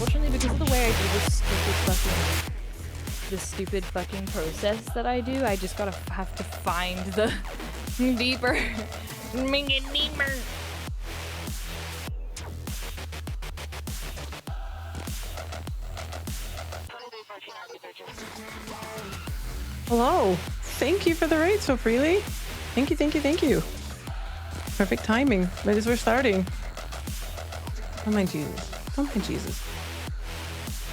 Unfortunately, because of the way I do this stupid fucking process that I do, I just gotta have to find the deeper. Make it deeper. Hello. Thank you for the raid so freely. Thank you, thank you, thank you. Perfect timing, right as we're starting. Oh my Jesus. Oh my Jesus.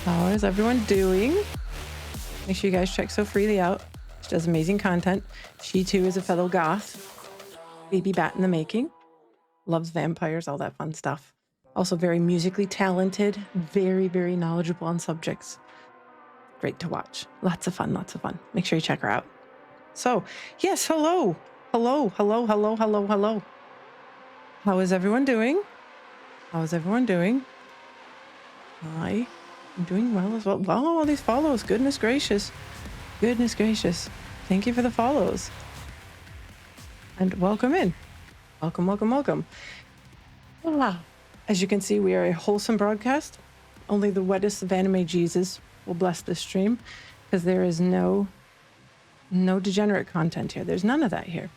How is everyone doing? Make sure you guys check So Freely out. She does amazing content. She too is a fellow goth. Baby bat in the making. Loves vampires, all that fun stuff. Also very musically talented. Very, very knowledgeable on subjects. Great to watch. Lots of fun, lots of fun. Make sure you check her out. So, yes, hello. Hello, hello, hello, hello, hello. How is everyone doing? How is everyone doing? Hi. I'm doing well as well. Wow, all these follows. Goodness gracious. Goodness gracious. Thank you for the follows. And welcome in. Welcome, welcome, welcome. Wow. As you can see, we are a wholesome broadcast. Only the wettest of anime Jesus will bless this stream, because there is no degenerate content here. There's none of that here.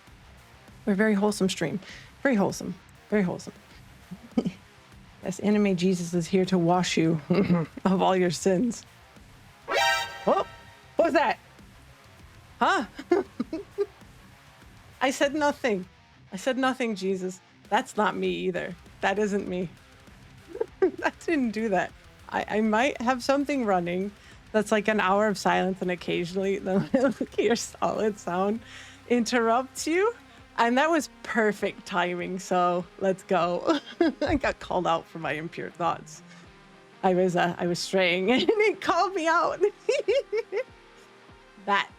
We're a very wholesome stream. Very wholesome. Very wholesome. Yes, Anime Jesus is here to wash you of all your sins. Oh, what was that? Huh? I said nothing. I said nothing, Jesus. That's not me either. That isn't me. I didn't do that. I might have something running that's like an hour of silence, and occasionally your solid sound interrupts you. And that was perfect timing, so let's go. I got called out for my impure thoughts. I was straying and it called me out. That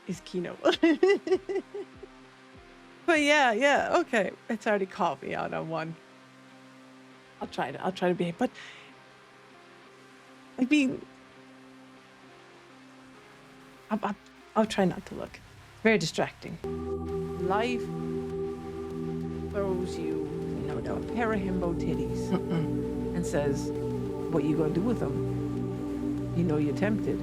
is Kino. But yeah, okay. It's already called me out on one. I'll try to behave, but I mean, I'll try not to look. Very distracting. Life throws you, to a pair of himbo titties and says, what you gonna do with them? You're tempted.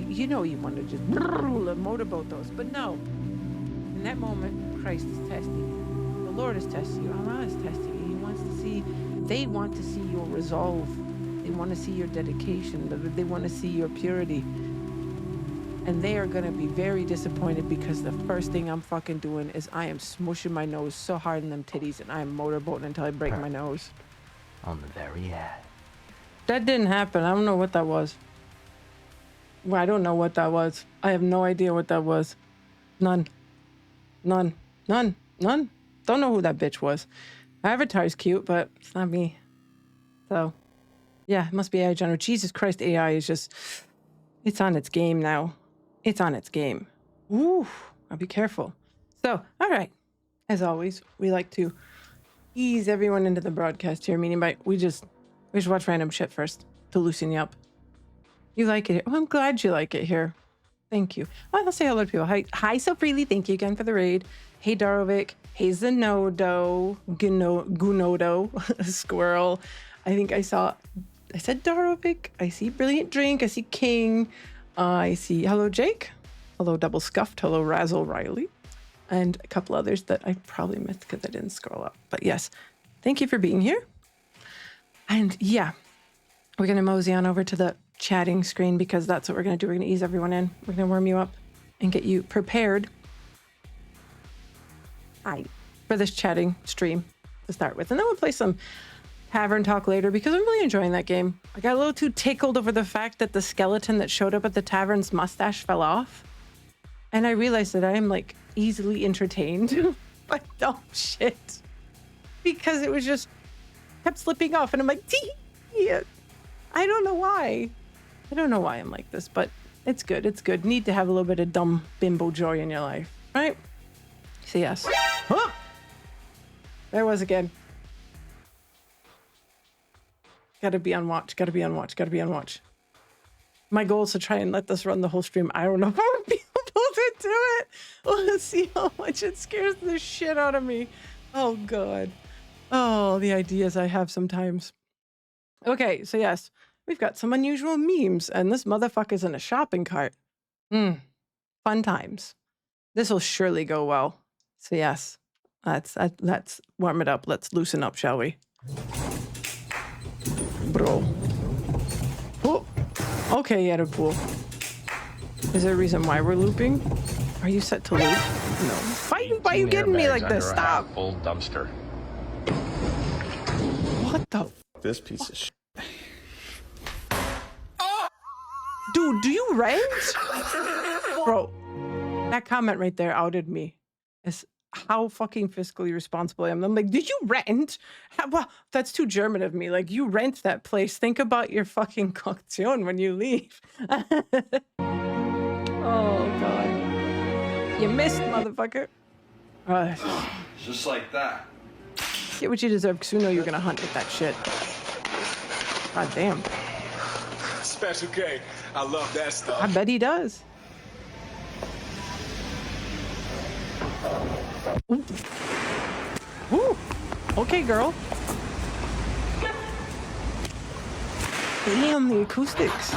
You want to just motorboat those, but no. In that moment, Christ is testing you. The Lord is testing you. Allah is testing you. They want to see your resolve. They want to see your dedication. They want to see your purity. And they are going to be very disappointed, because the first thing I'm fucking doing is I am smushing my nose so hard in them titties, and I am motorboating until I break my nose. On the very edge. That didn't happen. I don't know what that was. Well, I don't know what that was. I have no idea what that was. None. Don't know who that bitch was. Avatar's cute, but it's not me. So, yeah, it must be AI general. Jesus Christ, AI is just... It's on its game now. It's on its game. Ooh, I'll be careful. So, all right. As always, we like to ease everyone into the broadcast here, meaning by we just watch random shit first to loosen you up. You like it here? Oh, I'm glad you like it here. Thank you. I'll say hello to people. Hi, So Freely. Thank you again for the raid. Hey, Darovic. Hey, Zenodo. Gunodo. Squirrel. I think I said Darovic. I see Brilliant Drink. I see King. I see hello, Jake. Hello, Double Scuffed. Hello, Razzle Riley. And a couple others that I probably missed because I didn't scroll up. But yes, thank you for being here. And yeah, We're going to mosey on over to the chatting screen because that's what we're going to do. We're going to ease everyone in. We're going to warm you up and get you prepared for this chatting stream to start with. And then we'll play some Tavern Talk later because I'm really enjoying that game. I got a little too tickled over the fact that the skeleton that showed up at the tavern's mustache fell off. And I realized that I am like easily entertained by dumb shit because it was just kept slipping off. And I'm like, I don't know why. I don't know why I'm like this, but it's good. It's good. Need to have a little bit of dumb bimbo joy in your life, right? So yes. Oh! There was again. Gotta be on watch. Gotta be on watch. Gotta be on watch. My goal is to try and let this run the whole stream. I don't know if I'll be able to do it. Let's see how much it scares the shit out of me. Oh, God. Oh, the ideas I have sometimes. Okay, so yes, we've got some unusual memes, and this motherfucker's in a shopping cart. Fun times. This will surely go well. So yes, let's warm it up. Let's loosen up, shall we? Bro. Oh, okay, yeah, pool. Is there a reason why we're looping? Are you set to loop? No. Why are you getting me like this? Stop. Full dumpster. What the? This piece of shit. Dude, do you rent? Bro, that comment right there outed me. It's how fucking fiscally responsible I am. I'm like, did you rent? Well, that's too German of me. Like, you rent that place. Think about your fucking Kaution when you leave. Oh, God. You missed, motherfucker. Just like that. Get what you deserve, because we know you're going to hunt with that shit. God damn. Special K. I love that stuff. I bet he does. Ooh. Ooh. Okay, girl. Damn, the acoustics.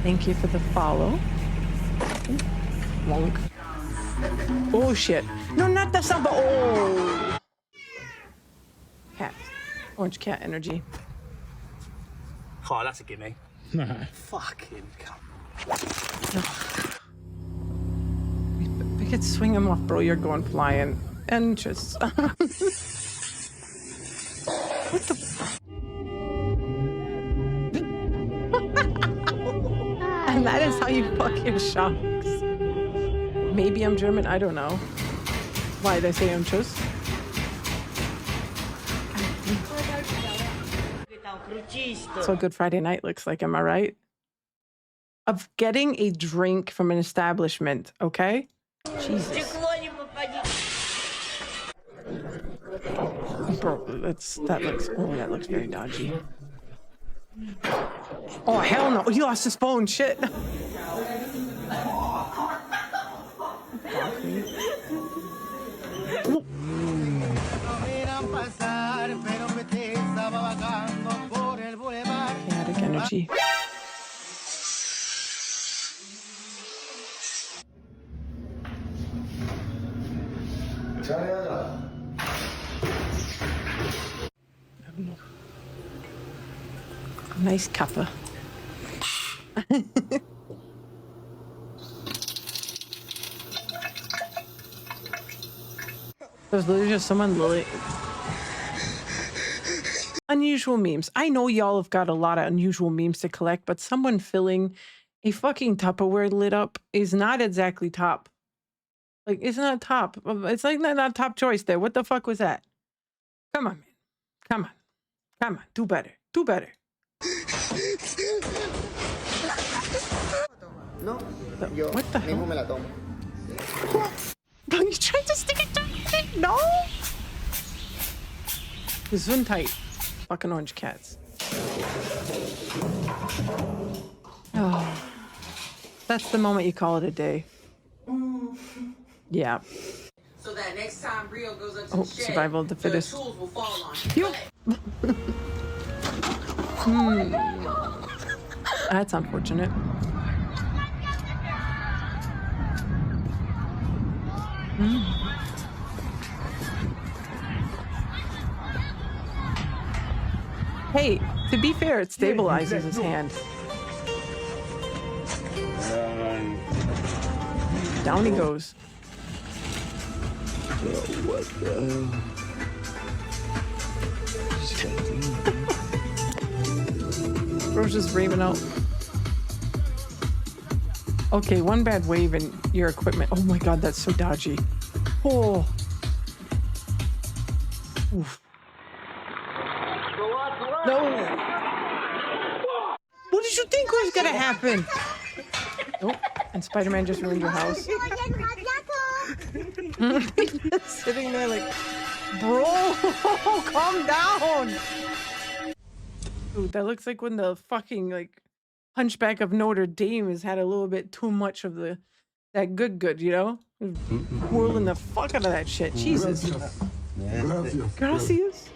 Thank you for the follow. Wonk. Oh, shit. No, not the samba. Oh. Cat. Orange cat energy. Oh, that's a gimme. Fucking cunt. We could swing him off, bro. You're going flying. And just... What the... And that is how you fuck your sharks. Maybe I'm German. I don't know. Why did I say I'm just? That's what Good Friday night looks like, am I right? Of getting a drink from an establishment, okay? Jesus. Bro, that looks very dodgy. Oh, hell no. He lost his phone, shit. Chaotic energy. Nice cuppa. There's literally just someone unusual memes. I know y'all have got a lot of unusual memes to collect, but someone filling a fucking Tupperware lid up is not exactly top. Like, it's not top. It's like not top choice there. What the fuck was that? Come on, man. Come on. Come on. Do better. Do better. No, What the hell? mismo me la tomo. Are you trying to stick it to me? No! Gesundheit. Fucking orange cats. Oh. That's the moment you call it a day. Yeah. So that next time Rio goes up to Oh, the shed, survival of the fittest. tools will fall on Yo. That's unfortunate. Hey, to be fair, it stabilizes his hand. Down he goes. What the hell? Bro's just raving out. Okay, one bad wave and your equipment. Oh my god, that's so dodgy. Oh. Oof. No. What did you think was gonna happen? Oh, and Spider-Man just ruined your house. Sitting there like, bro, calm down. Dude, that looks like when the fucking like Hunchback of Notre Dame has had a little bit too much of that good, you know? Whirling the fuck out of that shit. Jesus. Gracias.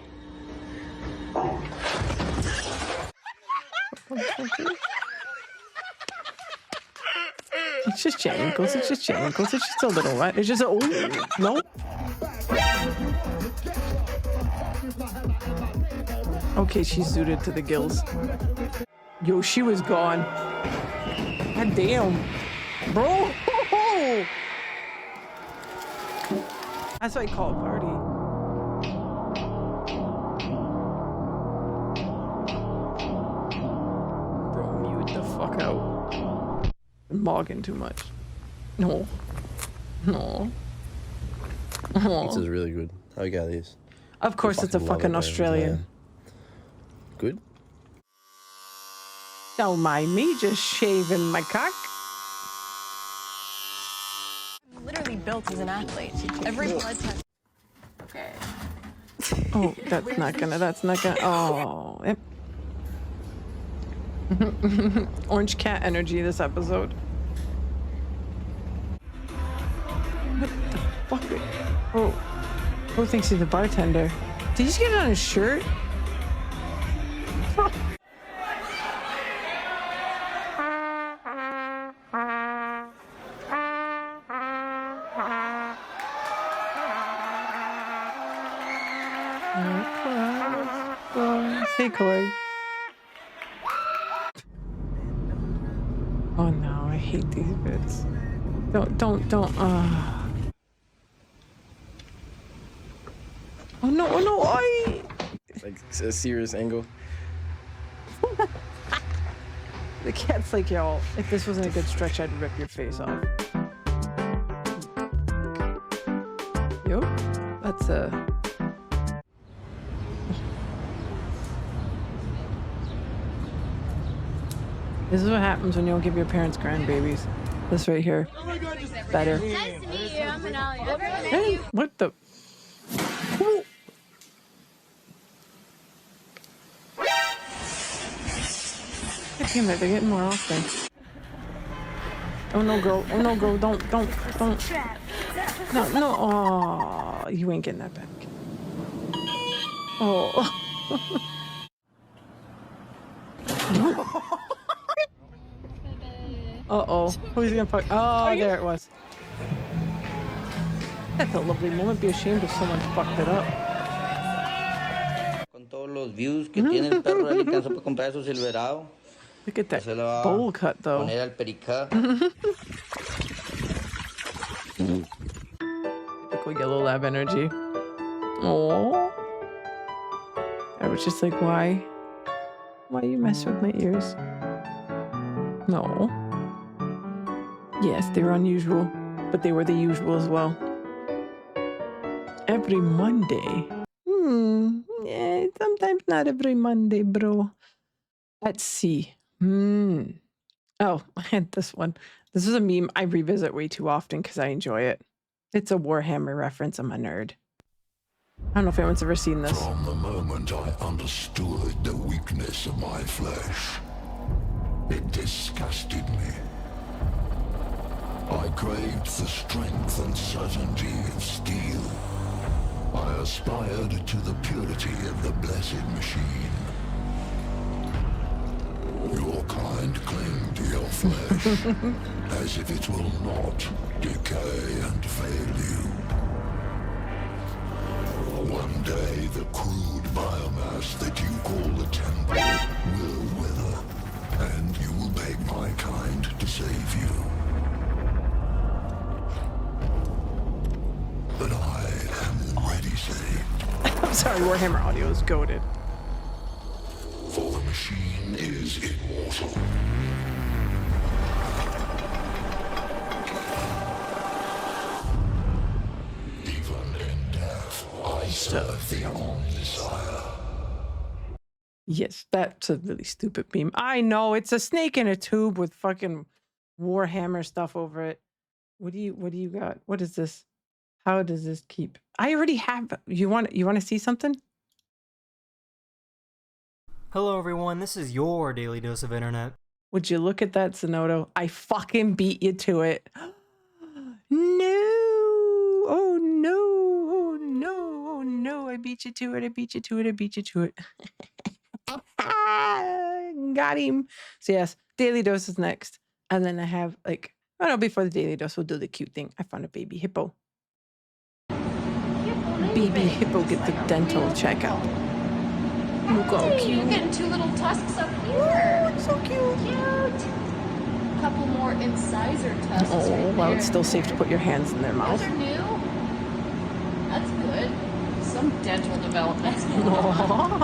It's just your ankles. It's just your ankles. It's just a little wet. It's just a... Oh, no. Okay, she's zooted to the gills. Yo, she was gone. God damn. Bro! That's what I call a party. Bro, mute the fuck out. I'm mogging too much. No. Pizza's really good. How you got these? Of course, it's a fucking Australian. Good? Don't mind me just shaving my cock. Literally built as an athlete. Every blood test. Okay. Oh, that's not gonna, oh. Yep. Orange cat energy this episode. What the fuck? Oh. Who thinks he's the bartender? Did he just get it on his shirt? Hey, Corey. Oh no, I hate these bits. Don't, Oh no, It's like a serious angle. The cat's like, yo, if this wasn't a good stretch, I'd rip your face off. Yo, that's This is what happens when you don't give your parents grandbabies. This right here. Better. Nice to meet you. I'm Manali. Hey, what the? Ooh. God damn it, they're getting more often. Oh no, girl. Oh no, girl. Don't. No. Oh, you ain't getting that back. Oh. Uh-oh. Who's gonna fuck? Oh, there it was. That's a lovely moment. Be ashamed if someone fucked it up. Con todos los views que tiene el perro, él alcanzó para comprar su Silverado. Look at that bowl cut, though. Poner al pericá. Typical Yellow Lab energy. Oh. I was just like, why? Why you mess with my ears? No. Yes, they were unusual, but they were the usual as well. Every Monday. Yeah, sometimes not every Monday, bro. Let's see. Oh, I had this one. This is a meme I revisit way too often because I enjoy it. It's a Warhammer reference. I'm a nerd. I don't know if anyone's ever seen this. From the moment I understood the weakness of my flesh, it disgusted me. I craved the strength and certainty of steel. I aspired to the purity of the blessed machine. Your kind cling to your flesh, as if it will not decay and fail you. One day, the crude biomass that you call the temple Warhammer audio is goated. For the machine is immortal. Even in death, I serve the own desire. Yes, that's a really stupid meme. I know, it's a snake in a tube with fucking Warhammer stuff over it. What do you got? What is this? How does this keep? I already have. You want to see something? Hello everyone, this is your daily dose of internet. Would you look at that, Sonoto? I fucking beat you to it. No. Oh no. Oh no. Oh no. I beat you to it. I beat you to it. I beat you to it. Got him. So yes, daily dose is next. And then I have like, oh no, before the daily dose, we'll do the cute thing. I found a baby hippo. Baby hippo get the dental checkup. Look how cute. You're getting 2 little tusks up here. Oh, it's so cute. Cute. A couple more incisor tusks. Oh, right well, there. it's still safe to put your hands in their mouth. Those are new. That's good. Some dental developments. Tiny little arms.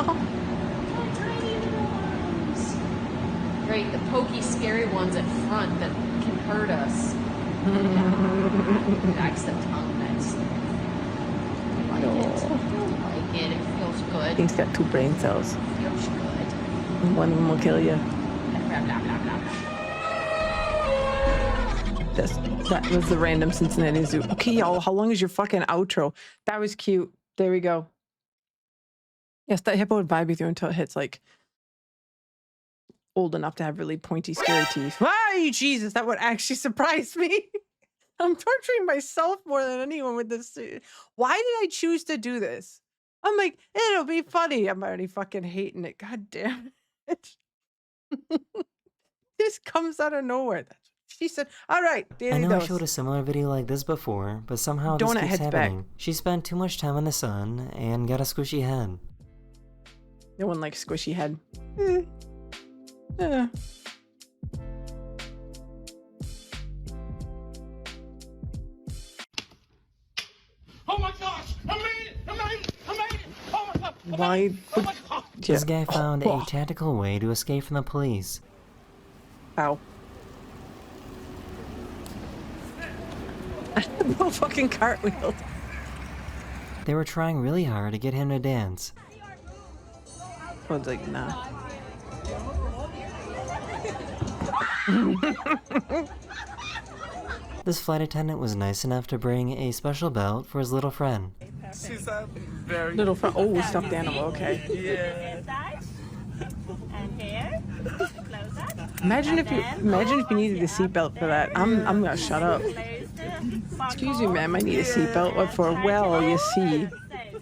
Great, the pokey, scary ones at front that can hurt us. That's the tongue. That's. I like it. It feels good. He's got 2 brain cells. Feels good. And one of them will kill you. Blah, blah, blah, blah. That was the random Cincinnati Zoo. Okay, y'all, how long is your fucking outro? That was cute. There we go. Yes, that hippo would vibe with you until it hits like old enough to have really pointy, scary teeth. Why, Jesus, that would actually surprise me. I'm torturing myself more than anyone with this. Why did I choose to do this? I'm like, it'll be funny. I'm already fucking hating it. God damn it. This comes out of nowhere. She said, all right, I know I showed a similar video like this before, but somehow this keeps happening. She spent too much time in the sun and got a squishy head. No one likes squishy head. Oh my gosh! I made it! I made it! I made it! Oh my god! Why? This guy found a tactical way to escape from the police. Ow. No fucking cartwheels. They were trying really hard to get him to dance. I was like, nah. This flight attendant was nice enough to bring a special belt for his little friend. She's a very little friend. Oh, stuffed animal. Okay. Yeah. And here. Imagine if you needed a seatbelt for that. I'm gonna shut up. Excuse me, ma'am. I need a seatbelt. What for? Well, you see.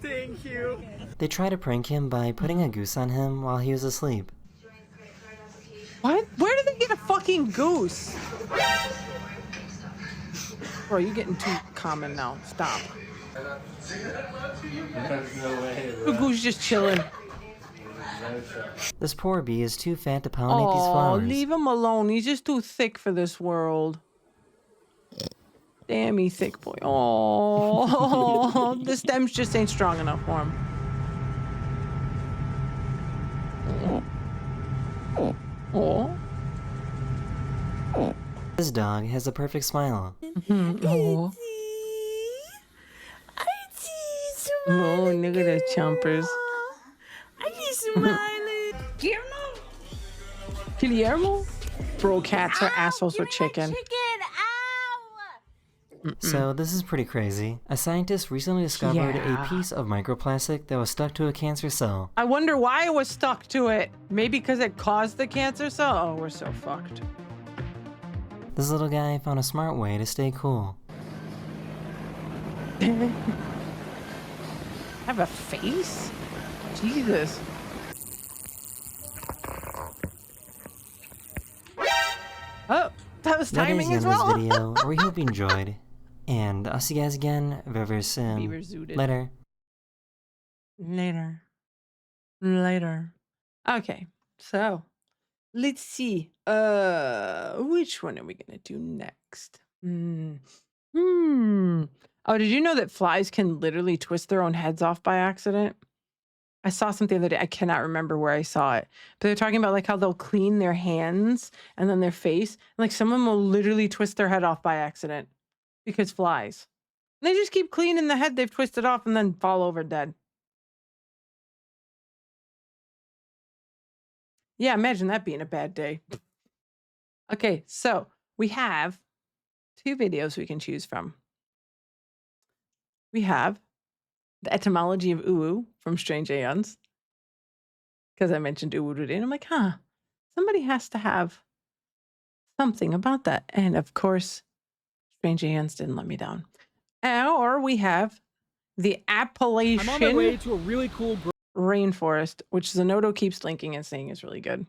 Thank you. They tried to prank him by putting a goose on him while he was asleep. What? Where did they get a fucking goose? Bro, you're getting too common now. Stop. The goose just chilling. This poor bee is too fat to pollinate these Oh, flowers. leave him alone. He's just too thick for this world. Damn, he thick boy. Oh, the stems just ain't strong enough for him. Oh. This dog has a perfect smile. Oh. Oh, look at the chompers. Guillermo? Bro, cats are assholes with chicken. So this is pretty crazy. A scientist recently discovered Yeah. a piece of microplastic that was stuck to a cancer cell. I wonder why it was stuck to it. Maybe because it caused the cancer cell? Oh, we're so fucked. This little guy found a smart way to stay cool. Have a face? Jesus. Oh, that was That is timing the as end of well. this video. We hope you enjoyed. And I'll see you guys again very, very soon. Beaver zooted. Later. Later. Okay, so let's see. Which one are we gonna do next? Oh, did you know that flies can literally twist their own heads off by accident? I saw something the other day. I cannot remember where I saw it, but they're talking about like how they'll clean their hands and then their face. And like some of them will literally twist their head off by accident because flies. And they just keep cleaning the head they've twisted off and then fall over dead. Yeah, imagine that being a bad day. Okay, so we have 2 videos we can choose from. We have the etymology of uwu from Strange Aeons. Because I mentioned uwu today, and I'm like, somebody has to have something about that. And of course, Strange Aeons didn't let me down. Or we have the Appalachian I'm on my way to a really cool rainforest, which Zenodo keeps linking and saying is really good.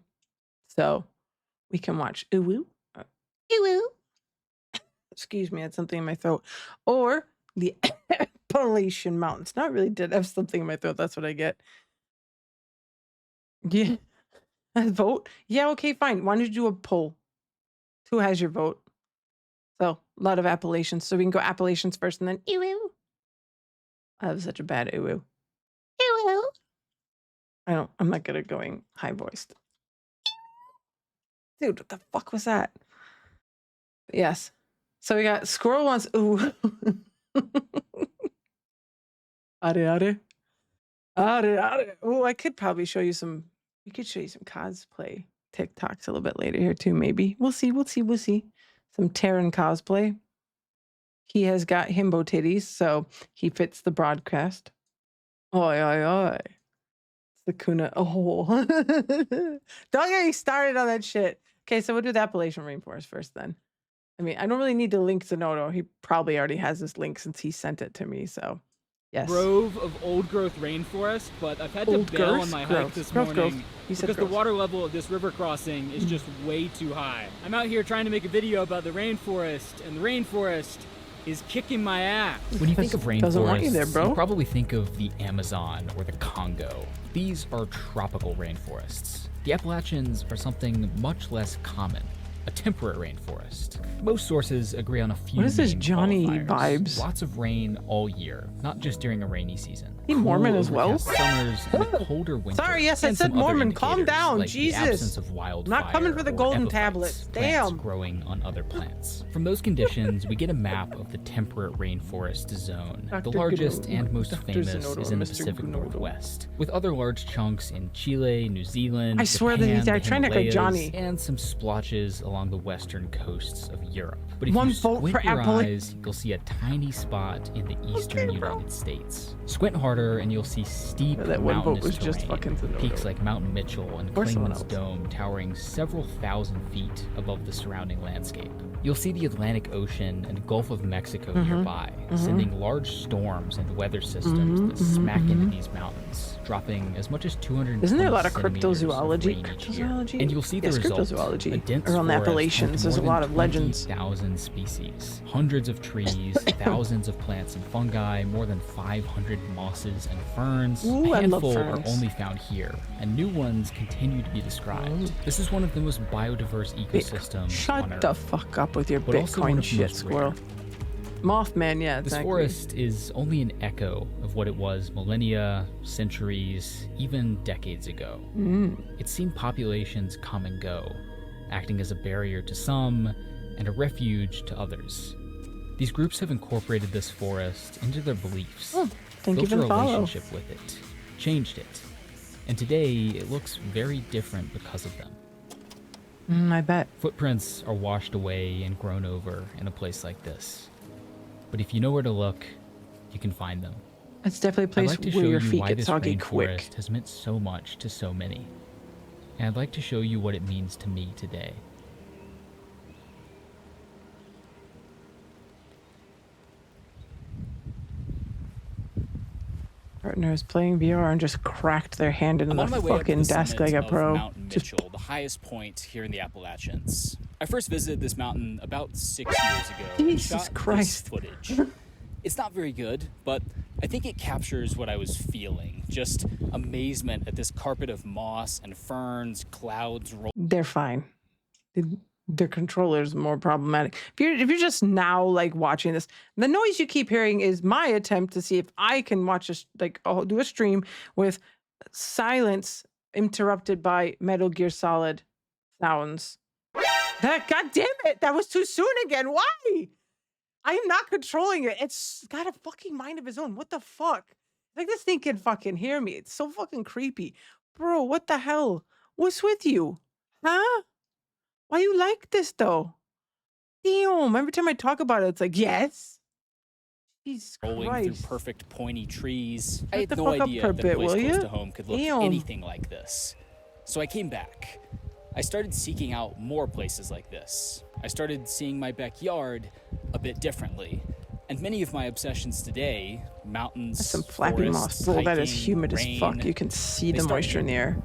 So we can watch uwu. Uwu. Excuse me, I had something in my throat. Or the Appalachian Mountains. Not really did have something in my throat. That's what I get. Yeah. Vote? Yeah, okay, fine. Why don't you do a poll? Who has your vote? So, a lot of Appalachians. So we can go Appalachians first and then uwu. I have such a bad uwu. Uwu. I'm not good at going high voiced. Dude, what the fuck was that? Yes. So we got Squirrel wants ooh. Are. Oh, I could probably show you some. We could show you some cosplay TikToks a little bit later here too. Maybe we'll see. Some Terran cosplay. He has got himbo titties, so he fits the broadcast. Oi, oi, oi. It's the Kuna. Oh, don't get me started on that shit. Okay, so we'll do the Appalachian Rainforest first then. I mean, I don't really need to link Zenodo. He probably already has this link since he sent it to me, so yes. Grove of old growth rainforest, but I've had to bail on my hike this morning because the water level of this river crossing is just way too high. I'm out here trying to make a video about the rainforest, and the rainforest is kicking my ass. When you think of rainforests, there, bro. you probably think of the Amazon or the Congo. These are tropical rainforests. The Appalachians are something much less common. A temperate rainforest. Most sources agree on a few. What is this main Johnny qualifiers. vibes? Lots of rain all year, not just during a rainy season. He Mormon as well? Overcast summers and a colder winter. Sorry, yes, I and said some other Mormon. Calm indicators, down, like Jesus. The absence of wildfire Not coming for the or golden epiphytes, tablets. plants Damn. growing on other plants. From those conditions, we get a map of the temperate rainforest zone. Dr. The largest Gnodo. and most Dr. famous Zenodo, is in the Mr. Pacific Gnodo. Northwest, with other large chunks in Chile, New Zealand, I swear that Japan, he's there the trying to like Himalayas, Johnny. and some splotches along the western coasts of Europe. But if One you vote squint for your Apple. eyes, you'll see a tiny spot in the eastern United States. Squint harder and you'll see steep That one vote mountainous was just terrain. fucking Zenodo. Peaks like Mount Mitchell and Or someone Klingman's else. Dome towering several thousand feet above the surrounding landscape. You'll see the Atlantic Ocean and Gulf of Mexico nearby, sending large storms and weather systems that smack into these mountains, dropping as much as 200. Isn't there a lot of centimeters cryptozoology? rain each year. Cryptozoology? And you'll see the Yes, result. cryptozoology. A dense Around the forest Appalachians, with there's a more lot than of legends. 20,000 species, hundreds of trees, thousands of plants and fungi, more than 500 mosses and ferns. Ooh, a I love handful are ferns. only found here, and new ones continue to be described. This is one of the most biodiverse ecosystems on Shut Earth. the fuck up with your But also one Bitcoin of the shit, most squirrel. rare. Mothman, yeah, This exactly. forest is only an echo of what it was millennia, centuries, even decades ago. It's seen populations come and go, acting as a barrier to some and a refuge to others. These groups have incorporated this forest into their beliefs, Thank you built for a the follow. relationship with it, changed it, and today it looks very different because of them. I bet. Footprints are washed away and grown over in a place like this. But if you know where to look, you can find them. It's definitely a I'd place like to where show your you feet why get this soggy rainforest quick. has meant so much to so many. And I'd like to show you what it means to me today. Partner is playing VR and just cracked their hand into I'm on the my way up to fucking the desk like summit a of pro. Mountain Just Mitchell, the highest point here in the Appalachians. I first visited this mountain about 6 years ago and Jesus shot Christ. this footage. It's not very good, but I think it captures what I was feeling. Just amazement at this carpet of moss and ferns, clouds rolling. they're fine. Their controller's more problematic. If you're just now like watching this, the noise you keep hearing is my attempt to see if I can watch do a stream with silence interrupted by Metal Gear Solid sounds. That, God damn it, that was too soon again. Why? I am not controlling it. It's got a fucking mind of its own. What the fuck? Like, this thing can fucking hear me. It's so fucking creepy. Bro, what the hell? What's with you? Huh? Why you like this, though? Damn, every time I talk about it, it's like, yes. Jesus rolling Christ. through perfect pointy trees. Shut I had the no fuck up idea for a that bit, a place will close ya? to home could look Damn. anything like this. So I came back. I started seeking out more places like this. I started seeing my backyard a bit differently. And many of my obsessions today, mountains, That's some flappy moss. Bro, that is humid as fuck. You can see the moisture in the air.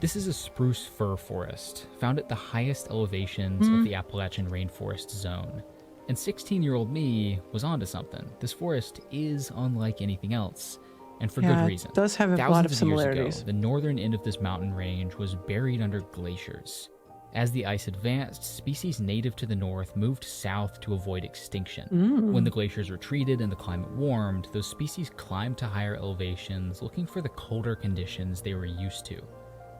This is a spruce fir forest, found at the highest elevations of the Appalachian rainforest zone. And 16-year-old me was onto something. This forest is unlike anything else, and for good reason. It does have a Thousands lot of years similarities. ago, the northern end of this mountain range was buried under glaciers. As the ice advanced, species native to the north moved south to avoid extinction. When the glaciers retreated and the climate warmed, those species climbed to higher elevations, looking for the colder conditions they were used to.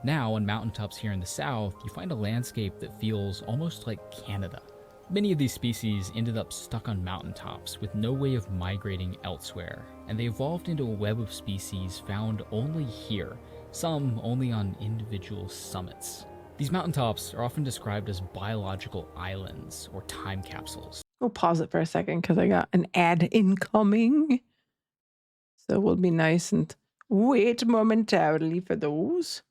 Now, on mountaintops here in the south, you find a landscape that feels almost like Canada. Many of these species ended up stuck on mountaintops with no way of migrating elsewhere, and they evolved into a web of species found only here, some only on individual summits. These mountaintops are often described as biological islands or time capsules. We'll pause it for a second because I got an ad incoming. So we'll be nice and wait momentarily for those.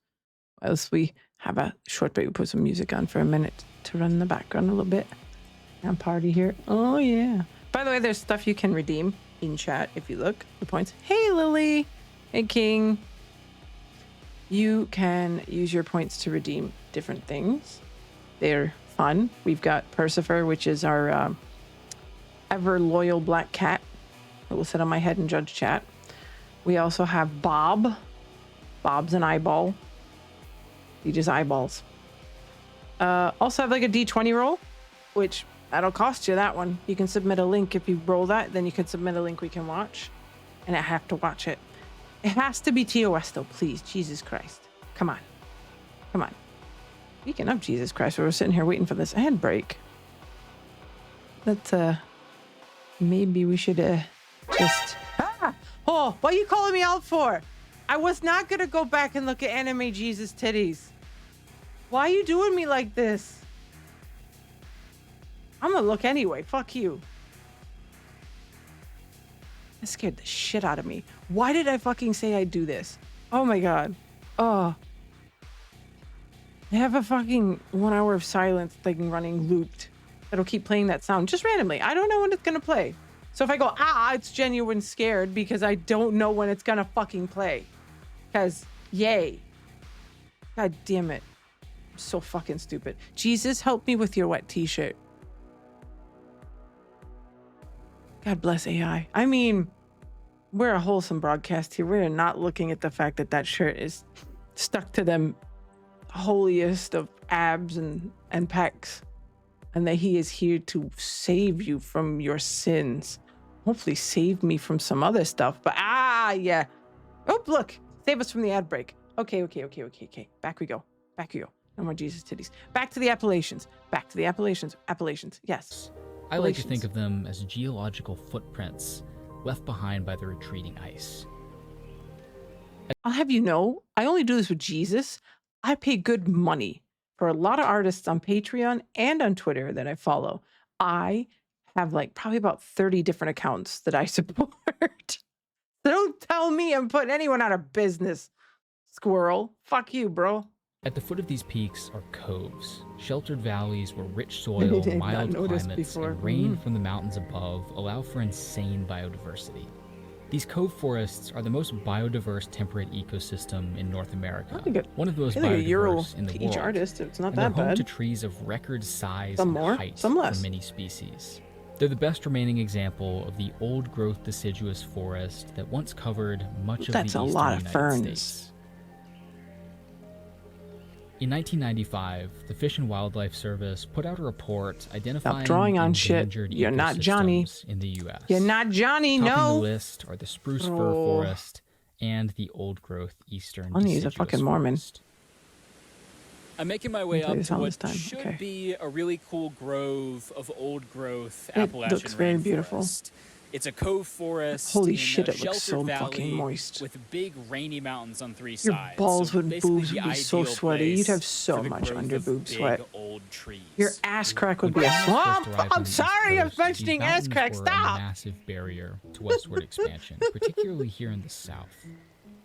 Whilst we have a short break, we put some music on for a minute to run in the background a little bit. And party here. Oh, yeah. By the way, there's stuff you can redeem in chat if you look. The points. Hey, Lily. Hey, King. You can use your points to redeem different things. They're fun. We've got Percifer, which is our ever loyal black cat that will sit on my head and judge chat. We also have Bob. Bob's an eyeball. He just eyeballs. Also have like a D20 roll, which that'll cost you that one. You can submit a link. If you roll that, then you can submit a link we can watch. And I have to watch it. It has to be TOS though, please. Jesus Christ. Come on. Come on. Speaking of Jesus Christ, we were sitting here waiting for this ad break. Let's, maybe we should, just... Ah! Oh, what are you calling me out for? I was not gonna go back and look at anime Jesus titties. Why are you doing me like this? I'm gonna look anyway. Fuck you. That scared the shit out of me. Why did I fucking say I'd do this? Oh my god. Oh. I have a fucking 1 hour of silence thing running looped. That'll keep playing that sound just randomly. I don't know when it's gonna play. So if I go, it's genuine scared because I don't know when it's gonna fucking play. Because, yay. God damn it. I'm so fucking stupid. Jesus, help me with your wet t-shirt. God bless AI. I mean, we're a wholesome broadcast here. We're not looking at the fact that that shirt is stuck to them holiest of abs and pecs. And that he is here to save you from your sins. Hopefully save me from some other stuff. But, yeah. Oh, look. Save us from the ad break. Okay. Back we go. No more Jesus titties. Back to the Appalachians. Appalachians. Yes. I like to think of them as geological footprints left behind by the retreating ice. I'll have you know, I only do this with Jesus. I pay good money for a lot of artists on Patreon and on Twitter that I follow. I have like probably about 30 different accounts that I support. So don't tell me I'm putting anyone out of business, squirrel. Fuck you, bro. At the foot of these peaks are coves, sheltered valleys where rich soil, mild climates, and rain from the mountains above allow for insane biodiversity. These cove forests are the most biodiverse temperate ecosystem in North America. One of the most biodiverse in the world. Each artist, it's not and that they're home bad. to trees of record size Some and more, height some less. for many species. They're the best remaining example of the old-growth deciduous forest that once covered much of the eastern United States. In 1995, the Fish and Wildlife Service put out a report identifying endangered ecosystems in the U.S. You're not Johnny, Topping no. the list are the spruce fir forest and the old-growth eastern He's a fucking Mormon. I'm making my way up to what should Okay. be a really cool grove of old-growth Appalachian looks very beautiful. rainforest. It's a cove forest. Holy in shit, a it looks so sheltered fucking valley moist. with big rainy mountains on three Your sides. balls So and basically boobs the would be so ideal sweaty. You'd have place so for the much growth under of boob big sweat. old trees. Your ass crack would be When a colonists first swamp. arrived on I'm the East sorry, I'm Coast, mentioning these ass mountains crack. were a Stop. massive barrier to westward expansion, particularly here in the south.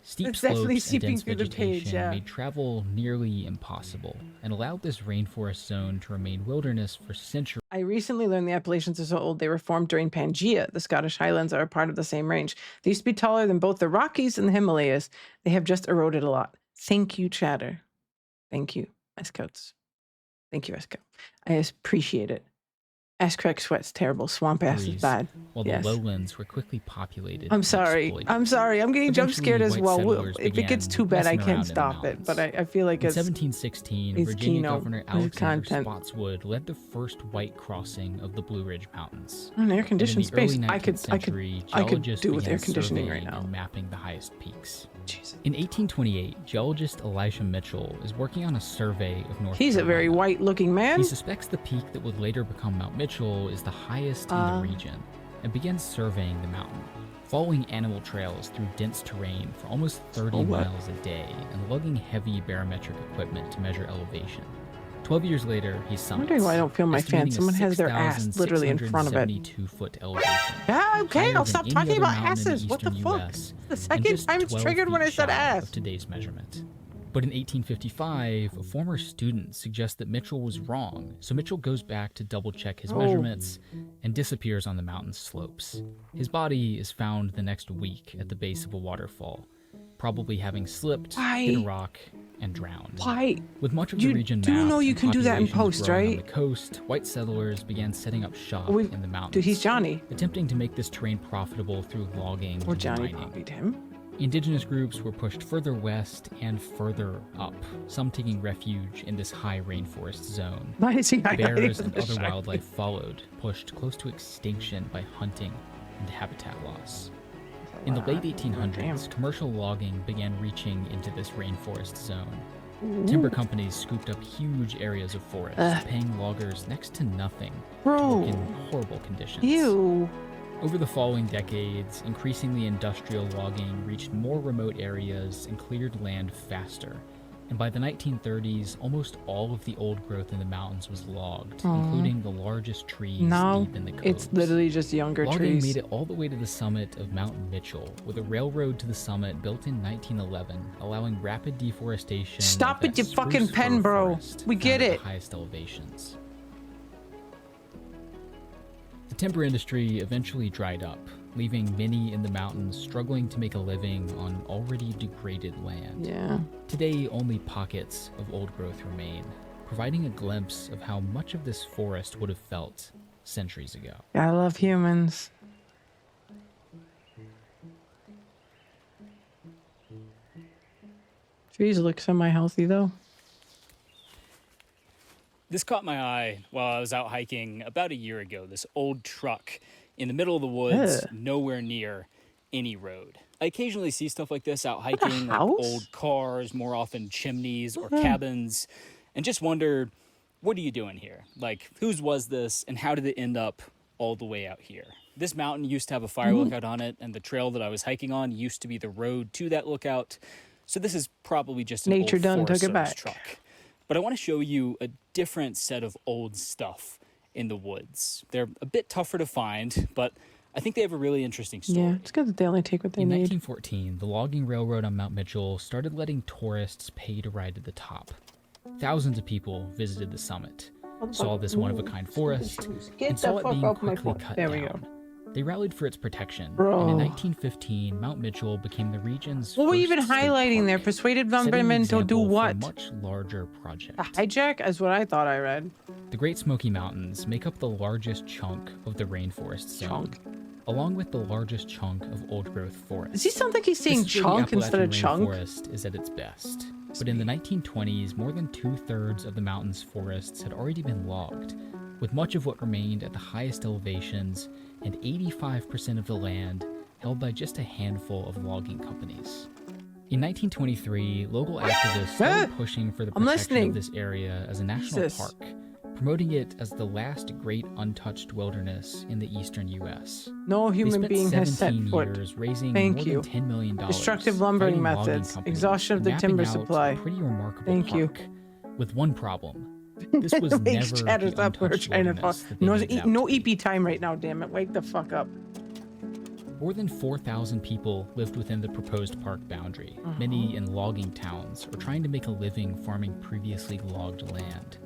Steep It's definitely slopes and seeping dense through the vegetation page, yeah. made travel nearly impossible and allowed this rainforest zone to remain wilderness for centuries. I recently learned the Appalachians are so old they were formed during Pangaea. The Scottish Highlands are a part of the same range. They used to be taller than both the Rockies and the Himalayas. They have just eroded a lot. Thank you, Chatter. Thank you, S-Coats. Thank you, S-Coat. I appreciate it. Ass crack sweat's terrible. Swamp ass is bad. While Yes. the lowlands were quickly populated. I'm sorry. I'm sorry. I'm getting jump scared as well. If it gets too bad, I can't stop it. But I feel like In it's 1716, it's Virginia Keno. Governor It's Alexander content. Spotswood led the first white crossing of the Blue Ridge Mountains. an air conditioned And in the space. early I 19th could century, do geologists with began air conditioning right surveying now. and mapping the highest peaks. In 1828, geologist Elisha Mitchell is working on a survey of North He's a Carolina. very white looking man. He suspects the peak that would later become Mount Mitchell is the highest in the region and begins surveying the mountain, following animal trails through dense terrain for almost 30 miles a day and lugging heavy barometric equipment to measure elevation. 12 years later, he summits. I'm wondering why I don't feel my fan. estimating a Someone has their ass literally in front of it. 6,672-foot elevation. Yeah, okay, higher I'll than stop any talking other about mountain in the asses. What the eastern fuck? US, The and second just time it's 12 triggered when feet I said shy ass. of today's measurement. But in 1855, a former student suggests that Mitchell was wrong, so Mitchell goes back to double-check his measurements and disappears on the mountain's slopes. His body is found the next week at the base of a waterfall, probably having slipped, hit a rock, and drowned. Why? With much of the region do mapped know you and can do that in populations post, growing right? on the coast, white settlers began setting up shop We've- in the mountains. Dude, he's Johnny. Attempting to make this terrain profitable through logging Or and Johnny mining. copied him. Indigenous groups were pushed further west and further up, some taking refuge in this high rainforest zone. Why is he highlighting Bears and the other shiny? wildlife followed, pushed close to extinction by hunting and habitat loss. In the late 1800s, commercial logging began reaching into this rainforest zone. Timber companies scooped up huge areas of forest, paying loggers next to nothing to work in horrible conditions. Ew. Over the following decades, increasingly industrial logging reached more remote areas and cleared land faster. And by the 1930s, almost all of the old growth in the mountains was logged, including the largest trees No, deep in the coves. it's literally just younger Logging trees. made it all the way to the summit of Mount Mitchell, with a railroad to the summit built in 1911, allowing rapid deforestation. Stop of it, that you fucking spruce pen, fir bro. forest We found get at it. the highest elevations. The timber industry eventually dried up, leaving many in the mountains struggling to make a living on already degraded land. Yeah. Today, only pockets of old growth remain, providing a glimpse of how much of this forest would have felt centuries ago. I love humans. Trees look semi-healthy though. This caught my eye while I was out hiking about a year ago. This old truck in the middle of the woods, nowhere near any road. I occasionally see stuff like this out hiking, like old cars, more often chimneys or cabins, and just wonder, what are you doing here? Like, whose was this, and how did it end up all the way out here? This mountain used to have a fire lookout on it, and the trail that I was hiking on used to be the road to that lookout. So this is probably just an Nature old done Forest took it Service back. truck. But I want to show you a different set of old stuff in the woods. They're a bit tougher to find, but I think they have a really interesting story. Yeah, it's good that they only take what they In need. 1914, the logging railroad on Mount Mitchell started letting tourists pay to ride to the top. Thousands of people visited the summit, saw this one-of-a-kind forest, and saw it being quickly cut There we down. go. They rallied for its protection, Bro. and in 1915, Mount Mitchell became the region's What were you even first state highlighting park, there? Persuaded setting an government to do example for what? a much larger project. A hijack is what I thought I read. The Great Smoky Mountains make up the largest chunk of the rainforest zone, along with the largest chunk of old-growth forest. Does he sound like he's saying This is where the chunk instead of Appalachian chunk? rainforest is at its best. But in the 1920s, more than 2/3 of the mountain's forests had already been logged, with much of what remained at the highest elevations and 85% of the land held by just a handful of logging companies. In 1923, local activists started pushing for the protection of this area as a national park, promoting it as the last great untouched wilderness in the eastern U.S. No human being has set foot. Years raising Thank more you. than $10 million. Destructive lumbering methods, exhaustion of the timber supply. Pretty remarkable Thank you. park, with one problem. This was never chatters the up. We're untouched trying to wilderness fuck. that they No, made it out no to be. EP time right now. Damn it! Wake the fuck up. More than 4,000 people lived within the proposed park boundary, many in logging towns or trying to make a living farming previously logged land.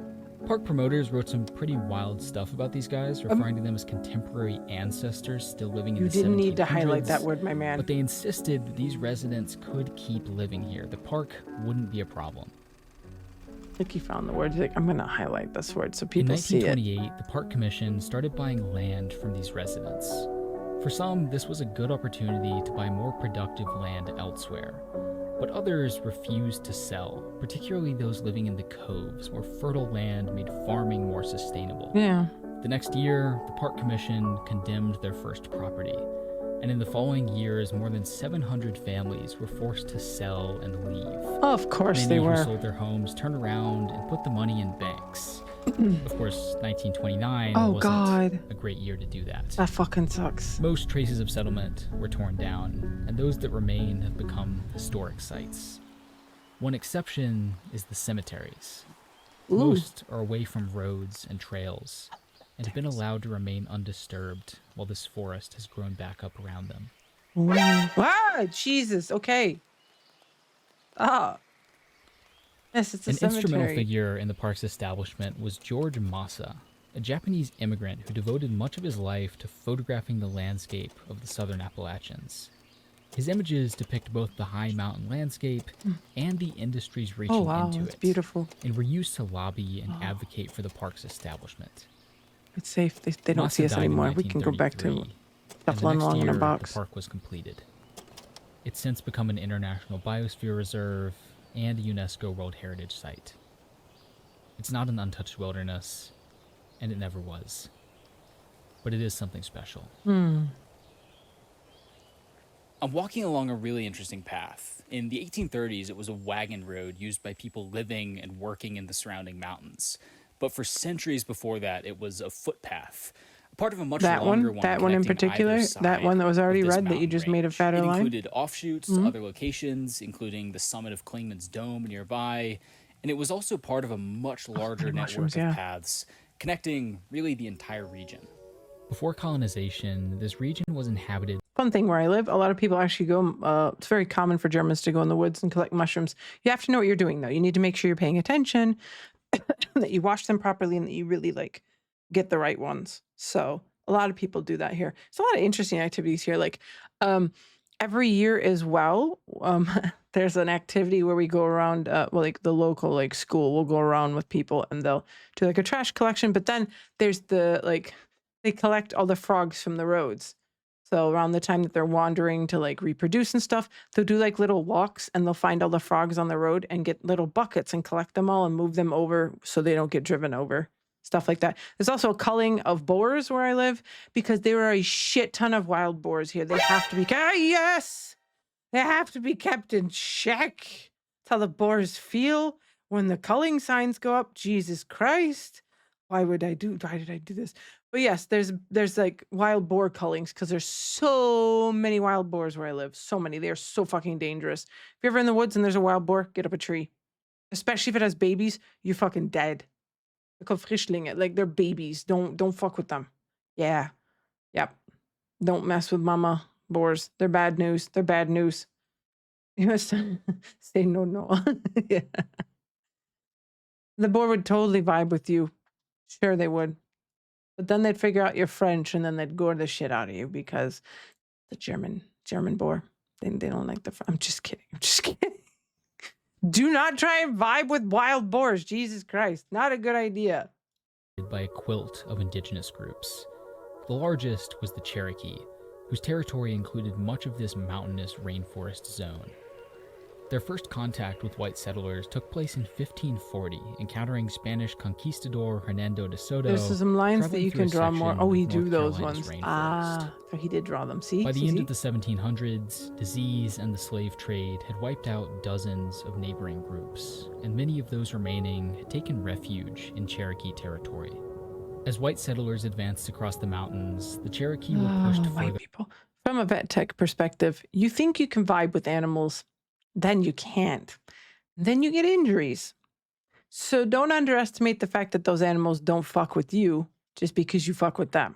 Park promoters wrote some pretty wild stuff about these guys, referring to them as contemporary ancestors still living in the 1700s. You didn't need to highlight that word, my man. But they insisted that these residents could keep living here. The park wouldn't be a problem. I think he found the word. He's like, I'm going to highlight this word so people see it. In 1928, the Park Commission started buying land from these residents. For some, this was a good opportunity to buy more productive land elsewhere. But others refused to sell, particularly those living in the coves, where fertile land made farming more sustainable. Yeah. The next year, the Park Commission condemned their first property, and in the following years, more than 700 families were forced to sell and leave. Of course Many they who were. sold their homes turned around and put the money in banks. Of course, 1929 wasn't a great year to do that. That fucking sucks. Most traces of settlement were torn down, and those that remain have become historic sites. One exception is the cemeteries. Ooh. Most are away from roads and trails, and have been allowed to remain undisturbed while this forest has grown back up around them. Ah, Jesus. Okay. Ah. Yes, it's a An cemetery. instrumental figure in the park's establishment was George Massa, a Japanese immigrant who devoted much of his life to photographing the landscape of the southern Appalachians. His images depict both the high mountain landscape and the industries reaching into it's it. beautiful. And were used to lobby and advocate for the park's establishment. It's safe. They don't Massa see us died in anymore. We can go back to 1933, and stuff the next along in a year, box. The park was completed. It's since become an international biosphere reserve and a UNESCO World Heritage Site. It's not an untouched wilderness, and it never was. But it is something special. I'm walking along a really interesting path. In the 1830s, it was a wagon road used by people living and working in the surrounding mountains. But for centuries before that, it was a footpath, part of a much longer one. That one in connecting particular, either side that one that was already of this red that you mountain just made a range. fatter It line. included offshoots to other locations, including the summit of Clingman's Dome nearby. And it was also part of a much larger network of paths, connecting really the entire region. Before colonization, this region was inhabited. Fun thing where I live, a lot of people actually go, it's very common for Germans to go in the woods and collect mushrooms. You have to know what you're doing though. You need to make sure you're paying attention, that you wash them properly, and that you really like get the right ones. So a lot of people do that here. It's a lot of interesting activities here. Like every year as well, there's an activity where we go around, like the local like school will go around with people and they'll do like a trash collection. But then there's they collect all the frogs from the roads. So around the time that they're wandering to like reproduce and stuff, they'll do like little walks and they'll find all the frogs on the road and get little buckets and collect them all and move them over so they don't get driven over. Stuff like that. There's also a culling of boars where I live because there are a shit ton of wild boars here. They have to be, yes, they have to be kept in check. That's how the boars feel when the culling signs go up. Jesus Christ. Why did I do this? But yes, there's like wild boar cullings because there's so many wild boars where I live. So many. They are so fucking dangerous. If you're ever in the woods and there's a wild boar, get up a tree. Especially if it has babies, you're fucking dead. They're called Frischlinge. Like they're babies. Don't fuck with them. Yeah. Yep. Don't mess with mama boars. They're bad news. They're bad news. You must say no. Yeah. The boar would totally vibe with you. Sure they would. But then they'd figure out you're French and then they'd gore the shit out of you because the German boar. They don't like the I'm just kidding. Do not try and vibe with wild boars. Jesus Christ. Not a good idea. By a quilt of indigenous groups. The largest was the Cherokee, whose territory included much of this mountainous rainforest zone. Their first contact with white settlers took place in 1540, encountering Spanish conquistador Hernando de Soto. There's some lines that traveling you through can a draw more. section Oh, he of drew North those Carolina's ones. rainforest. Ah, so he did draw them. See? By the end of the 1700s, disease and the slave trade had wiped out dozens of neighboring groups, and many of those remaining had taken refuge in Cherokee territory. As white settlers advanced across the mountains, the Cherokee were pushed further. People. From a vet tech perspective, you think you can vibe with animals, then you can't. Then you get injuries. So don't underestimate the fact that those animals don't fuck with you just because you fuck with them.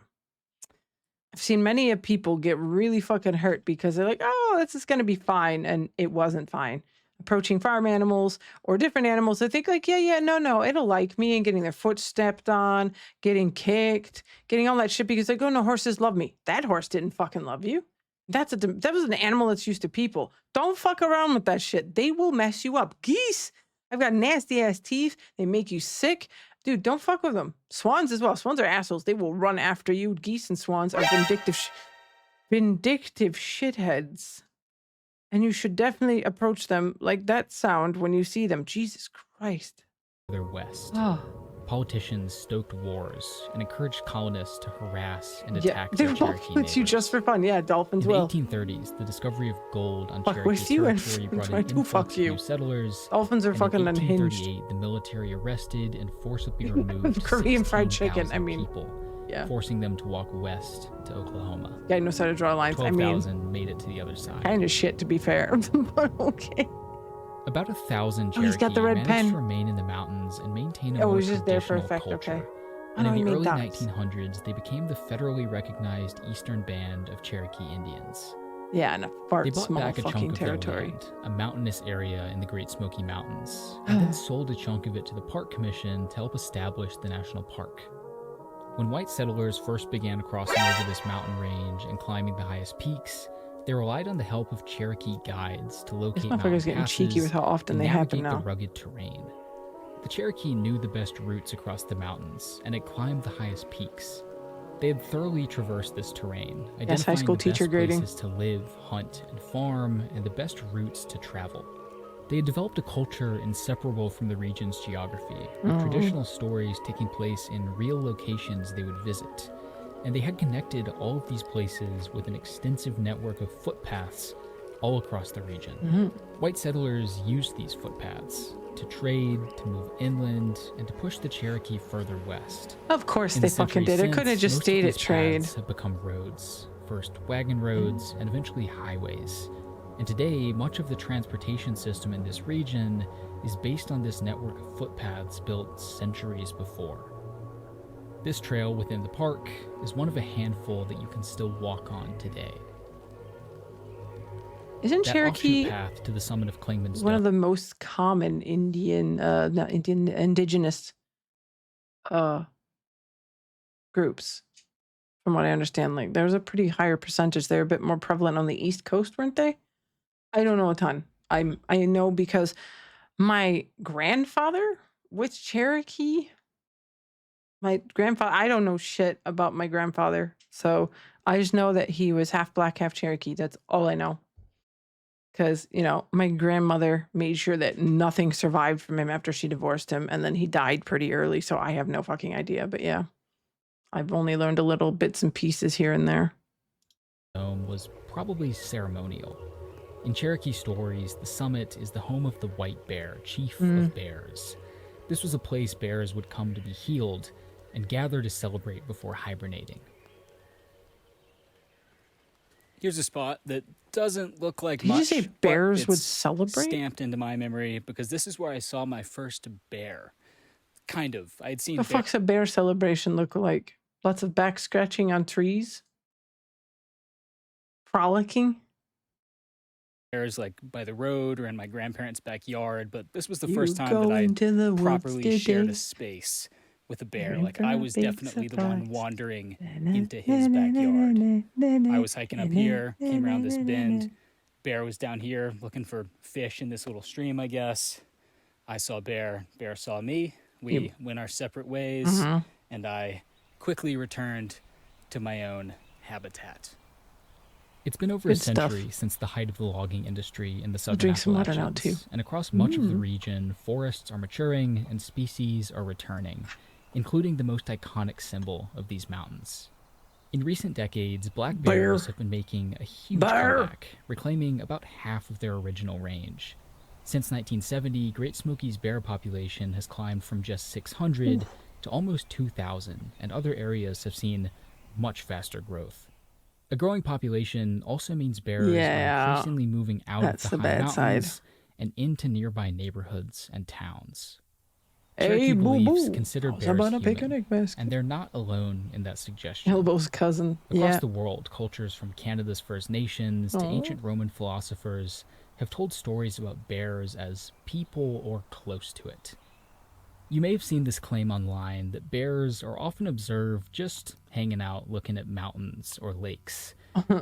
I've seen many of people get really fucking hurt because they're like, oh, this is going to be fine. And it wasn't fine. Approaching farm animals or different animals, they think like, no, it'll like me, and getting their foot stepped on, getting kicked, getting all that shit because like, oh no, horses love me. That horse didn't fucking love you. That was an animal that's used to people. Don't fuck around with that shit. They will mess you up. Geese, I've got nasty ass teeth. They make you sick. Dude, don't fuck with them. Swans as well. Swans are assholes. They will run after you. Geese and swans are vindictive shitheads. And you should definitely approach them like that sound when you see them. Jesus Christ. Further west. Oh. Politicians stoked wars and encouraged colonists to harass and attack they their will Cherokee with neighbors. you just for fun. Yeah, dolphins In the will. 1830s, the discovery of gold on Fuck Cherokee with you and territory brought try an to fuck influx of you. new settlers. Dolphins are and fucking in unhinged. 1838, the military arrested and forcibly removed Korean fried 16,000 chicken. I mean, people, yeah. forcing them to walk west to Oklahoma. Yeah, I know how to draw lines. I mean, 12,000 made it to the other side. kind of shit to be fair, but okay. About 1,000 Oh, he's Cherokee got the red managed pen. to remain in the mountains and maintain a Oh, more he's just there for traditional effect, culture. okay. And Oh, in he the made early dots. 1900s, they became the federally recognized Eastern Band of Cherokee Indians. Yeah, and a fart They bought small back a fucking chunk of their territory. land, a mountainous area in the Great Smoky Mountains, and then sold a chunk of it to the Park Commission to help establish the national park. When white settlers first began crossing over this mountain range and climbing the highest peaks, they relied on the help of Cherokee guides to locate This mountain motherfucker's getting cheeky passes with how often and they happen navigate now. the rugged terrain. The Cherokee knew the best routes across the mountains and had climbed the highest peaks. They had thoroughly traversed this terrain, Yes, high identifying school the teacher best grading. places to live, hunt, and farm, and the best routes to travel. They had developed a culture inseparable from the region's geography, with traditional stories taking place in real locations they would visit. And they had connected all of these places with an extensive network of footpaths all across the region. White settlers used these footpaths to trade, to move inland, and to push the Cherokee further west. Of course In they the fucking centuries did. It couldn't have since, just most of stayed at these trade. paths have become roads, first wagon roads, and eventually highways. And today, much of the transportation system in this region is based on this network of footpaths built centuries before. This trail within the park is one of a handful that you can still walk on today. Isn't That Cherokee offshoot path to the summit of Clingman's one Dome. of the most common indigenous groups? From what I understand, like there's a pretty higher percentage. They're a bit more prevalent on the East Coast, weren't they? I don't know a ton. I know because my grandfather was Cherokee. My grandfather, I don't know shit about my grandfather. So I just know that he was half black, half Cherokee. That's all I know. Because, you know, my grandmother made sure that nothing survived from him after she divorced him. And then he died pretty early. So I have no fucking idea. But yeah, I've only learned a little bits and pieces here and there. Dome was probably ceremonial. In Cherokee stories, the summit is the home of the white bear, chief of bears. This was a place bears would come to be healed and gather to celebrate before hibernating. Here's a spot that doesn't look like Did much. you say but bears would it's celebrate? Stamped into my memory because this is where I saw my first bear. Kind of. I had seen The fuck's a bear celebration look like? Lots of back scratching on trees? Frolicking? bears like by the road or in my grandparents' backyard, but this was the You first time go that I into the woods properly shared today. a space with a bear. You're in Like for I a was big definitely the one surprise. wandering into his backyard. I was hiking up here, came around this bend. Bear was down here looking for fish in this little stream, I guess. I saw bear. Bear saw me. We went our separate ways, and I quickly returned to my own habitat. It's been over a century since the height of the logging industry in the southern drink some water now, Appalachians, too. and across much of the region, forests are maturing and species are returning, including the most iconic symbol of these mountains. In recent decades, black bears have been making a huge comeback, reclaiming about half of their original range. Since 1970, Great Smoky's bear population has climbed from just 600 to almost 2,000, and other areas have seen much faster growth. A growing population also means bears are increasingly moving out of the high mountains and into nearby neighborhoods and towns. Cherokee beliefs consider bears human, and they're not alone in that suggestion. Elbo's cousin. Across the world, cultures from Canada's First Nations to ancient Roman philosophers have told stories about bears as people or close to it. You may have seen this claim online that bears are often observed just hanging out looking at mountains or lakes,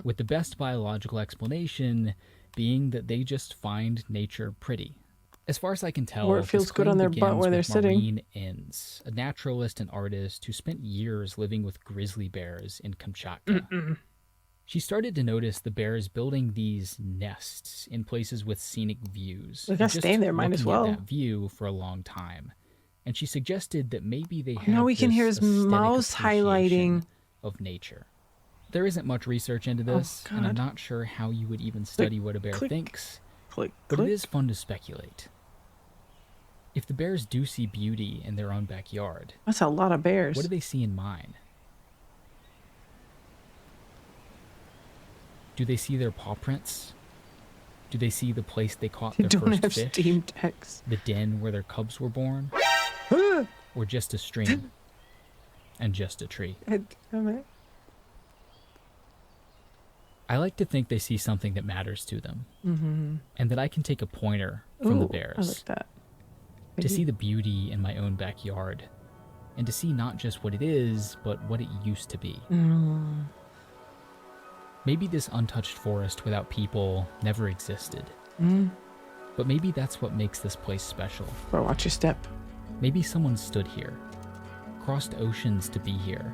with the best biological explanation being that they just find nature pretty. As far as I can tell, or it feels good on their butt where they're sitting. Maureen Inns, a naturalist and artist who spent years living with grizzly bears in Kamchatka. She started to notice the bears building these nests in places with scenic views. They gotta stay there, might as well. At that view for a long time, and she suggested that maybe they have now we can hear his mouse highlighting of nature. There isn't much research into this, and I'm not sure how you would even study what a bear thinks. But it is fun to speculate. If the bears do see beauty in their own backyard, that's a lot of bears. What do they see in mine? Do they see their paw prints? Do they see the place they caught their first fish? Steamed eggs. The den where their cubs were born? Or just a stream? And just a tree? I like to think they see something that matters to them. And that I can take a pointer from the bears. I like that. To see the beauty in my own backyard. And to see not just what it is, but what it used to be. Maybe this untouched forest without people never existed. But maybe that's what makes this place special. Bro, watch your step. Maybe someone stood here, crossed oceans to be here,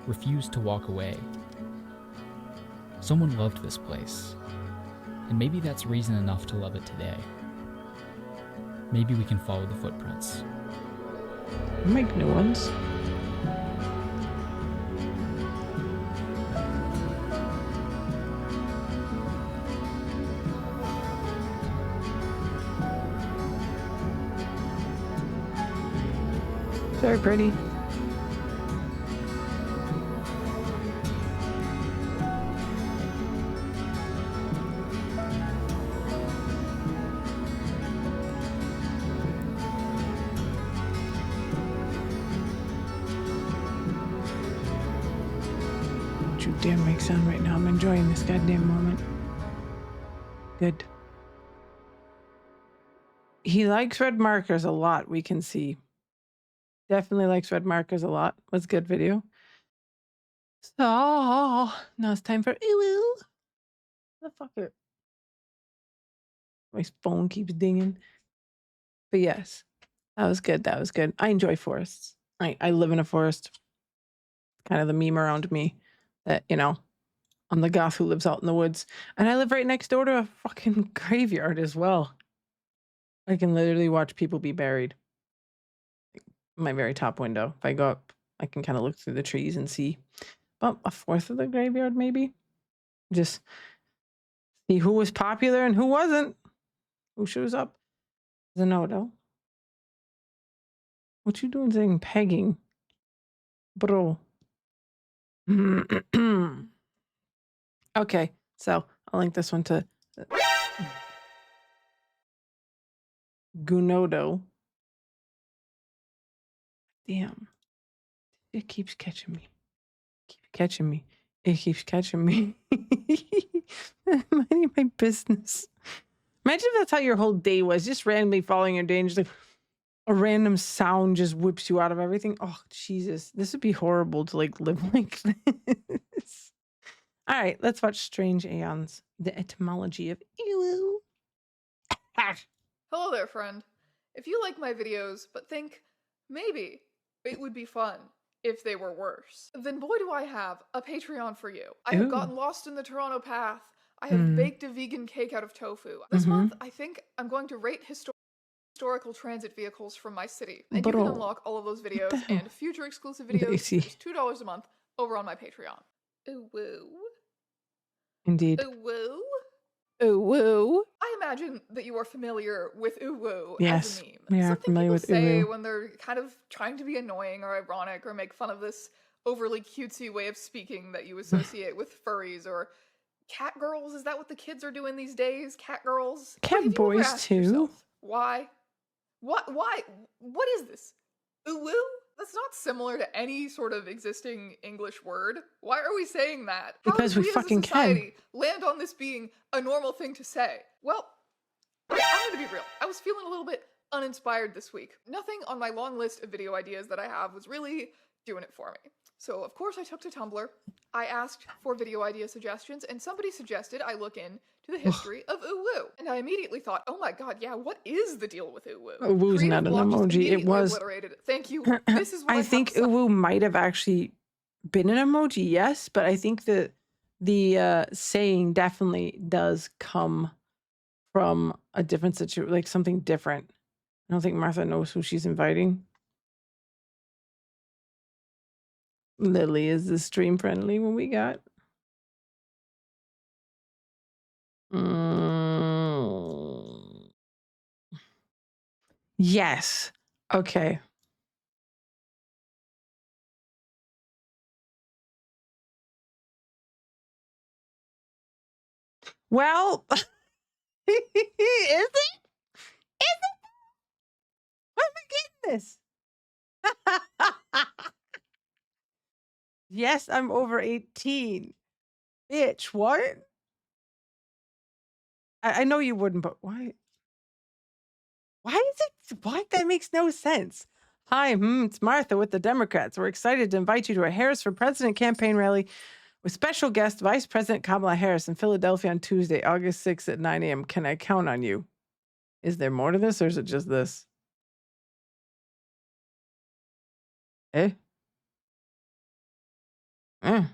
refused to walk away. Someone loved this place, and maybe that's reason enough to love it today. Maybe we can follow the footprints. Make new ones. Very pretty. Don't you dare make sound right now. I'm enjoying this goddamn moment. Good. He likes red markers a lot, we can see. Definitely likes red markers a lot. Was a good video. So now it's time for the fucker. My phone keeps dinging. But yes, that was good. That was good. I enjoy forests. I live in a forest. Kind of the meme around me that, you know, I'm the goth who lives out in the woods. And I live right next door to a fucking graveyard as well. I can literally watch people be buried. My very top window. If I go up, I can kind of look through the trees and see about a fourth of the graveyard, maybe. Just see who was popular and who wasn't. Who shows up? Zenodo. What you doing saying pegging? Bro. Okay, so I'll link this one to Gunodo. Damn. It keeps catching me. It keeps catching me. Minding my business. Imagine if that's how your whole day was. Just randomly following your day and just like a random sound just whips you out of everything. Oh, Jesus. This would be horrible to like live like this. All right, let's watch Strange Aeons. The etymology of ew. Hello there, friend. If you like my videos, but think maybe it would be fun if they were worse. Then boy do I have a Patreon for you. I have gotten lost in the Toronto path. I have baked a vegan cake out of tofu. This month, I think I'm going to rate historical transit vehicles from my city. And you can unlock all of those videos and future exclusive videos for just $2 a month over on my Patreon. Ooh woo. Indeed. Ooh woo. Ooh woo. I imagine that you are familiar with ooh woo Yes, as a meme. we are Something familiar people with say ooh woo. when they're kind of trying to be annoying or ironic or make fun of this overly cutesy way of speaking that you associate with furries or cat girls. Is that what the kids are doing these days? Cat girls? Cat boys too. Yourself, why? Why? What is this? Ooh woo? That's not similar to any sort of existing English word. Why are we saying that? How Because did we as a fucking society land on this being a normal thing to say? Well, I'm gonna be real. I was feeling a little bit uninspired this week. Nothing on my long list of video ideas that I have was really doing it for me. So of course I took to Tumblr. I asked for video idea suggestions, and somebody suggested I look into the history of ooh woo. And I immediately thought, oh my god, yeah, what is the deal with ooh woo? Ooh woo's not an emoji. It was. Obliterated. Thank you. This is what I think ooh woo might have actually been an emoji, yes, but I think that the saying definitely does come from a different situation, like something different. I don't think Martha knows who she's inviting. Lily, is this stream friendly when we got? Yes. Okay. Well, is it? Is it? Why am I getting this? Yes, I'm over 18. Bitch, what? I know you wouldn't, but why? Why is it? What? That makes no sense. Hi, it's Martha with the Democrats. We're excited to invite you to a Harris for President campaign rally with special guest Vice President Kamala Harris in Philadelphia on Tuesday, August 6th at 9 a.m. Can I count on you? Is there more to this, or is it just this? Eh? I'm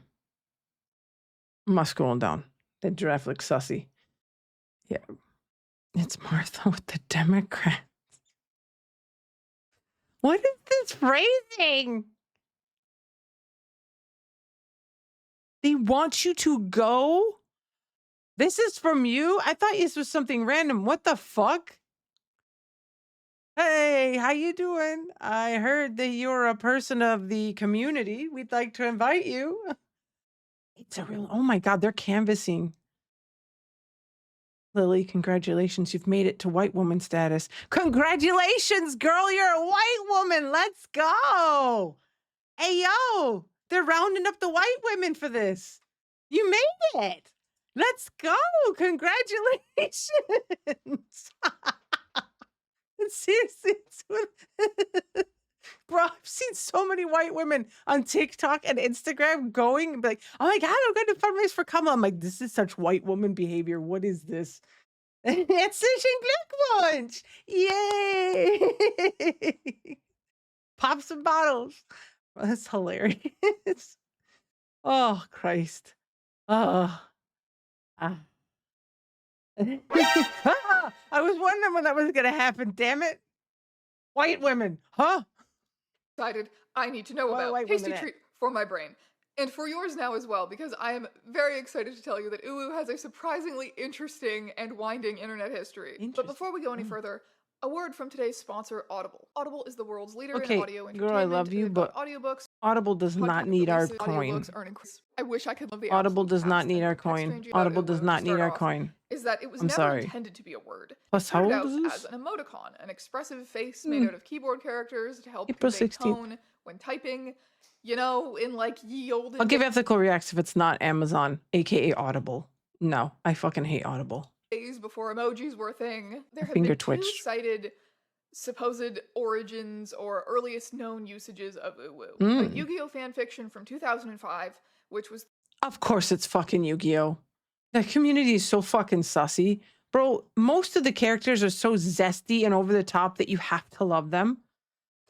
scrolling down. That giraffe looks sussy. Yeah. It's Martha with the Democrats. What is this phrasing? They want you to go? This is from you? I thought this was something random. What the fuck? Hey, how you doing? I heard that you're a person of the community. We'd like to invite you. It's a real, oh my God, they're canvassing. Lily, congratulations. You've made it to white woman status. Congratulations, girl. You're a white woman. Let's go. Hey, yo, they're rounding up the white women for this. You made it. Let's go. Congratulations. Seriously. Bro, I've seen so many white women on TikTok and Instagram going and be like, oh my God, I'm going to fundraise for Kamala. I'm like, this is such white woman behavior. What is this? Herzlichen Glückwunsch. Yay. Pop some bottles. That's hilarious. Oh, Christ. I was wondering when that was going to happen. Damn it. White women, huh? Decided I need to know about tasty treat for my brain. And for yours now as well, because I am very excited to tell you that Ulu has a surprisingly interesting and winding internet history. But before we go any further, a word from today's sponsor, Audible. Audible is the world's leader in audio entertainment. Girl, I love you, but audiobooks, Audible does not need our coin. I wish I could love the Audible does not need our coin. Audible does not need our coin. Is that it was never intended to be a word. Plus, how old is this? As an emoticon, an expressive face made out of keyboard characters to help convey tone when typing. You know, in like ye olde. I'll give ethical reacts if it's not Amazon, aka Audible. No, I fucking hate Audible. Days before emojis were a thing, there have been two-cited supposed origins or earliest known usages of uwu. A Yu-Gi-Oh fanfiction from 2005, which was... Of course it's fucking Yu-Gi-Oh! The community is so fucking sussy. Bro, most of the characters are so zesty and over the top that you have to love them.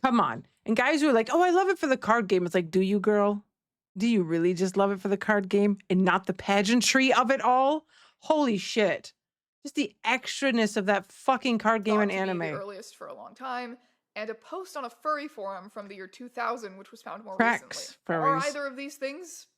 Come on. And guys who are like, oh, I love it for the card game. It's like, do you, girl? Do you really just love it for the card game and not the pageantry of it all? Holy shit. Just the extraness of that fucking card game and anime. The earliest for a long time, and a post on a furry forum from the year 2000, which was found more Cracks, recently. furries. Are either of these things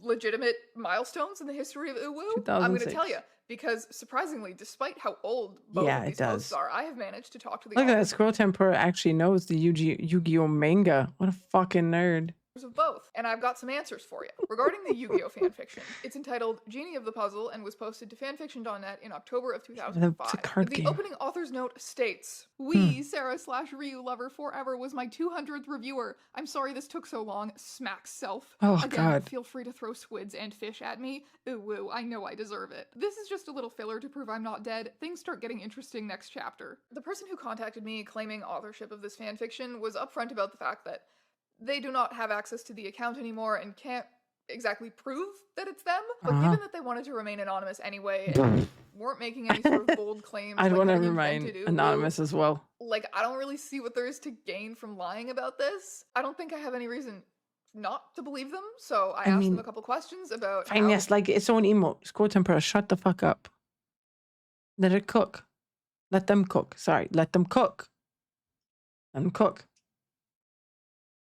legitimate milestones in the history of uwu? 2006. I'm going to tell you, because surprisingly, despite how old both of these posts are, I have managed to talk to the Look at authors that. Squirrel Tempura actually knows the Yu-Gi-Oh manga. What a fucking nerd. of both, and I've got some answers for you. Regarding the Yu-Gi-Oh fanfiction, it's entitled Genie of the Puzzle and was posted to fanfiction.net in October of 2005. It's a card The game. opening author's note states, We, Sarah/Ryu Lover Forever, was my 200th reviewer. I'm sorry this took so long. Smack self. Oh, Again, God. feel free to throw squids and fish at me. Ooh, woo, I know I deserve it. This is just a little filler to prove I'm not dead. Things start getting interesting next chapter. The person who contacted me claiming authorship of this fanfiction was upfront about the fact that they do not have access to the account anymore and can't exactly prove that it's them, but given that they wanted to remain anonymous anyway and weren't making any sort of bold claims, I'd like want to having remain invented Uwu, anonymous as well. like, I don't really see what there is to gain from lying about this. I don't think I have any reason not to believe them, so I asked them a couple questions about Fine, yes, like its own emote. Squirrel Tempura, shut the fuck up. Let it cook. Let them cook. Sorry, let them cook. Let them cook.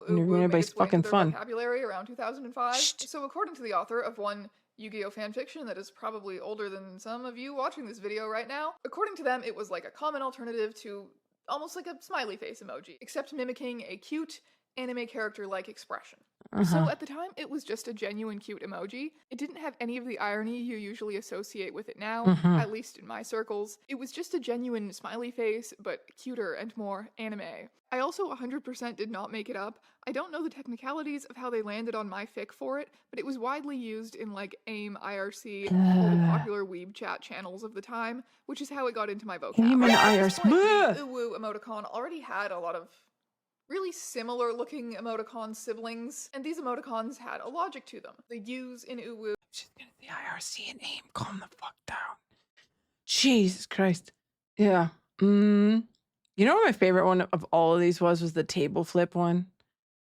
And you're ruining everybody's fucking fun. Vocabulary around 2005. So according to the author of one Yu-Gi-Oh fanfiction that is probably older than some of you watching this video right now, according to them, it was like a common alternative to almost like a smiley face emoji, except mimicking a cute anime character-like expression. So at the time, it was just a genuine cute emoji. It didn't have any of the irony you usually associate with it now, at least in my circles. It was just a genuine smiley face, but cuter and more anime. I also 100% did not make it up. I don't know the technicalities of how they landed on my fic for it, but it was widely used in like AIM, IRC, all the popular weeb chat channels of the time, which is how it got into my vocabulary. AIM and At this IRC. point, the Uwu emoticon already had a lot of really similar looking emoticon siblings, and these emoticons had a logic to them. The U's in Uwu. She's gonna the IRC and AIM. Calm the fuck down. Jesus Christ. Yeah. You know what my favorite one of all of these was the table flip one?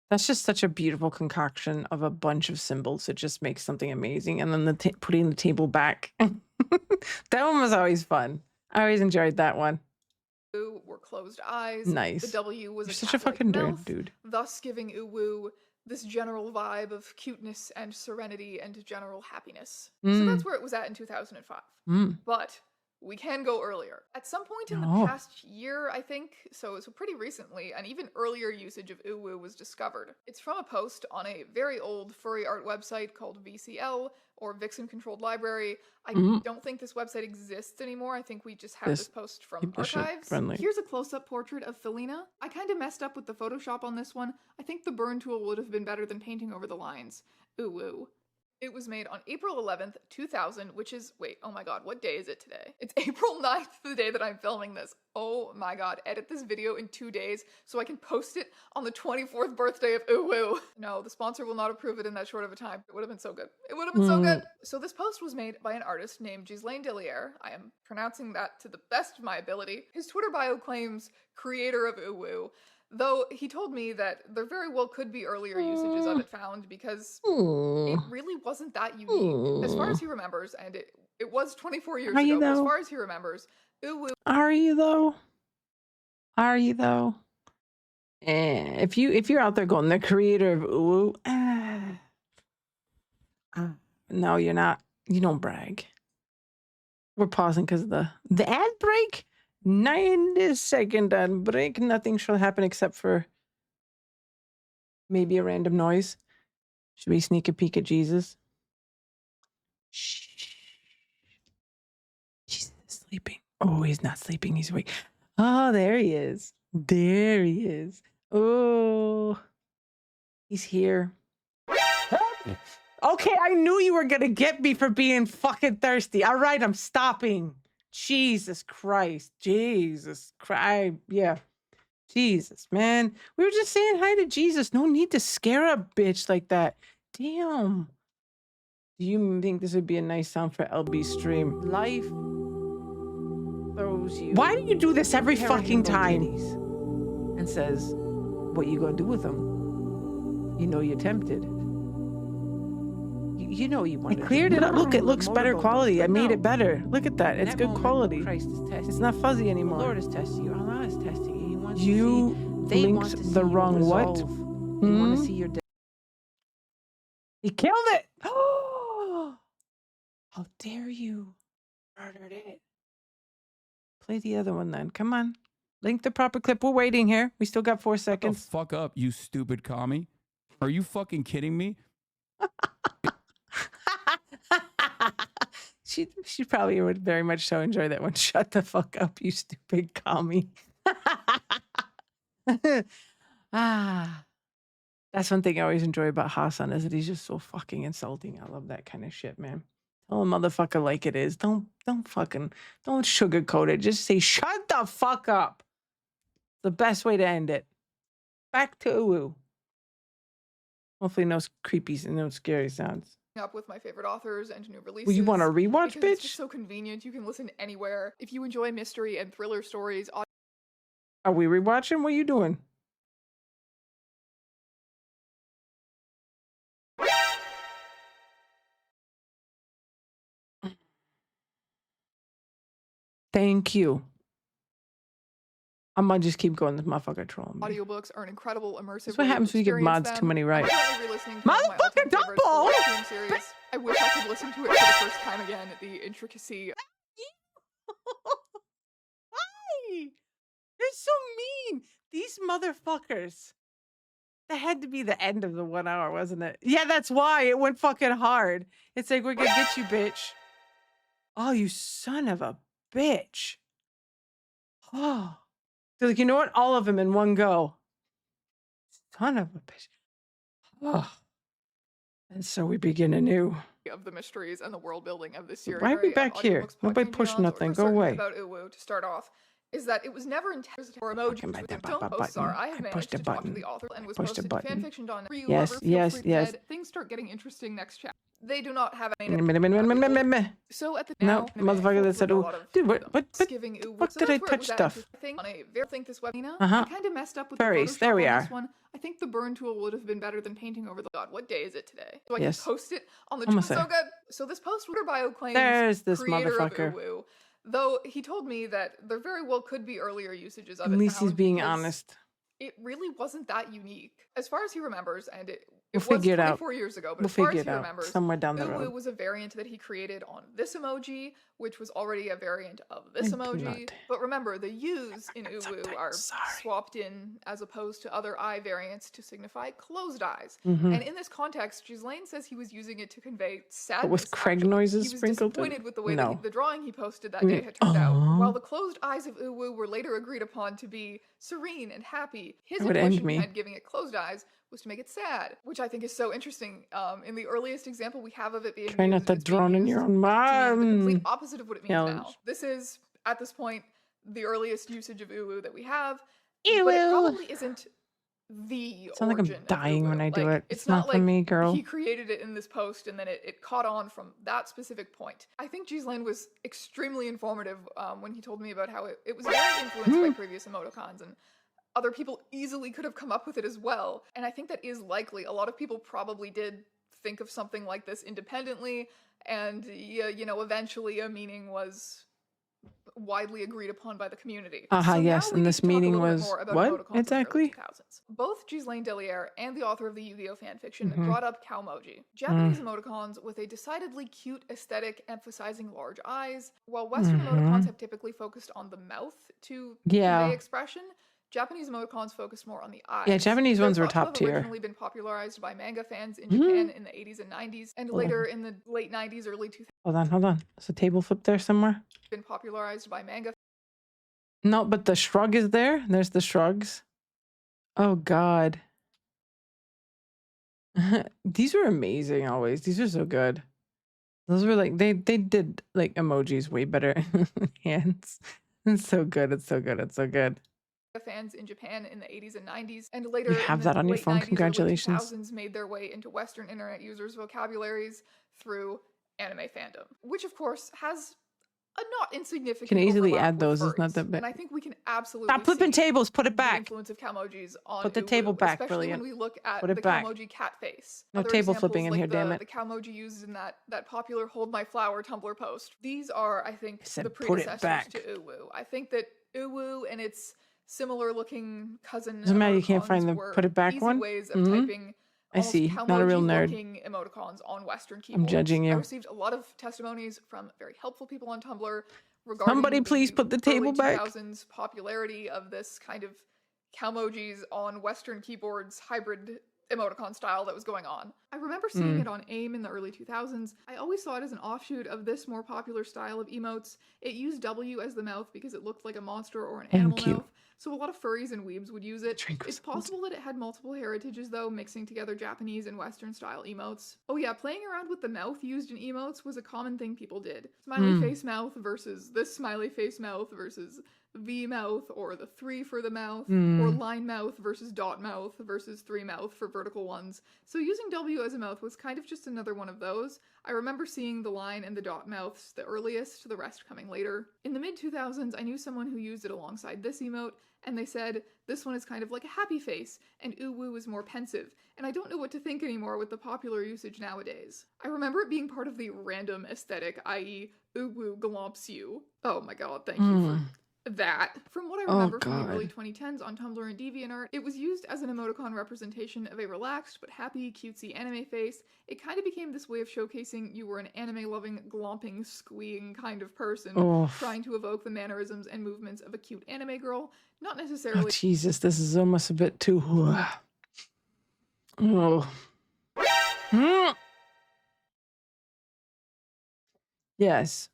That's just such a beautiful concoction of a bunch of symbols. It just makes something amazing. And then putting the table back. That one was always fun. I always enjoyed that one. Were closed eyes. Nice. The W was You're such a fucking mouth, dude. thus giving Uwu this general vibe of cuteness and serenity and general happiness. So that's where it was at in 2005. But we can go earlier. At some point in the past year, I think, so pretty recently, an even earlier usage of Uwu was discovered. It's from a post on a very old furry art website called VCL, or Vixen Controlled Library. I don't think this website exists anymore. I think we just have this post from archives. Here's a close-up portrait of Felina. I kind of messed up with the Photoshop on this one. I think the burn tool would have been better than painting over the lines. Uwu. It was made on April 11th, 2000, which is, wait, oh my god, what day is it today? It's April 9th, the day that I'm filming this. Oh my god, edit this video in 2 days so I can post it on the 24th birthday of Uwu. No, the sponsor will not approve it in that short of a time. It would have been so good. It would have been so good. So this post was made by an artist named Ghislaine Deliere. I am pronouncing that to the best of my ability. His Twitter bio claims creator of Uwu, though he told me that there very well could be earlier usages of it found because it really wasn't that unique. As far as he remembers, and it was 24 years ago, but as far as he remembers, Uwu... Are you though? Are you though? If you're out there going, the creator of Uwu, no, you're not. You don't brag. We're pausing because of the ad break. 90-second ad break. Nothing shall happen except for maybe a random noise. Should we sneak a peek at Jesus? Shh. Jesus is sleeping. Oh, he's not sleeping. He's awake. Oh, there he is. There he is. Oh, he's here. Okay, I knew you were gonna get me for being fucking thirsty. All right, I'm stopping. Jesus Christ. Jesus Christ. Yeah. Jesus, man. We were just saying hi to Jesus. No need to scare a bitch like that. Damn. Do you think this would be a nice sound for LB stream? Life throws you. Why do you do this every fucking time? and says, what you gonna do with them? You know you're tempted. You know you want to cleared it up. Look, it looks better quality. I made it better. Look at that. It's good quality. It's not fuzzy anymore. The Lord is testing you. Allah is testing you. He wants you linked the wrong what? They want to see your death. He killed it. Oh, how dare you? Murdered it. Play the other one then. Come on. Link the proper clip. We're waiting here. We still got 4 seconds. Shut the fuck up, you stupid commie. Are you fucking kidding me? She probably would very much so enjoy that one. Shut the fuck up, you stupid commie. That's one thing I always enjoy about Hassan is that he's just so fucking insulting. I love that kind of shit, man. Tell a motherfucker like it is. Don't sugarcoat it. Just say, shut the fuck up. The best way to end it. Back to Uwu. Hopefully no creepy and no scary sounds. Up with my favorite authors and new releases. Well, you want to rewatch, bitch? It's just so convenient. You can listen anywhere. If you enjoy mystery and thriller stories. Are we rewatching? What are you doing? Thank you. I'm gonna just keep going. This motherfucker trolling me. Audiobooks are an incredible immersive. That's what happens when you get mods too many right. Motherfucker double! I wish I could listen to it for the first time again. The intricacy. Why? They're so mean. These motherfuckers. That had to be the end of the 1 hour, wasn't it? Yeah, that's why it went fucking hard. It's like, we're gonna get you, bitch. Oh, you son of a bitch. Oh. They're like, you know what? All of them in one go. Son of a bitch. Oh. And so we begin anew. Of the mysteries and the world building of this series. Why are we back here? Nobody pushed nothing. Go away. About Uwu to start off is that it was never intended for emojis. I have managed to talk to the author and was posted to fanfiction.net. Yes. Things start getting interesting next chapter. They do not have any. So at the no motherfucker that said, "Oh, dude, what did I touch stuff?" I think this webinar kind of messed up with furries. There we are. One. I think the burn tool would have been better than painting over the. God, what day is it today? So I can post it on the Twitter. So good. So this post Twitter bio claims there's this creator motherfucker. Of Uwu, though he told me that there very well could be earlier usages of it. At least he's being honest. It really wasn't that unique, as far as he remembers, and it was 24 years ago. But we'll as far as figure he it remembers, out somewhere down the Uwu road. was a variant that he created on this emoji, which was already a variant of this emoji. But remember, the U's in Uwu are swapped in as opposed to other eye variants to signify closed eyes. And in this context, Ghislaine says he was using it to convey sadness. But with Craig noises sprinkled in? He was disappointed with the way that the drawing he posted that day had turned out. While the closed eyes of Uwu were later agreed upon to be serene and happy, his intuition behind giving it closed eyes was to make it sad, which I think is so interesting. In the earliest example we have of it being try not to drown in your own mind. The complete opposite of what it means now. This is, at this point, the earliest usage of Uwu that we have. Ew. But it probably isn't the Sound like I'm dying when I do it. It's not for like me, girl. He created it in this post and then it caught on from that specific point. I think Ghislaine was extremely informative when he told me about how it was very influenced by previous emoticons, and other people easily could have come up with it as well. And I think that is likely. A lot of people probably did think of something like this independently, and eventually a meaning was widely agreed upon by the community. Yes, and this meeting was what exactly? Both Ghislaine Deliere and the author of the Yu-Gi-Oh fanfiction brought up Cowmoji, Japanese emoticons with a decidedly cute aesthetic emphasizing large eyes. While Western emoticons have typically focused on the mouth to convey expression, Japanese emoticons focused more on the eyes. Yeah, Japanese ones were top tier. Originally been popularized by manga fans in Japan in the 80s and 90s, and later in the late 90s, early 2000s. Hold on. There's a table flip there somewhere. Been popularized by manga. No, but the shrug is there. There's the shrugs. Oh God. These were amazing always. These are so good. Those were like they did like emojis way better. Hands. It's so good. It's so good. It's so good. Fans in Japan in the 80s and 90s, and later you have that on your phone. 90s, Congratulations. 2000s made their way into Western internet users' vocabularies through anime fandom, which of course has a not insignificant Can easily overlap add with those. It's not furries, that bad. and I think we can absolutely Stop flipping see tables. Put it the back. influence of Calmojis on Put the Uwu, table back. especially Brilliant. when we look at Put the it back. Calmoji cat face. No Other table examples, flipping in like here, damn it. the Calmoji used in that popular "Hold My Flower" Tumblr post. These are, I think, the put it predecessors back. to Uwu. I think that Uwu and its similar-looking cousin Doesn't matter. You can't find the were put it back easy one. ways of typing I see. Not a real nerd. Calmoji-looking emoticons on Western keyboards. I'm judging you. I received a lot of testimonies from very helpful people on Tumblr regarding Somebody please put the table early back. 2000s popularity of this kind of Calmojis on Western keyboards hybrid emoticon style that was going on. I remember seeing it on AIM in the early 2000s. I always saw it as an offshoot of this more popular style of emotes. It used W as the mouth because it looked like a monster or an animal mouth. So a lot of furries and weebs would use it. It's possible that it had multiple heritages though, mixing together Japanese and Western style emotes. Oh yeah, playing around with the mouth used in emotes was a common thing people did. Smiley face mouth versus this smiley face mouth versus V mouth, or the 3 for the mouth, or line mouth versus dot mouth versus 3 mouth for vertical ones. So using W as a mouth was kind of just another one of those. I remember seeing the line and the dot mouths the earliest, the rest coming later. In the mid-2000s, I knew someone who used it alongside this emote, and they said, this one is kind of like a happy face, and Uwu is more pensive, and I don't know what to think anymore with the popular usage nowadays. I remember it being part of the random aesthetic, i.e. Uwu glomps you. Oh my god, thank you for that. From what I remember from the early 2010s on Tumblr and DeviantArt, it was used as an emoticon representation of a relaxed but happy, cutesy anime face. It kind of became this way of showcasing you were an anime-loving, glomping, squeeing kind of person, trying to evoke the mannerisms and movements of a cute anime girl, not necessarily— Oh, Jesus, this is almost a bit too... Yes.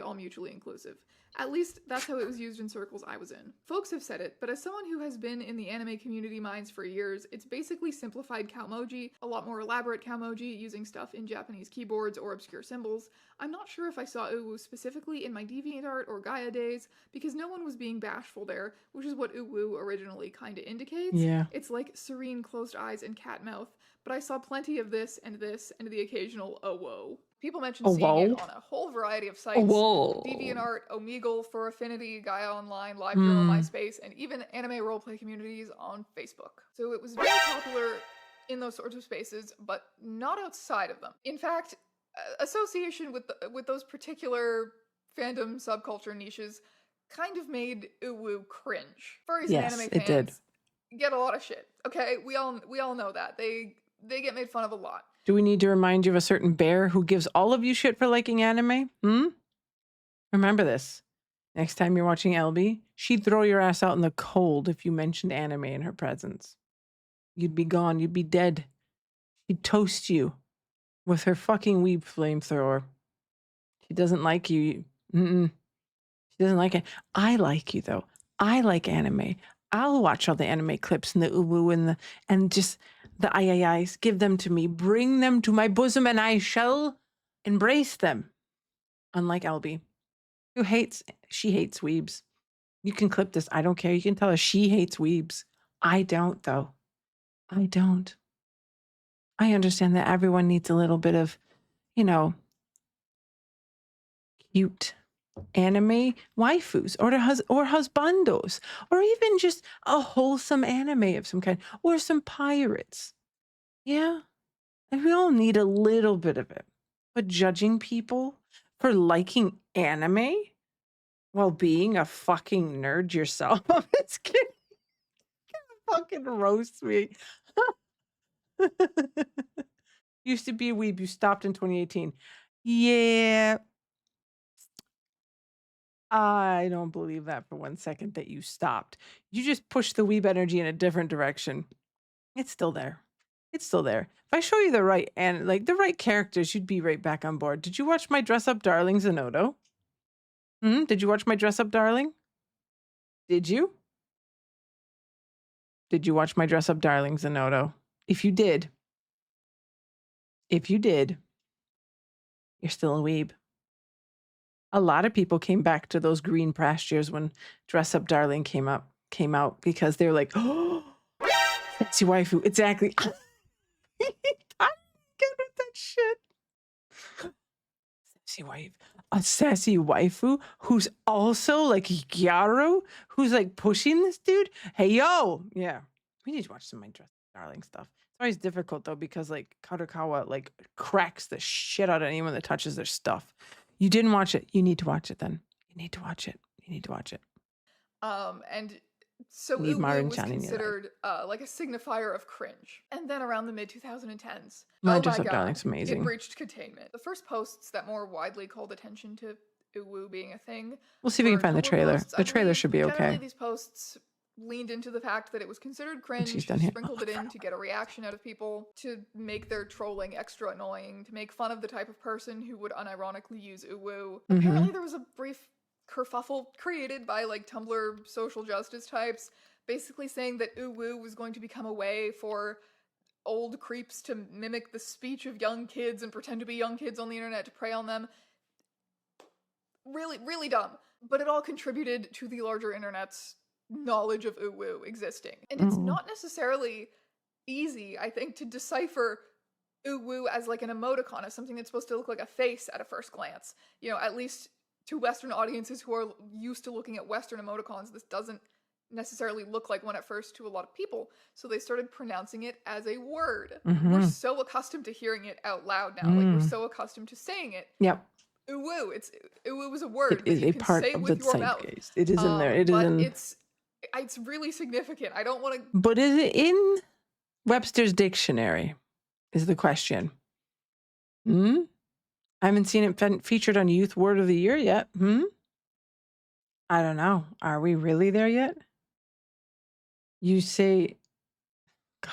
all mutually inclusive. At least, that's how it was used in circles I was in. Folks have said it, but as someone who has been in the anime community minds for years, it's basically simplified Calmoji, a lot more elaborate Calmoji, using stuff in Japanese keyboards or obscure symbols. I'm not sure if I saw Uwu specifically in my DeviantArt or Gaia days, because no one was being bashful there, which is what Uwu originally kinda indicates. Yeah. It's like serene closed eyes and cat mouth, but I saw plenty of this, and the occasional oh whoa. People mentioned seeing it on a whole variety of sites. DeviantArt, Omegle, for Affinity, Gaia Online, LiveJournal, MySpace, and even anime roleplay communities on Facebook. So it was very popular in those sorts of spaces, but not outside of them. In fact, association with those particular fandom subculture niches kind of made Uwu cringe. Furries and anime fans get a lot of shit. Okay, we all know that. They get made fun of a lot. Do we need to remind you of a certain bear who gives all of you shit for liking anime? Remember this. Next time you're watching LB, she'd throw your ass out in the cold if you mentioned anime in her presence. You'd be gone. You'd be dead. She'd toast you with her fucking weeb flamethrower. She doesn't like you. She doesn't like it. I like you, though. I like anime. I'll watch all the anime clips and the uwu and just the ii's. Give them to me. Bring them to my bosom and I shall embrace them. Unlike Albie, she hates weebs. You can clip this. I don't care. You can tell her she hates weebs. I don't, though. I don't. I understand that everyone needs a little bit of, cute anime waifus or husbandos, or even just a wholesome anime of some kind, or some pirates. Yeah, and we all need a little bit of it. But judging people for liking anime while being a fucking nerd yourself, it's gonna fucking roast me. Used to be a weeb, you stopped in 2018. Yeah. I don't believe that for 1 second that you stopped. You just pushed the weeb energy in a different direction. It's still there. It's still there. If I show you the right characters, you'd be right back on board. Did you watch my dress up darling Zenodo? Did you watch my dress up darling? Did you? Did you watch my dress up darling Zenodo? If you did, you're still a weeb. A lot of people came back to those green pastures when Dress Up Darling came out because they were like, oh, sexy waifu. Exactly. I'm good with that shit. Sexy wife. a sassy waifu who's also like Gyaru, who's like pushing this dude. Hey, yo. Yeah. We need to watch some of my Dress Darling stuff. It's always difficult though, because like Kadokawa like cracks the shit out of anyone that touches their stuff. You didn't watch it. You need to watch it then. You need to watch it. You need to watch it. And so Leave Uwu Marin was Chan in your life. considered like a signifier of cringe. And then around the mid-2010s, My oh Dress my Up god, Darling's amazing. it breached containment. The first posts that more widely called attention to Uwu being a thing. We'll see if we can were find the Tumblr trailer. posts, I The trailer believe. should be Generally, okay. these posts leaned into the fact that it was considered cringe, she's done here. sprinkled it in to get a reaction out of people, to make their trolling extra annoying, to make fun of the type of person who would unironically use Uwu. Apparently there was a brief kerfuffle created by like Tumblr social justice types, basically saying that Uwu was going to become a way for old creeps to mimic the speech of young kids and pretend to be young kids on the internet to prey on them. Really, really dumb. But it all contributed to the larger internet's knowledge of Uwu existing. And it's not necessarily easy, I think, to decipher Uwu as like an emoticon, as something that's supposed to look like a face at a first glance. You know, at least to Western audiences who are used to looking at Western emoticons, this doesn't necessarily look like one at first to a lot of people. So they started pronouncing it as a word. We're so accustomed to hearing it out loud now. Like, we're so accustomed to saying it. Yep. Uwu. Uwu is a word It is that you a can part say of with the your mouth. zeitgeist. It is in there. It is but in. It's really significant. I don't want to. But is it in Webster's dictionary? Is the question. I haven't seen it featured on Youth Word of the Year yet. I don't know. Are we really there yet? You say, God,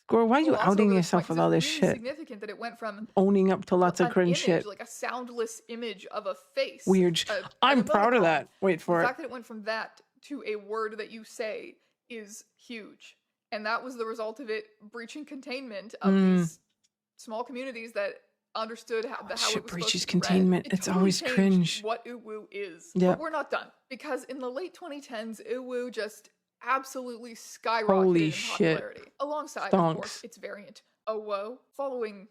Score, why are you outing yourself with all this really shit? Significant that it went from Owning up to lots of cringe image, shit. like a soundless image of a face. Weird. I'm proud of that. Wait for the it. fact that it went from that to a word that you say is huge. And that was the result of it breaching containment of these small communities that understood how it was supposed breaches to be read. Containment. It It's totally always changed cringe. what Uwu is. Yep. But we're not done. Because in the late 2010s, Uwu just absolutely skyrocketed Holy in shit. popularity. Alongside, Stonks. of course, its variant, Owo. Following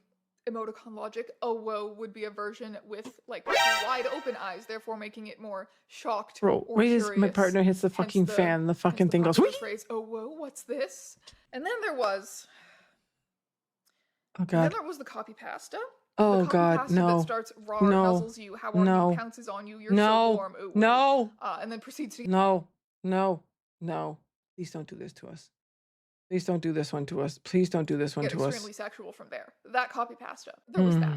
emoticon logic, Owo would be a version with like wide open eyes, therefore making it more shocked Bro, or wait as curious. my partner hits the fucking fan, the fucking thing goes, popular "Whee!" phrase, Owo, what's this? And then there was Oh And then God. there was the copy pasta. Oh the copy God, pasta no. that starts raw, No. nuzzles you, how on No. you, pounces on you, you're No. so warm, ooh, No. and then proceeds to No. Please don't do this to us. Please don't do this one to us. Please don't do this one get to us. extremely sexual from there. That copy pasta. There was that.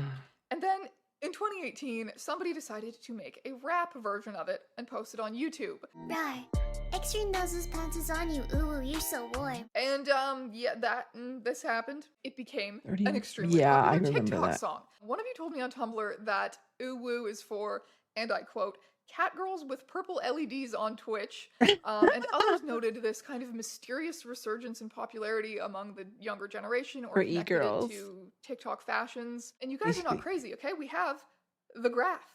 And then in 2018, somebody decided to make a rap version of it and post it on YouTube. Right. Extra nuzzles pounces on you. Ooh, you're so warm. And yeah, this happened. It became an extremely Yeah, I popular remember TikTok that. song. One of you told me on Tumblr that Uwu is for, and I quote, cat girls with purple LEDs on Twitch. And others noted this kind of mysterious resurgence in popularity among the younger generation or For connected it e-girls. to TikTok fashions. And you guys are not crazy, okay? We have the graph.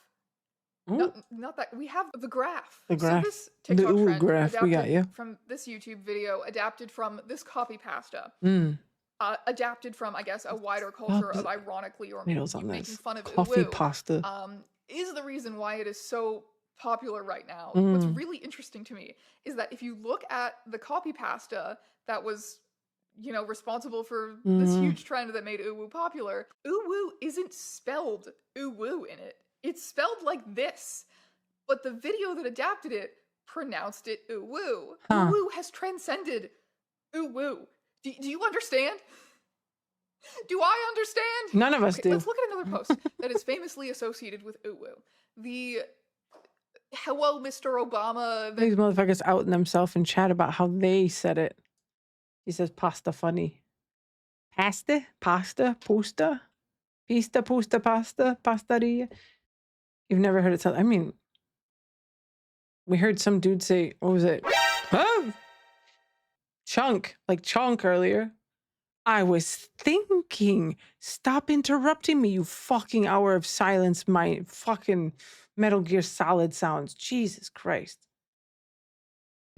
Not that we have the graph. The graph. So this The TikTok ooh trend graph, we got adapted you. from this YouTube video, adapted from this copy pasta, adapted from, I guess, a wider culture of ironically or Tomatoes on making this. fun of Coffee Uwu, pasta. is the reason why it is so popular right now. What's Mm. really interesting to me is that if you look at the copy pasta that was, responsible for this huge trend that made Uwu popular, Uwu isn't spelled Uwu in it. It's spelled like this. But the video that adapted it pronounced it Uwu. Huh. Uwu has transcended Uwu. Do you understand? Do I understand? None of us do. Let's look at another post that is famously associated with Uwu. The hello, Mr. Obama. These motherfuckers outing themselves in chat about how they said it. He says pasta funny. Pasta? Pasta? Posta? Pista, posta, pasta? Pastaria? You've never heard it said. I mean, we heard some dude say, what was it? Oh! Chunk. Like chunk earlier. I was thinking. Stop interrupting me, you fucking hour of silence, my fucking Metal Gear Solid sounds. Jesus Christ.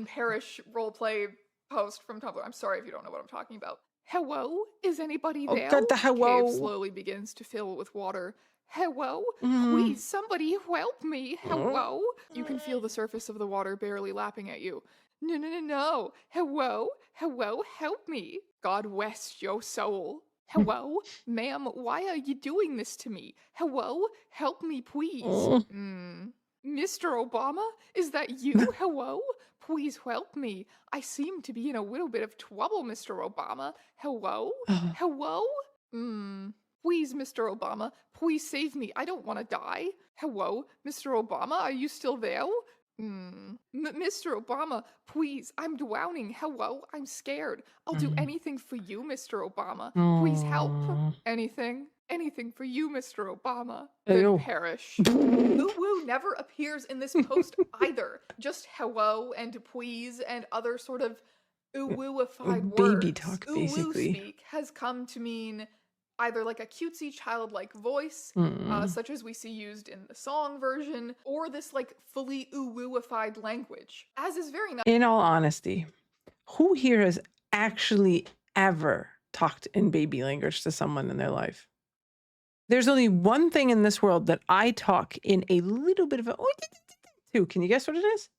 Parish roleplay post from Tumblr. I'm sorry if you don't know what I'm talking about. Hello? Is anybody Oh, there? God, the hello. Cave slowly begins to fill with water. Hello? Please, somebody help me. Hello? You can feel the surface of the water barely lapping at you. No, no, no, no. Hello? Hello? Help me. God rest your soul. Hello? Ma'am, why are you doing this to me? Hello? Help me, please. Mr. Obama? Is that you? Hello? Please help me. I seem to be in a little bit of trouble, Mr. Obama. Hello? Hello? Please, Mr. Obama, please save me. I don't want to die. Hello? Mr. Obama, are you still there? Mr. Obama, please, I'm drowning. Hello? I'm scared. I'll do anything for you, Mr. Obama. Please help. Anything. Anything for you, Mr. Obama. Then perish. Uwu never appears in this post either. Just hello and please and other sort of uwu-ified words. Baby talk, basically. Uwu speak has come to mean either like a cutesy childlike voice, such as we see used in the song version, or this like fully uwu-ified language, as is very nice. In all honesty, who here has actually ever talked in baby language to someone in their life? There's only one thing in this world that I talk in a little bit of a to. Can you guess what it is?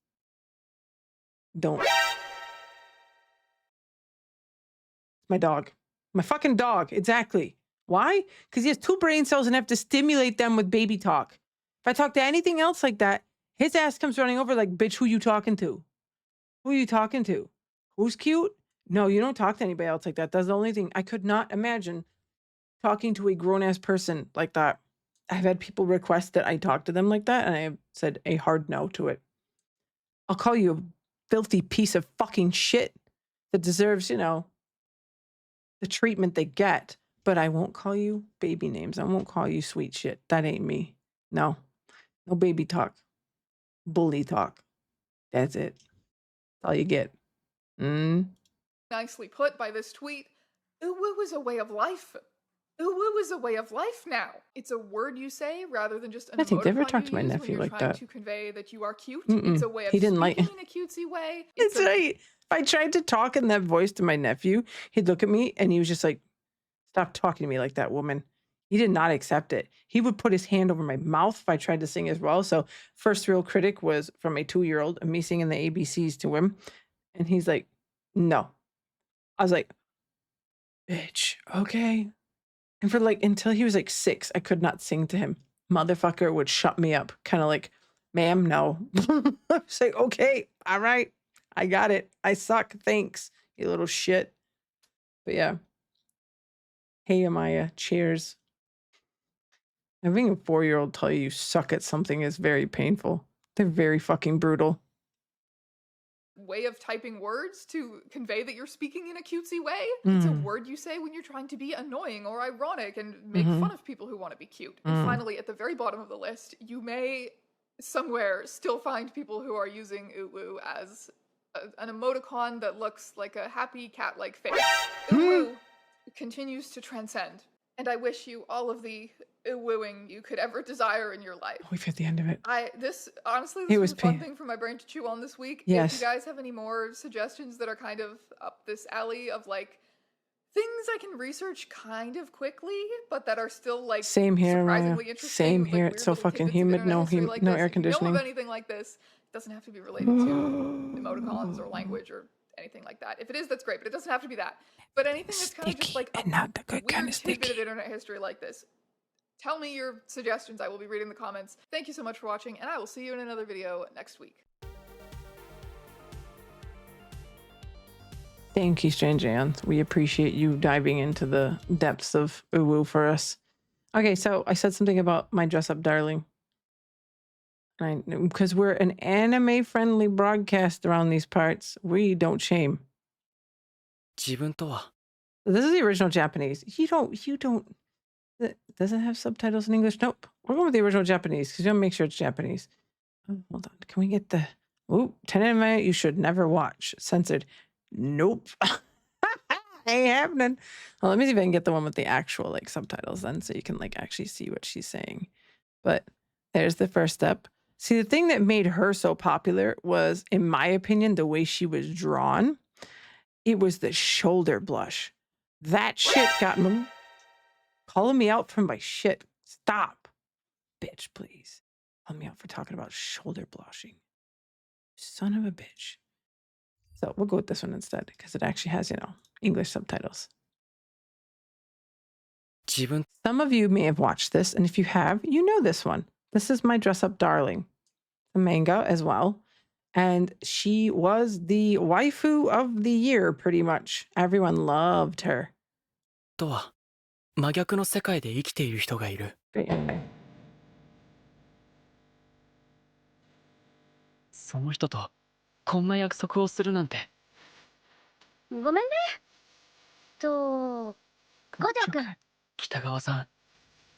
Don't. My dog. My fucking dog. Exactly. Why? Because he has 2 brain cells and I have to stimulate them with baby talk. If I talk to anything else like that, his ass comes running over like, bitch, who you talking to? Who are you talking to? Who's cute? No, you don't talk to anybody else like that. That's the only thing. I could not imagine talking to a grown-ass person like that. I've had people request that I talk to them like that, and I have said a hard no to it. I'll call you a filthy piece of fucking shit that deserves, you know, the treatment they get. But I won't call you baby names. I won't call you sweet shit. That ain't me. No. No baby talk. Bully talk. That's it. That's all you get. Nicely put by this tweet. Uwu is a way of life. Uwu is a way of life now. It's a word you say rather than just an I think they ever emoticon talked to you my use when nephew you're like trying that. to convey that you are cute. It's a way of He didn't like speaking in a cutesy way. That's right. If I tried to talk in that voice to my nephew, he'd look at me and he was just like, stop talking to me like that, woman. He did not accept it. He would put his hand over my mouth if I tried to sing as well. So first real critic was from a 2-year-old and me singing the ABCs to him. And he's like, no. I was like, bitch, okay. And for like, until he was like 6, I could not sing to him. Motherfucker would shut me up. Kind of like, ma'am, no. I was like, okay, all right. I got it. I suck. Thanks, you little shit. But yeah. Hey, Amaya, cheers. Having a 4-year-old tell you suck at something is very painful. They're very fucking brutal. Way of typing words to convey that you're speaking in a cutesy way. It's a word you say when you're trying to be annoying or ironic and make fun of people who want to be cute. And finally, at the very bottom of the list, you may somewhere still find people who are using uwu as an emoticon that looks like a happy cat-like face. Uwu continues to transcend. And I wish you all of the wooing you could ever desire in your life. We've hit the end of it. This was a fun thing for my brain to chew on this week. Yes. If you guys have any more suggestions that are kind of up this alley of like things I can research kind of quickly, but that are still like same here, surprisingly Maya. interesting. Same like, here. It's so fucking humid. No, like no this. air If conditioning. you know of anything like this, it doesn't have to be related to emoticons or language or anything like that. If it is, that's great, but it doesn't have to be that. But anything that's kind of just like a not the good weird kind of tidbit of internet history like this. Tell me your suggestions. I will be reading the comments. Thank you so much for watching, and I will see you in another video next week. Thank you, Strange Ants. We appreciate you diving into the depths of uwu for us. Okay, so I said something about my dress up darling. Because we're an anime-friendly broadcast around these parts, we don't shame. This is the original Japanese. You don't. Does it have subtitles in English? Nope. We're going with the original Japanese because you want to make sure it's Japanese. Oh, hold on. Can we get the... Ooh, 10 anime you should never watch. Censored. Nope. Ain't happening. Well, let me see if I can get the one with the actual like subtitles then so you can like actually see what she's saying. But there's the first step. See, the thing that made her so popular was, in my opinion, the way she was drawn. It was the shoulder blush. That shit got me calling me out from my shit. Stop. bitch, please. Help me out for talking about shoulder blushing. Son of a bitch. So we'll go with this one instead because it actually has, English subtitles. Some of you may have watched this, and if you have, you know this one. This is My Dress Up Darling, the manga as well. And she was the waifu of the year, pretty much. Everyone loved her. Great anime. その人とこんな約束をするなんて。ごめんね。五条くん。北川さん、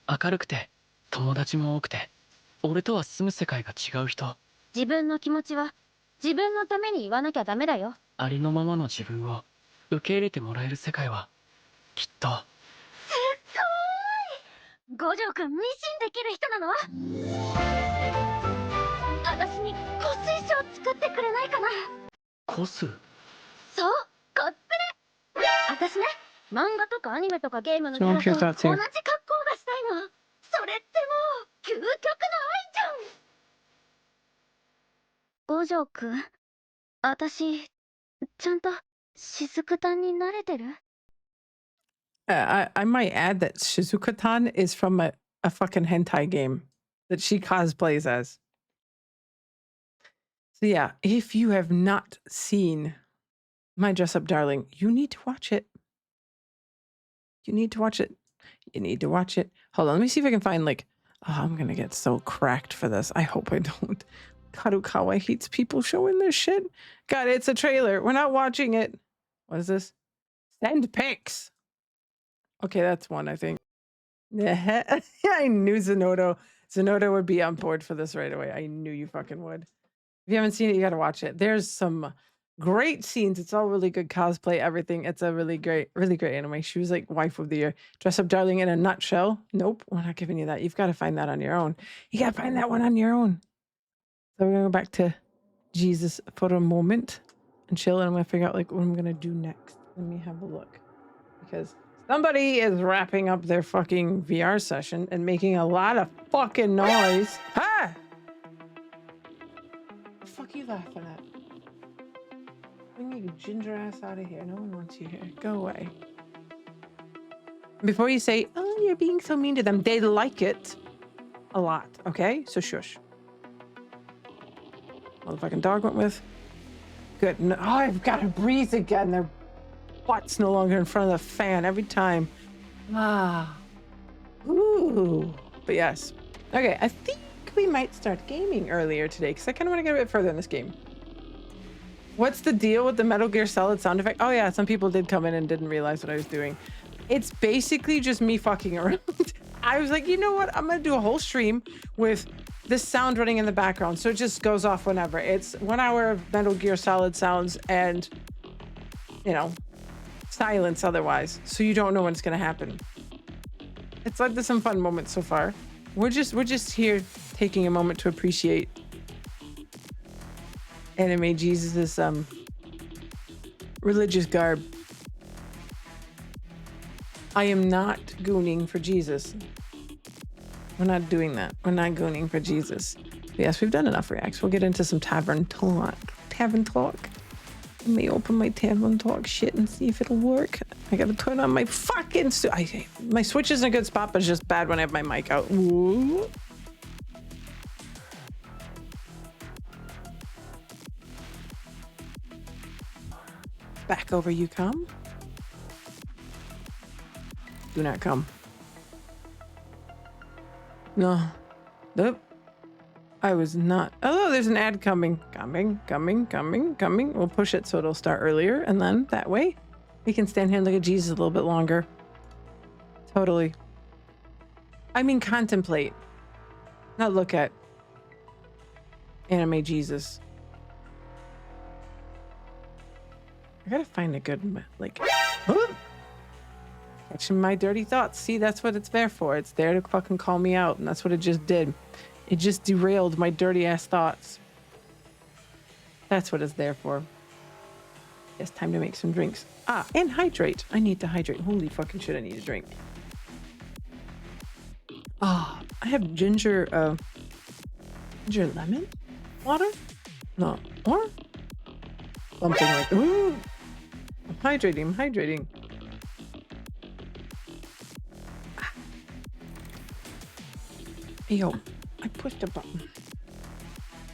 明るくて友達も多くて、俺とは住む世界が違う人。自分の気持ちは自分のために言わなきゃダメだよ。ありのままの自分を受け入れてもらえる世界はきっと。すっごい。五条くんミシンできる人なの？私にコス衣装作ってくれないかな？コス？そう、コスプレ。私ね、漫画とかアニメとかゲームのキャラと同じ格好がしたいの。それってもう究極の愛じゃん。五条くん、私ちゃんと雫-たんに慣れてる？ I might add that Shizuka-tan is from a fucking hentai game that she cosplays as. So yeah, if you have not seen My Dress Up Darling, you need to watch it. You need to watch it. You need to watch it. Hold on, let me see if I can find I'm gonna get so cracked for this. I hope I don't. Karukawa hates people showing this shit. God, it's a trailer. We're not watching it. What is this? Send pics. Okay, that's one, I think. Yeah, I knew Zenodo would be on board for this right away. I knew you fucking would. If you haven't seen it, you got to watch it. There's some great scenes. It's all really good cosplay, everything. It's a really great anime. She was like wife of the year. Dress Up Darling in a nutshell. Nope, we're not giving you that. You've got to find that on your own. You got to find that one on your own. So we're going to go back to Jesus for a moment and chill. And I'm going to figure out what I'm going to do next. Let me have a look. Because somebody is wrapping up their fucking VR session and making a lot of fucking noise. Ah! What the fuck are you laughing at? Bring your ginger ass out of here. No one wants you here. Go away. Before you say, oh, you're being so mean to them, they like it a lot, okay? So shush. Motherfucking dog went with. Good. No, oh, I've got to breathe again. Their butt's no longer in front of the fan every time. Ah. Ooh. But yes. Okay, I think we might start gaming earlier today because I kind of want to get a bit further in this game. What's the deal with the Metal Gear Solid sound effect? Oh yeah, some people did come in and didn't realize what I was doing. It's basically just me fucking around. I was like, you know what? I'm going to do a whole stream with this sound running in the background. So it just goes off whenever. It's 1 hour of Metal Gear Solid sounds and, silence otherwise. So you don't know when it's going to happen. It's led to some fun moments so far. We're just here taking a moment to appreciate Anime Jesus' religious garb. I am not gooning for Jesus. We're not doing that. We're not gooning for Jesus. But yes, we've done enough reacts. We'll get into some tavern talk. Tavern talk. Let me open my tavern talk shit and see if it'll work. I gotta turn on my fucking... my Switch is in a good spot, but it's just bad when I have my mic out. Ooh. Back over you come. Do not come. No. Nope. I was not. Oh, there's an ad coming. Coming. We'll push it so it'll start earlier, and then that way we can stand here and look at Jesus a little bit longer. Totally. I mean, contemplate. Not look at anime Jesus. I gotta find a good, catching my dirty thoughts. See, that's what it's there for. It's there to fucking call me out, and that's what it just did. It just derailed my dirty ass thoughts. That's what it's there for. It's time to make some drinks. Ah, and hydrate. I need to hydrate. Holy fucking shit, I need a drink. Ah, I have ginger lemon water? No, or something like that. Ooh, I'm hydrating. Hey, yo, I pushed a button.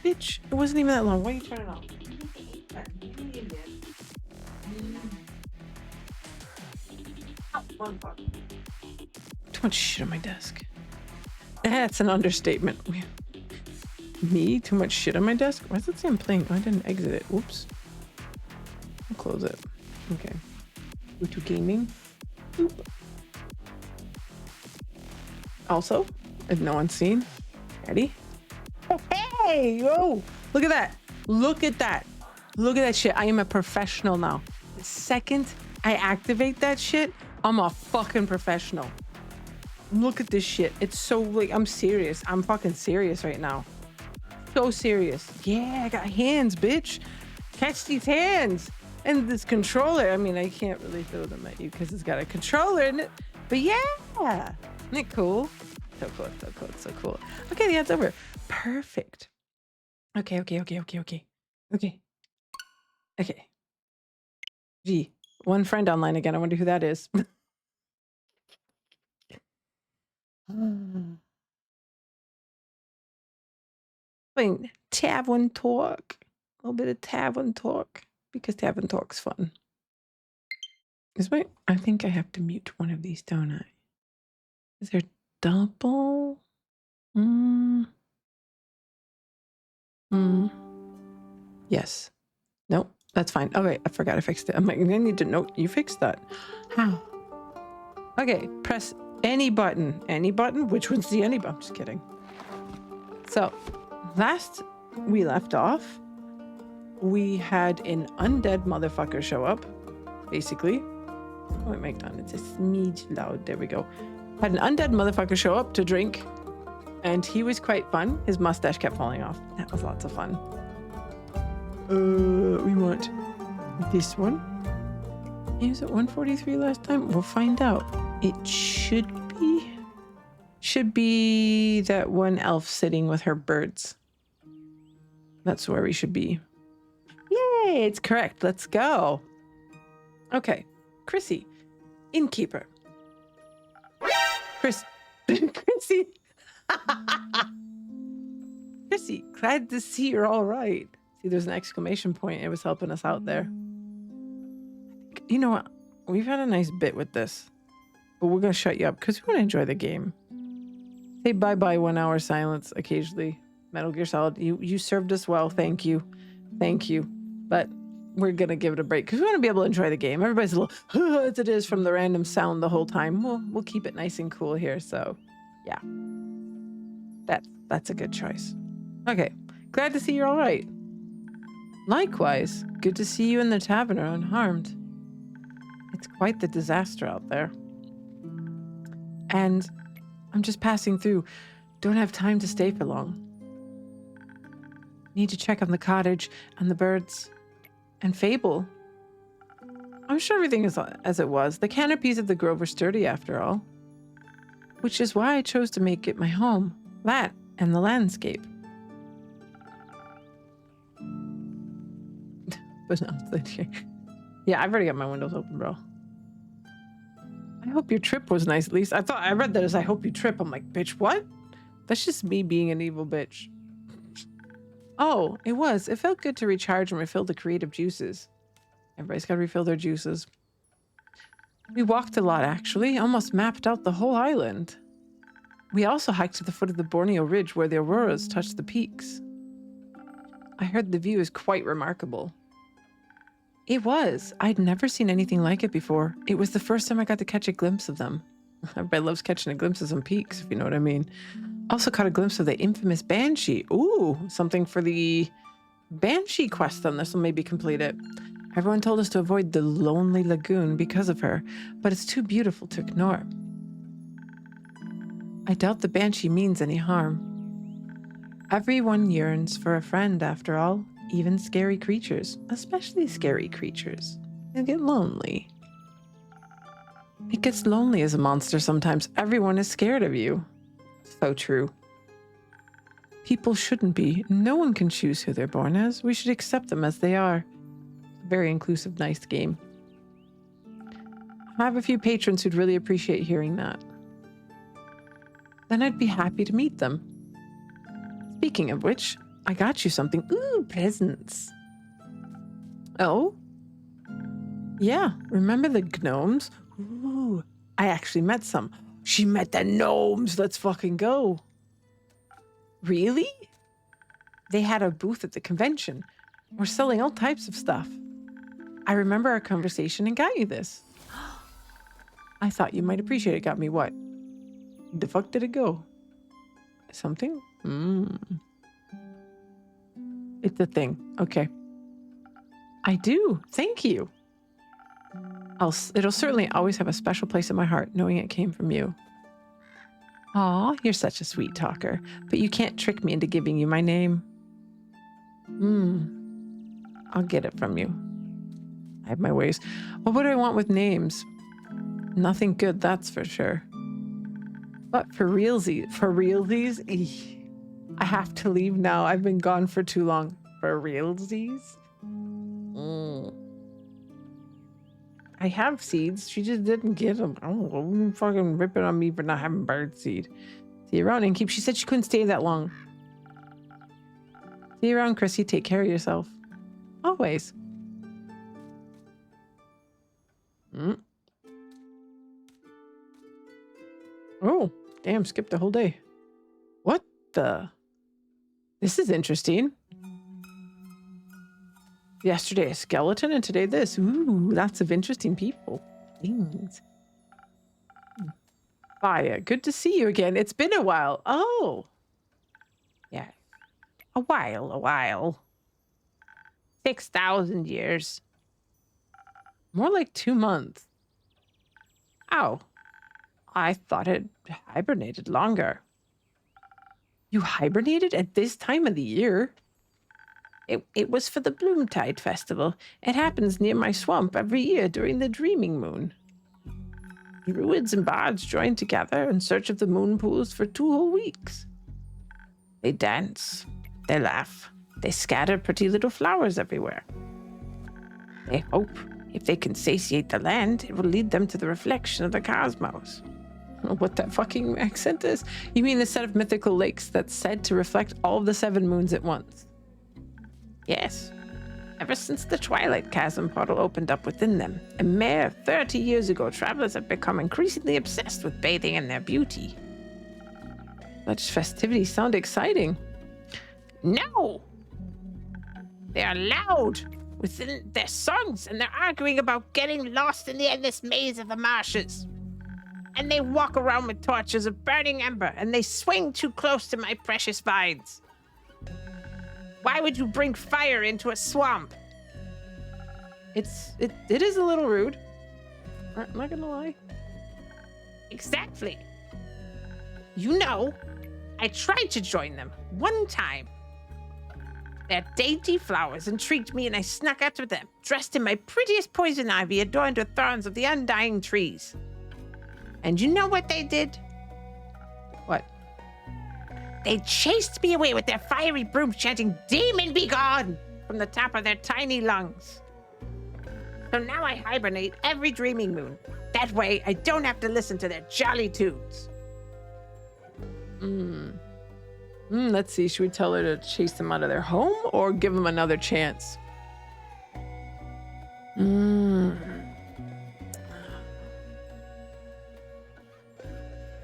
Bitch, it wasn't even that long. Why are you turning off? Too much shit on my desk. That's an understatement. Me? Too much shit on my desk? Why does it say I'm playing? Oh, I didn't exit it. Whoops. I'll close it. Okay. Go to gaming. Boop. Also, if no one's seen, ready? Hey! Whoa! Look at that! Look at that! Look at that shit. I am a professional now. The second I activate that shit, I'm a fucking professional. Look at this shit. It's so like, I'm serious. I'm fucking serious right now. So serious. Yeah, I got hands, bitch. Catch these hands. And this controller. I mean, I can't really throw them at you because it's got a controller in it. But yeah. Isn't it cool? So cool, so cool, so cool. Okay, the ad's over. Perfect. Okay. Gee, one friend online again. I wonder who that is. Playing tavern talk. A little bit of tavern talk. Because tavern talk's fun. I think I have to mute one of these, don't I? Is there double? Yes. Nope. That's fine. Okay, I forgot I fixed it. I'm like, I need to know you fixed that. How? Okay, press any button. Any button? Which one's the any button? I'm just kidding. So, last we left off, we had an undead motherfucker show up, basically. Oh, my mic on. It's a smidge loud. There we go. Had an undead motherfucker show up to drink, and he was quite fun. His mustache kept falling off. That was lots of fun. We want this one. He was at 143 last time. We'll find out. It should be that one elf sitting with her birds. That's where we should be. Yay, it's correct. Let's go. Okay, Chrissy, innkeeper. Chrissy. Chrissy, glad to see you're all right. See, there's an exclamation point. It was helping us out there. You know what? We've had a nice bit with this, but we're going to shut you up because we want to enjoy the game. Say bye-bye 1 hour silence occasionally. Metal Gear Solid, you served us well. Thank you. But we're going to give it a break because we want to be able to enjoy the game. Everybody's a little, as it is from the random sound the whole time. We'll keep it nice and cool here. So, yeah. That's a good choice. Okay. Glad to see you're all right. Likewise, good to see you in the tavern unharmed. It's quite the disaster out there. And I'm just passing through. Don't have time to stay for long. Need to check on the cottage and the birds. And Fable. I'm sure everything is as it was. The canopies of the grove were sturdy after all. Which is why I chose to make it my home. That and the landscape. But not here. Yeah, I've already got my windows open, bro. I hope your trip was nice, at least. I read that as I hope you trip. I'm like, bitch, what? That's just me being an evil bitch. Oh, it was. It felt good to recharge and refill the creative juices. Everybody's got to refill their juices. We walked a lot, actually. Almost mapped out the whole island. We also hiked to the foot of the Borneo Ridge where the auroras touched the peaks. I heard the view is quite remarkable. It was. I'd never seen anything like it before. It was the first time I got to catch a glimpse of them. Everybody loves catching a glimpse of some peaks, if you know what I mean. Also caught a glimpse of the infamous Banshee. Ooh, something for the Banshee quest on this will maybe complete it. Everyone told us to avoid the lonely lagoon because of her, but it's too beautiful to ignore. I doubt the Banshee means any harm. Everyone yearns for a friend, after all. Even scary creatures, especially scary creatures, they get lonely. It gets lonely as a monster sometimes. Everyone is scared of you. So true. People shouldn't be. No one can choose who they're born as. We should accept them as they are. Very inclusive, nice game. I have a few patrons who'd really appreciate hearing that. Then I'd be happy to meet them. Speaking of which, I got you something. Ooh, presents. Oh? Yeah, remember the gnomes? Ooh, I actually met some. She met the gnomes. Let's fucking go. Really? They had a booth at the convention. We're selling all types of stuff. I remember our conversation and got you this. I thought you might appreciate it. Got me what? The fuck did it go? Something? It's a thing. Okay. I do. Thank you. It'll certainly always have a special place in my heart, knowing it came from you. Aw, you're such a sweet talker, but you can't trick me into giving you my name. I'll get it from you. I have my ways. What would I want with names? Nothing good, that's for sure. But for realsies, I have to leave now. I've been gone for too long. For realsies? I have seeds. She just didn't get them. Oh, fucking ripping on me for not having bird seed. See you around, Inkeep. She said she couldn't stay that long. See you around, Chrissy. Take care of yourself. Always. Oh, damn. Skipped the whole day. What the? This is interesting. Yesterday a skeleton and today this. Ooh, lots of interesting people. Things. Faya, good to see you again. It's been a while. Oh. Yeah. A while. 6,000 years. More like 2 months. Oh. I thought it hibernated longer. You hibernated at this time of the year? It was for the Bloomtide Festival. It happens near my swamp every year during the Dreaming Moon. Druids and bards join together in search of the moon pools for 2 whole weeks. They dance, they laugh, they scatter pretty little flowers everywhere. They hope if they can satiate the land, it will lead them to the reflection of the cosmos. What that fucking accent is? You mean the set of mythical lakes that's said to reflect all of the 7 moons at once? Yes. Ever since the Twilight Chasm portal opened up within them, a mere 30 years ago, travelers have become increasingly obsessed with bathing in their beauty. Such festivities sound exciting. No! They are loud within their songs, and they're arguing about getting lost in the endless maze of the marshes. And they walk around with torches of burning ember, and they swing too close to my precious vines. Why would you bring fire into a swamp? It is a little rude. I'm not gonna lie. Exactly. You know, I tried to join them one time. Their dainty flowers intrigued me and I snuck after them, dressed in my prettiest poison ivy adorned with thorns of the undying trees. And you know what they did? What? They chased me away with their fiery brooms chanting, "Demon be gone!" from the top of their tiny lungs. So now I hibernate every dreaming moon. That way I don't have to listen to their jolly tunes. Let's see. Should we tell her to chase them out of their home or give them another chance?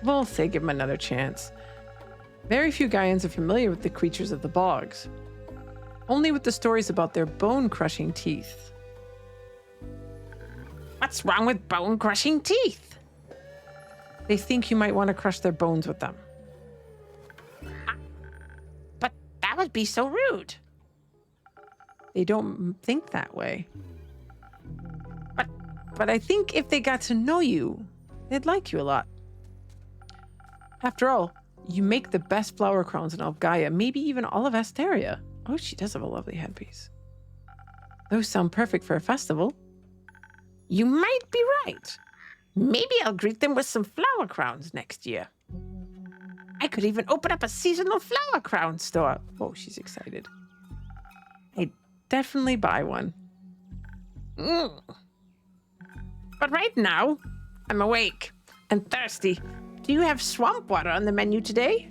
We'll say give them another chance. Very few Gaians are familiar with the creatures of the bogs. Only with the stories about their bone-crushing teeth. What's wrong with bone-crushing teeth? They think you might want to crush their bones with them. But that would be so rude. They don't think that way. But I think if they got to know you, they'd like you a lot. After all, you make the best flower crowns in all of Gaia, maybe even all of Asteria. Oh, she does have a lovely headpiece. Those sound perfect for a festival. You might be right. Maybe I'll greet them with some flower crowns next year. I could even open up a seasonal flower crown store. Oh, she's excited. I'd definitely buy one. But right now, I'm awake and thirsty. Do you have swamp water on the menu today?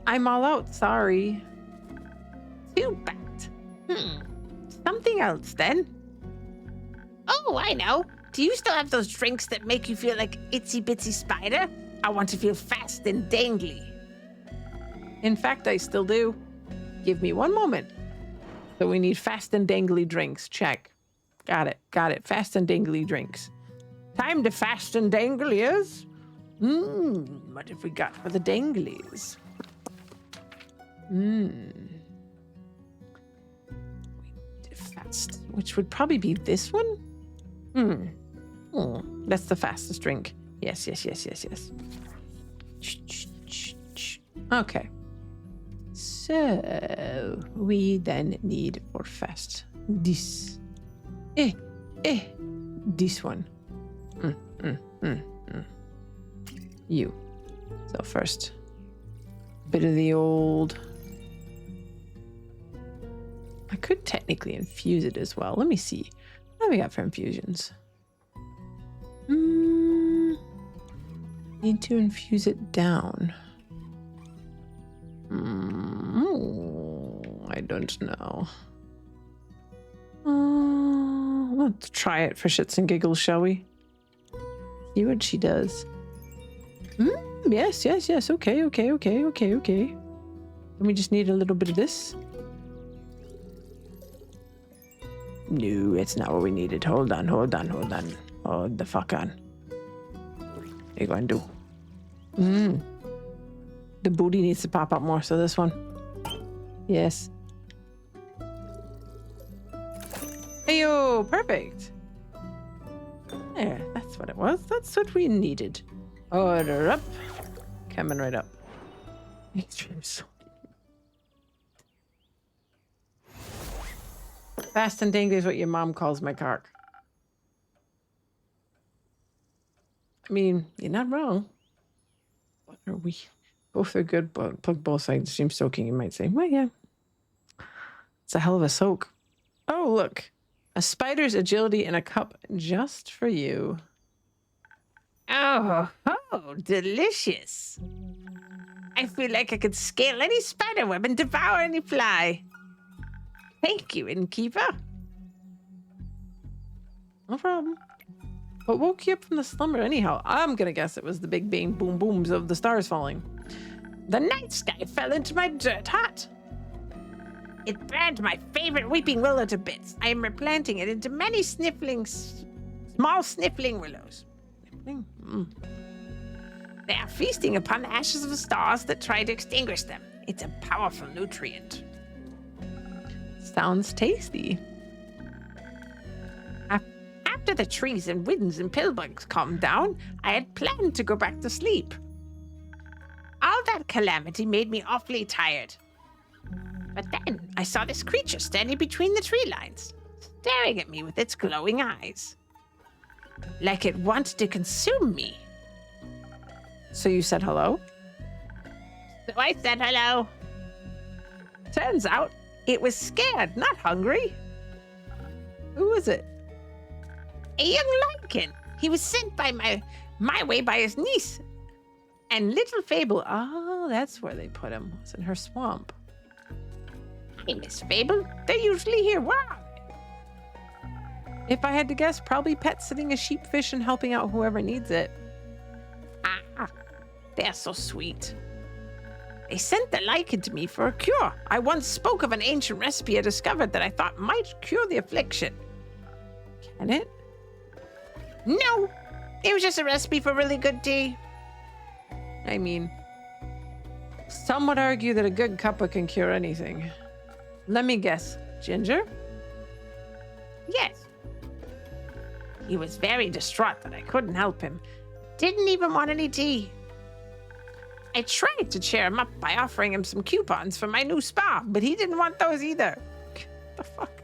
I'm all out, sorry. Too bad. Something else then. Oh, I know. Do you still have those drinks that make you feel like itsy bitsy spider? I want to feel fast and dangly. In fact, I still do. Give me one moment. So we need fast and dangly drinks. Check. Got it. Got it. Fast and dangly drinks. Time to fast and danglies. What have we got for the danglies? Fast, which would probably be this one? That's the fastest drink. Yes. Okay. So we then need for fast this. This one. You. So first, bit of the old. I could technically infuse it as well. Let me see. What do we got for infusions? Need to infuse it down. I don't know. Let's try it for shits and giggles, shall we? See what she does. Yes. Okay. And we just need a little bit of this. No, it's not what we needed. Hold on. Hold the fuck on. What are you going to do? The booty needs to pop up more, so this one. Yes. Heyo, perfect. There, that's what it was. That's what we needed. Order up. Coming right up. Extreme soul. Fast and dangly is what your mom calls my cock. I mean, you're not wrong. What are we? Both are good, but plug both sides. Extreme soaking, you might say. Well, yeah. It's a hell of a soak. Oh, look. A spider's agility in a cup just for you. Oh, delicious. I feel like I could scale any spider web and devour any fly. Thank you, innkeeper. No problem. What woke you up from the slumber anyhow? I'm gonna guess it was the big bang boom booms of the stars falling. The night sky fell into my dirt hut. It burned my favorite weeping willow to bits. I am replanting it into many small sniffling willows. They are feasting upon the ashes of the stars that try to extinguish them. It's a powerful nutrient. Sounds tasty. After the trees and winds and pillbugs calmed down, I had planned to go back to sleep. All that calamity made me awfully tired. But then I saw this creature standing between the tree lines, staring at me with its glowing eyes. Like it wanted to consume me. So you said hello? So I said hello. Turns out it was scared, not hungry. Who was it? A young lichen. He was sent by my way by his niece. And little Fable. Oh, that's where they put him. It's in her swamp. Hey, Miss Fable. They're usually here. Where are they? If I had to guess, probably pet sitting a sheepfish and helping out whoever needs it. They're so sweet. They sent the lichen to me for a cure. I once spoke of an ancient recipe I discovered that I thought might cure the affliction. Can it? No, it was just a recipe for really good tea. I mean, some would argue that a good cuppa can cure anything. Let me guess, ginger? Yes. He was very distraught that I couldn't help him. Didn't even want any tea. I tried to cheer him up by offering him some coupons for my new spa, but he didn't want those either. The fuck?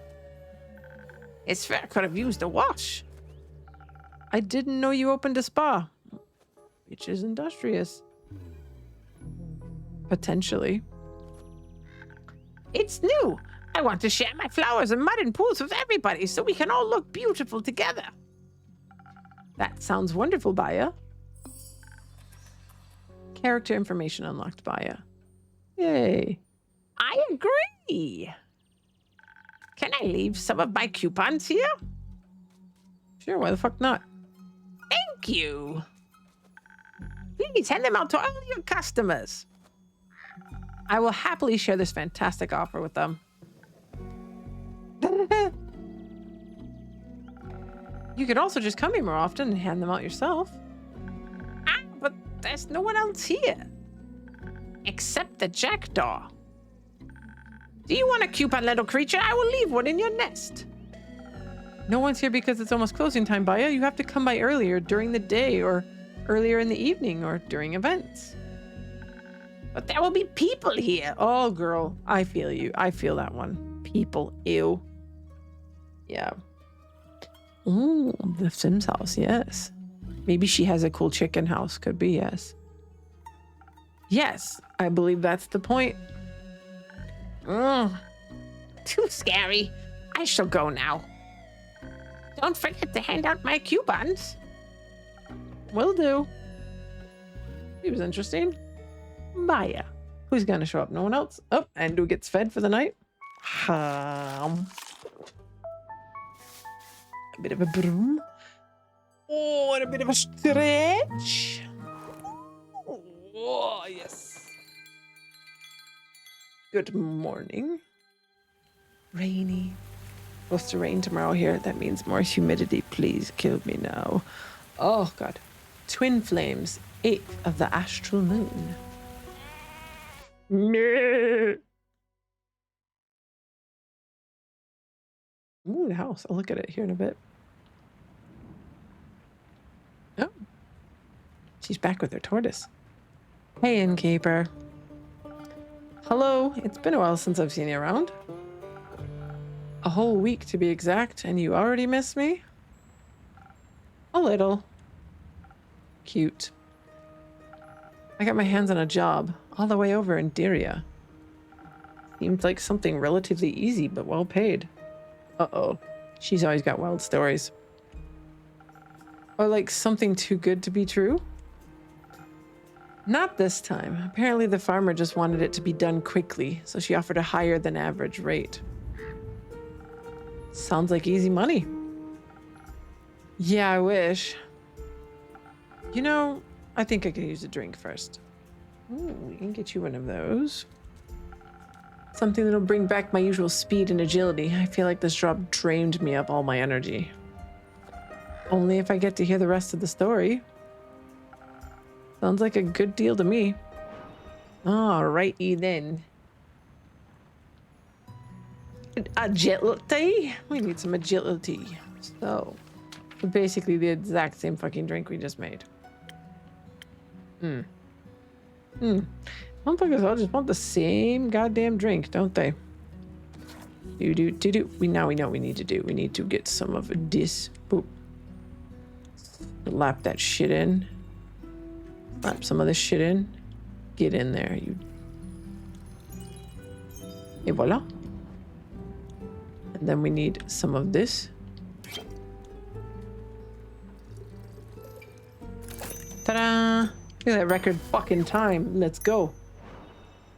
His fare could have used a wash. I didn't know you opened a spa. Which is industrious. Potentially. It's new. I want to share my flowers and mud and pools with everybody so we can all look beautiful together. That sounds wonderful, Baya. Character information unlocked, Baya. Yay. I agree. Can I leave some of my coupons here? Sure, why the fuck not? Thank you. Please hand them out to all your customers. I will happily share this fantastic offer with them. You could also just come here more often and hand them out yourself. But there's no one else here. Except the jackdaw. Do you want a coupon, little creature? I will leave one in your nest. No one's here because it's almost closing time, Baya. You have to come by earlier during the day or earlier in the evening or during events. But there will be people here. Oh, girl. I feel you. I feel that one. People. Ew. Yeah. Ooh, the Sims house. Yes. Maybe she has a cool chicken house. Could be, yes. Yes. I believe that's the point. Too scary. I shall go now. Don't forget to hand out my coupons. Will do. He was interesting. Baya. Who's gonna show up? No one else? Oh, Ando gets fed for the night. A bit of a broom. Oh, and a bit of a stretch. Oh, yes. Good morning. Rainy. Supposed to rain tomorrow here. That means more humidity. Please kill me now. Oh, God. Twin flames. 8th of the astral moon. Ooh, the house. I'll look at it here in a bit. Oh. She's back with her tortoise. Hey, innkeeper. Hello. It's been a while since I've seen you around. A whole week to be exact, and you already miss me? A little. Cute. I got my hands on a job all the way over in Diria. Seemed like something relatively easy, but well paid. Uh-oh. She's always got wild stories. Or like something too good to be true? Not this time. Apparently the farmer just wanted it to be done quickly, so she offered a higher than average rate. Sounds like easy money. Yeah, I wish. You know, I think I could use a drink first. Ooh, we can get you one of those. Something that'll bring back my usual speed and agility. I feel like this job drained me of all my energy. Only if I get to hear the rest of the story. Sounds like a good deal to me. Alrighty then. Agility? We need some agility. So, basically the exact same fucking drink we just made. Motherfuckers all just want the same goddamn drink, don't they? Now we know what we need to do. We need to get some of this. Boop. Lap that shit in. Lap some of this shit in. Get in there, you. Et voila. And then we need some of this. Ta-da! Look at that record fucking time. Let's go.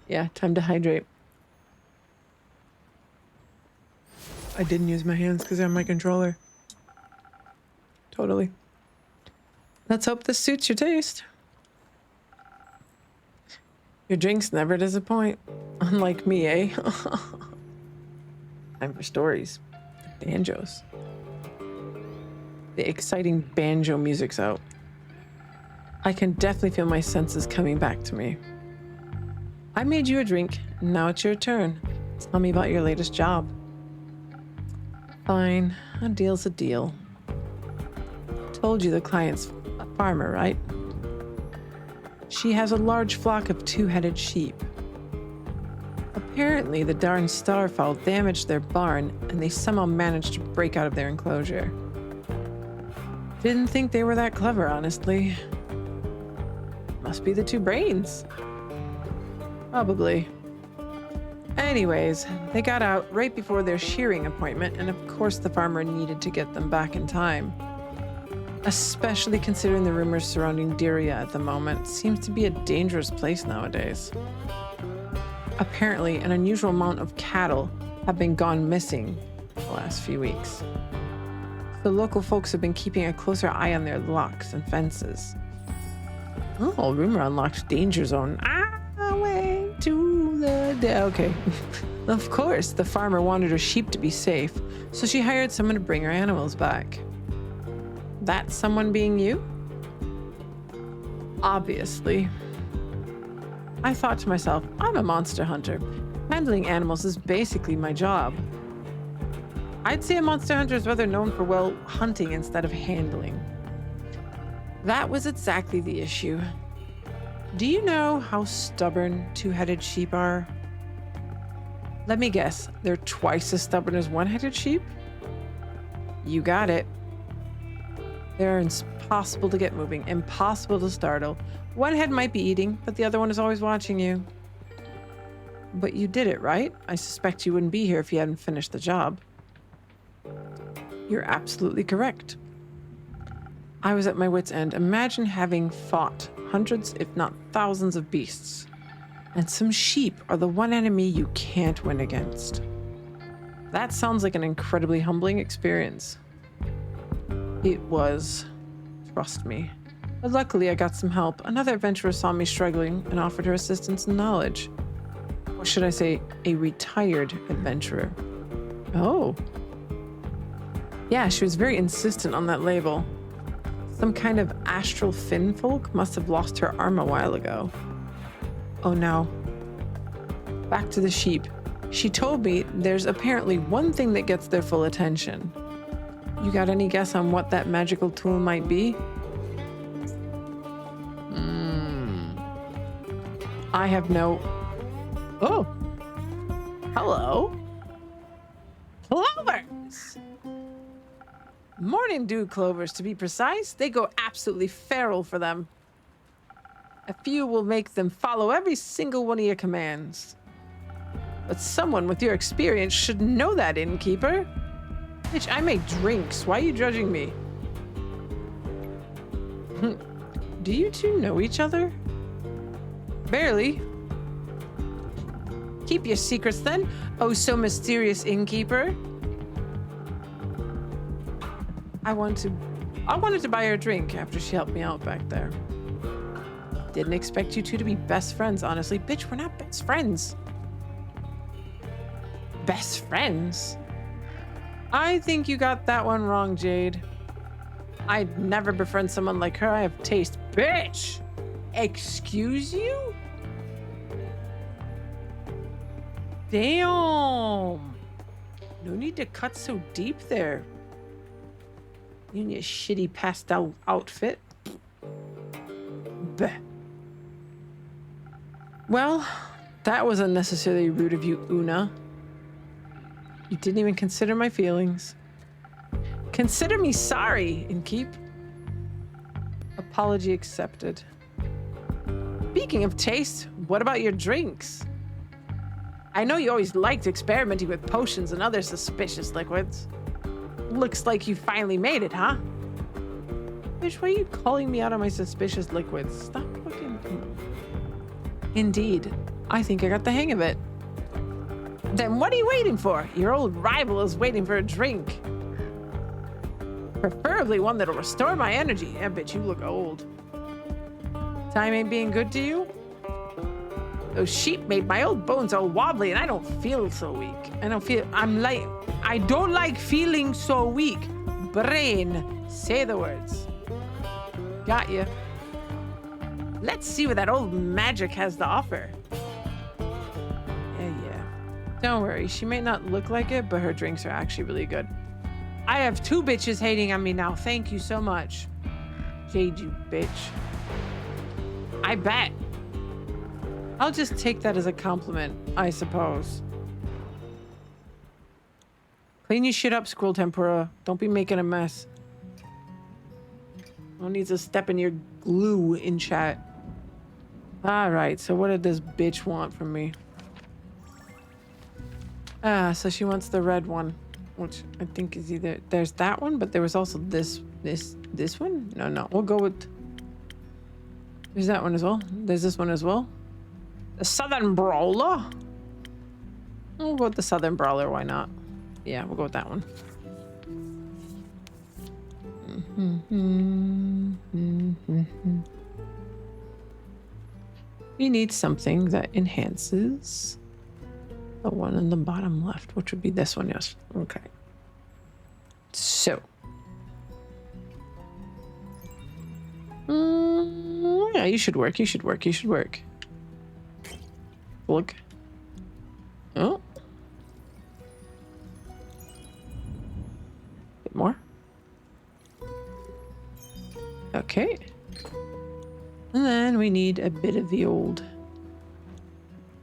Yeah, time to hydrate. I didn't use my hands because I'm my controller. Totally. Let's hope this suits your taste. Your drinks never disappoint. Unlike me, eh? Time for stories. Banjos. The exciting banjo music's out. I can definitely feel my senses coming back to me. I made you a drink, and now it's your turn. Tell me about your latest job. Fine, a deal's a deal. Told you the client's a farmer, right? She has a large flock of two-headed sheep. Apparently, the darn starfowl damaged their barn, and they somehow managed to break out of their enclosure. Didn't think they were that clever, honestly. Must be the two brains. Probably. Anyways, they got out right before their shearing appointment, and of course the farmer needed to get them back in time. Especially considering the rumors surrounding Diria at the moment. Seems to be a dangerous place nowadays. Apparently, an unusual amount of cattle have been gone missing the last few weeks. The local folks have been keeping a closer eye on their locks and fences. Oh, rumor unlocked danger zone. Way to the okay. Of course, the farmer wanted her sheep to be safe, so she hired someone to bring her animals back. That someone being you? Obviously. I thought to myself, I'm a monster hunter. Handling animals is basically my job. I'd say a monster hunter is rather known for, well, hunting instead of handling. That was exactly the issue. Do you know how stubborn two-headed sheep are? Let me guess, they're twice as stubborn as one-headed sheep? You got it. They're impossible to get moving, impossible to startle. One head might be eating, but the other one is always watching you. But you did it, right? I suspect you wouldn't be here if you hadn't finished the job. You're absolutely correct. I was at my wit's end. Imagine having fought hundreds, if not thousands of beasts. And some sheep are the one enemy you can't win against. That sounds like an incredibly humbling experience. It was. Trust me. But luckily, I got some help. Another adventurer saw me struggling and offered her assistance and knowledge. Or should I say, a retired adventurer. Oh. Yeah, she was very insistent on that label. Some kind of astral fin folk must have lost her arm a while ago. Oh no. Back to the sheep. She told me there's apparently one thing that gets their full attention. You got any guess on what that magical tool might be? I have no... Oh. Hello. Clovers! Morning dew clovers, to be precise. They go absolutely feral for them. A few will make them follow every single one of your commands. But someone with your experience should know that, innkeeper. Bitch, I make drinks. Why are you judging me? Do you two know each other? Barely. Keep your secrets then, oh so mysterious innkeeper. I wanted to buy her a drink after she helped me out back there. Didn't expect you two to be best friends, honestly. Bitch, we're not best friends. Best friends? I think you got that one wrong, Jade. I'd never befriend someone like her. I have taste. Bitch! Excuse you? Damn. No need to cut so deep there. You and your shitty pastel outfit. Bleh. Well, that was unnecessarily rude of you, Una. You didn't even consider my feelings. Consider me sorry, Innkeep. Apology accepted. Speaking of taste, what about your drinks? I know you always liked experimenting with potions and other suspicious liquids. Looks like you finally made it, huh? Bitch, why are you calling me out on my suspicious liquids? Stop fucking... Indeed, I think I got the hang of it. Then what are you waiting for? Your old rival is waiting for a drink. Preferably one that'll restore my energy. Yeah, bitch, you look old. Time ain't being good to you? Those sheep made my old bones all wobbly and I don't feel so weak. I don't like feeling so weak. Brain, say the words. Got you. Let's see what that old magic has to offer. Yeah. Don't worry, she may not look like it, but her drinks are actually really good. I have 2 bitches hating on me now. Thank you so much. Jade, you bitch. I bet. I'll just take that as a compliment, I suppose. Clean your shit up, Squirrel Tempura. Don't be making a mess. No need to step in your glue in chat. All right, so what did this bitch want from me? So she wants the red one, which I think is either there's that one, but there was also this one. No, we'll go with. There's that one as well. There's this one as well. The Southern Brawler. We'll go with the Southern Brawler. Why not? Yeah, we'll go with that one. We need something that enhances the one in the bottom left, which would be this one. Yes. Okay. So. Yeah, you should work. You should work. You should work. Look. Oh. Bit more. Okay. And then we need a bit of the old.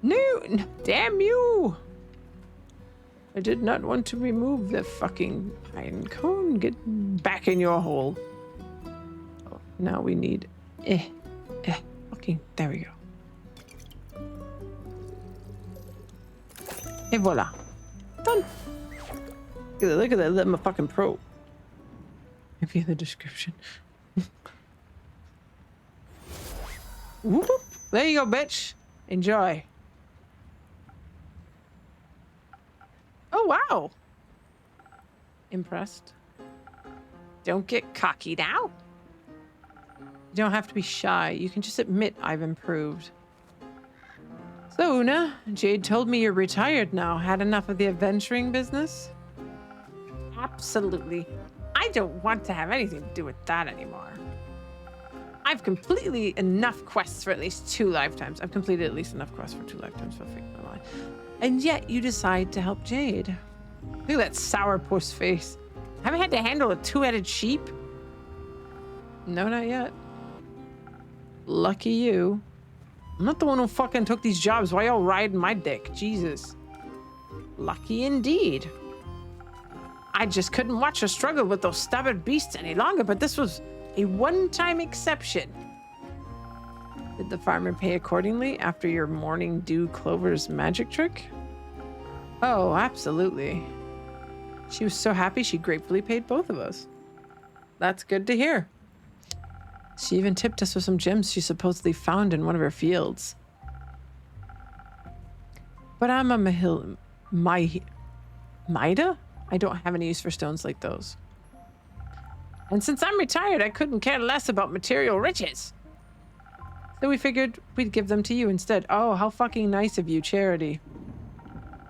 No, damn you! I did not want to remove the fucking pine cone. Get back in your hole. Oh, now we need. Okay, there we go. Et voila. Done. Look at that. I'm a fucking pro. If you hear the description. Whoop, whoop. There you go, bitch. Enjoy. Oh, wow. Impressed. Don't get cocky now. You don't have to be shy. You can just admit I've improved. So, Una, Jade told me you're retired now. Had enough of the adventuring business? Absolutely. I don't want to have anything to do with that anymore. I've completed enough quests for at least 2 lifetimes. I've completed at least enough quests for 2 lifetimes for fake my life. And yet you decide to help Jade. Look at that sourpuss face. Haven't had to handle a 2-headed sheep? No, not yet. Lucky you. I'm not the one who fucking took these jobs. Why y'all riding my dick? Jesus. Lucky indeed. I just couldn't watch her struggle with those stubborn beasts any longer, but this was a one-time exception. Did the farmer pay accordingly after your morning dew clover's magic trick? Oh, absolutely. She was so happy she gratefully paid both of us. That's good to hear. She even tipped us with some gems she supposedly found in one of her fields. But I'm a Maida? I don't have any use for stones like those. And since I'm retired, I couldn't care less about material riches. So we figured we'd give them to you instead. Oh, how fucking nice of you, Charity.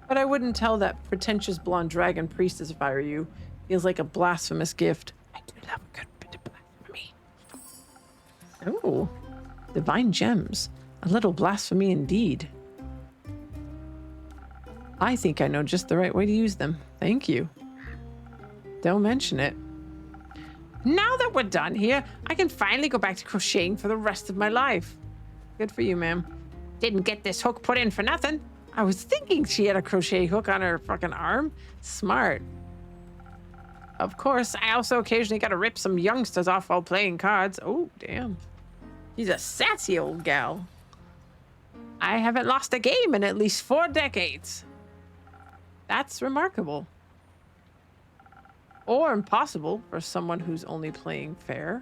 But I wouldn't tell that pretentious blonde dragon priestess if I were you. Feels like a blasphemous gift. I do love a good bit of blasphemy. Oh, divine gems. A little blasphemy indeed. I think I know just the right way to use them. Thank you. Don't mention it. Now that we're done here, I can finally go back to crocheting for the rest of my life. Good for you, ma'am. Didn't get this hook put in for nothing. I was thinking she had a crochet hook on her fucking arm. Smart. Of course, I also occasionally gotta rip some youngsters off while playing cards. Oh, damn. She's a sassy old gal. I haven't lost a game in at least 4 decades. That's remarkable. Or impossible for someone who's only playing fair.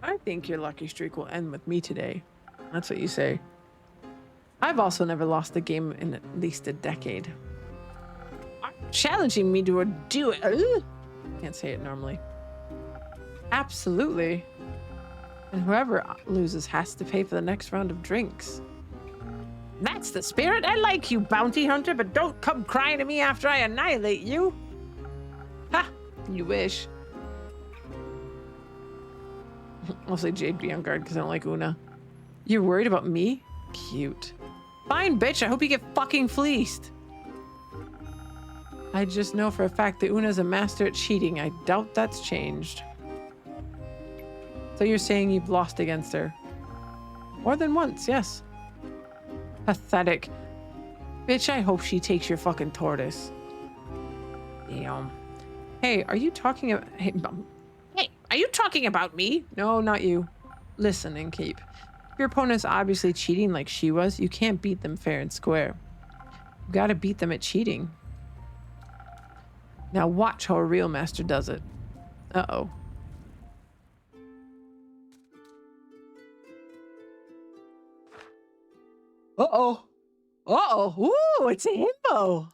I think your lucky streak will end with me today. That's what you say. I've also never lost a game in at least a decade. Challenging me to do it. Can't say it normally. Absolutely. And whoever loses has to pay for the next round of drinks. That's the spirit. I like you, bounty hunter, but don't come crying to me after I annihilate you. Ha! You wish. I'll say Jade be on guard because I don't like Una. You're worried about me? Cute. Fine, bitch. I hope you get fucking fleeced. I just know for a fact that Una's a master at cheating. I doubt that's changed. So you're saying you've lost against her? More than once, yes. Pathetic. Bitch, I hope she takes your fucking tortoise. Damn. Hey, are you talking about... Hey, are you talking about me? No, not you. Listen and keep. If your opponent's obviously cheating like she was, you can't beat them fair and square. You gotta beat them at cheating. Now watch how a real master does it. Uh-oh. Uh-oh. Uh-oh. Ooh, it's a himbo.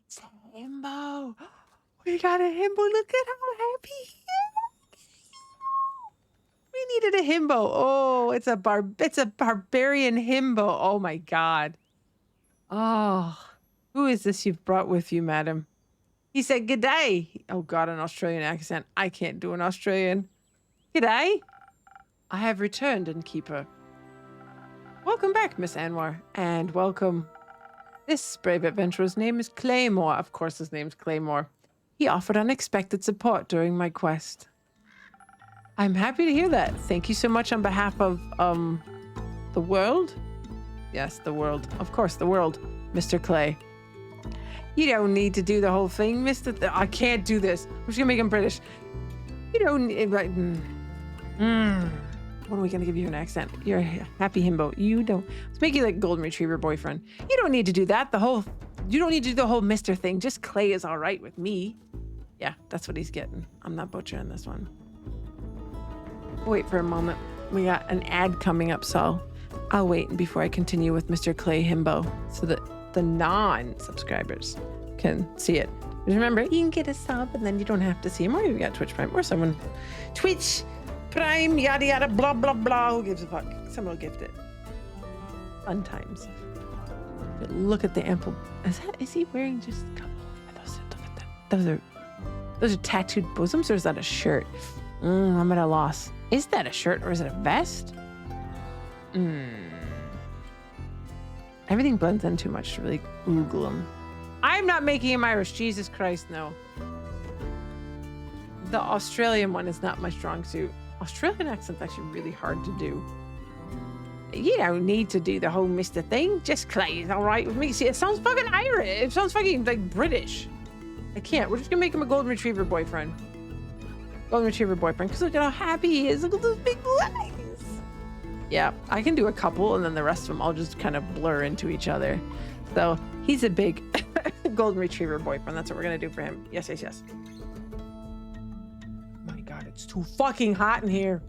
It's a himbo. We got a himbo. Look at how happy he is. We needed a himbo. Oh, it's a barbarian himbo. Oh my god. Oh. Who is this you've brought with you, madam? He said, "G'day." Oh god, an Australian accent. I can't do an Australian. "G'day. I have returned, innkeeper. Welcome back, Miss Anwar, and welcome. This brave adventurer's name is Claymore." Of course his name's Claymore. "He offered unexpected support during my quest." I'm happy to hear that. Thank you so much on behalf of, the world? Yes, the world. Of course, the world, Mr. Clay. You don't need to do the whole thing, Mr. I can't do this. I'm just gonna make him British. You don't need, right? What are we gonna give you an accent? You're a happy himbo. You don't. Let's make you like golden retriever boyfriend. You don't need to do that. You don't need to do the whole Mr. thing. Just Clay is all right with me. Yeah, that's what he's getting. I'm not butchering this one. Wait for a moment. We got an ad coming up, so I'll wait before I continue with Mr. Clay Himbo so that the non-subscribers can see it. Just remember, you can get a sub and then you don't have to see him, or you got Twitch Prime, or someone. Twitch Prime, yada yada, blah blah blah. Who gives a fuck? Someone will gift it. Fun times. But look at the ample. Is he wearing just? Those are tattooed bosoms, or is that a shirt? I'm at a loss. Is that a shirt or is it a vest? Everything blends in too much to really Google him. I'm not making him Irish. Jesus Christ, no. The Australian one is not my strong suit. Australian accent's actually really hard to do. You don't need to do the whole Mr. thing. Just Clay is all right with me. See, it sounds fucking Irish. It sounds fucking like British. I can't. We're just gonna make him a golden retriever boyfriend. Golden retriever boyfriend. Because look at how happy he is. Look at those big legs. Yeah, I can do a couple, and then the rest of them I'll just kind of blur into each other. So he's a big golden retriever boyfriend. That's what we're gonna do for him. Yes, yes, yes. My God, it's too fucking hot in here.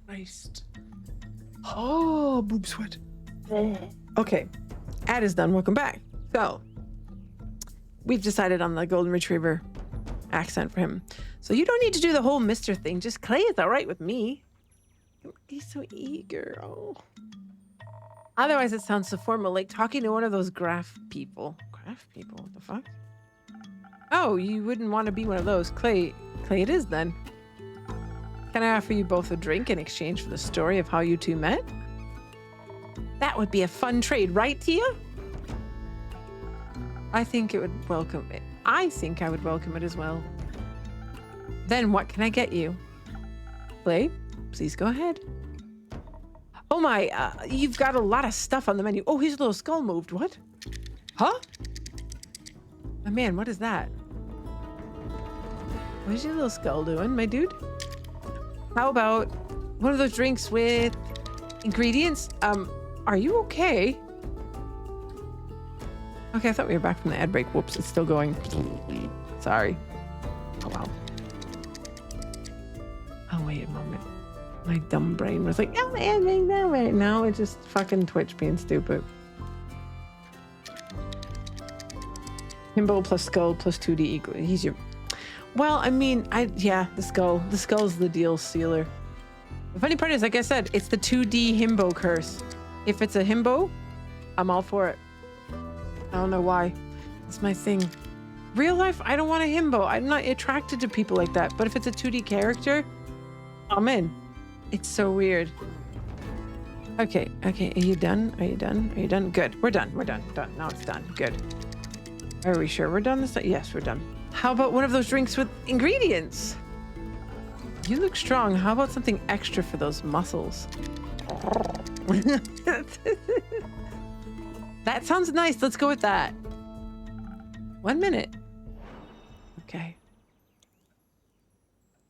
Christ. Oh, boob sweat. Okay, ad is done. Welcome back. So we've decided on the golden retriever accent for him. So you don't need to do the whole Mr. thing. Just Clay is all right with me. He's so eager. Oh. Otherwise, it sounds so formal, like talking to one of those graph people. Graph people? What the fuck? Oh, you wouldn't want to be one of those. Clay it is then. Can I offer you both a drink in exchange for the story of how you two met? That would be a fun trade, right, Tia? I think it would welcome it. I think I would welcome it as well. Then what can I get you? Clay, please go ahead. Oh my, you've got a lot of stuff on the menu. Oh, his little skull moved. What? Huh? Oh man, what is that? What is your little skull doing, my dude? How about one of those drinks with ingredients? Are you okay? Okay, I thought we were back from the ad break. Whoops, it's still going. Sorry. Oh, wow. Oh, wait a moment. My dumb brain was like, oh, man, that way. No, it's just fucking Twitch being stupid. Himbo plus skull plus 2D equal. He's your... Well, I mean, yeah, the skull. The skull's the deal sealer. The funny part is, like I said, it's the 2D himbo curse. If it's a himbo, I'm all for it. I don't know why. It's my thing. Real life, I don't want a himbo. I'm not attracted to people like that. But if it's a 2D character, I'm in. It's so weird. Okay. Are you done? Are you done? Good. We're done. Done. Now it's done. Good. Are we sure we're done this time? Yes, we're done. How about one of those drinks with ingredients? You look strong. How about something extra for those muscles? That sounds nice. Let's go with that. 1 minute. Okay.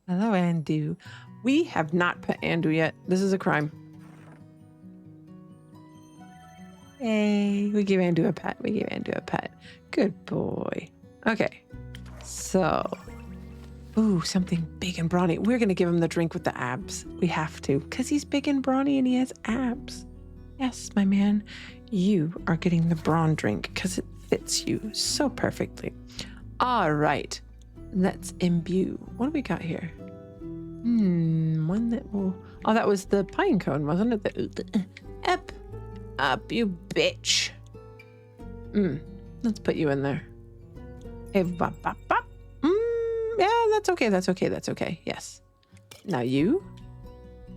Hello, Andu. We have not pet Andu yet. This is a crime. Hey, we give Andu a pet. We give Andu a pet. Good boy. Okay. So, ooh, something big and brawny. We're going to give him the drink with the abs. We have to, because he's big and brawny and he has abs. Yes, my man. You are getting the brawn drink because it fits you so perfectly. All right. Let's imbue. What do we got here? One that will... Oh, that was the pine cone, wasn't it? Up, you bitch. Let's put you in there. Hey, bop, bop, bop. Yeah, that's okay. That's okay. That's okay. Yes. Now you,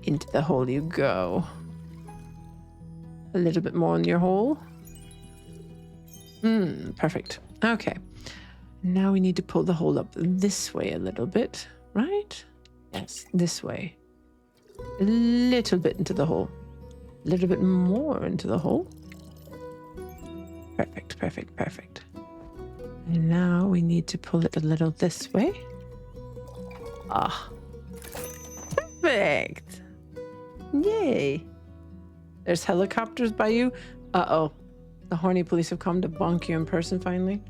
into the hole you go. A little bit more in your hole. Perfect. Okay. Now we need to pull the hole up this way a little bit, right? Yes, this way. A little bit into the hole. A little bit more into the hole. Perfect, perfect, perfect. And now we need to pull it a little this way. Ah. Perfect. Yay. There's helicopters by you. Uh-oh. The horny police have come to bonk you in person finally.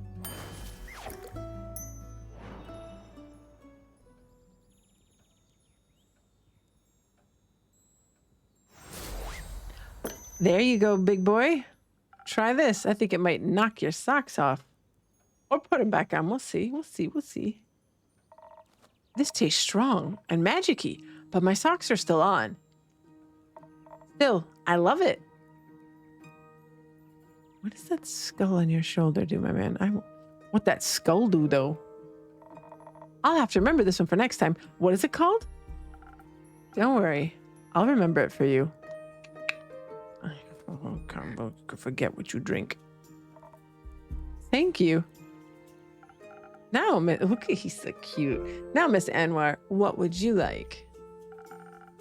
There you go, big boy. Try this. I think it might knock your socks off. Or put them back on. We'll see. We'll see. We'll see. This tastes strong and magic-y, but my socks are still on. Still, I love it. What does that skull on your shoulder do, my man? What that skull do, though? I'll have to remember this one for next time. What is it called? Don't worry. I'll remember it for you. Combo, forget what you drink. Thank you. Now, look, he's so cute. Now, Miss Anwar, what would you like?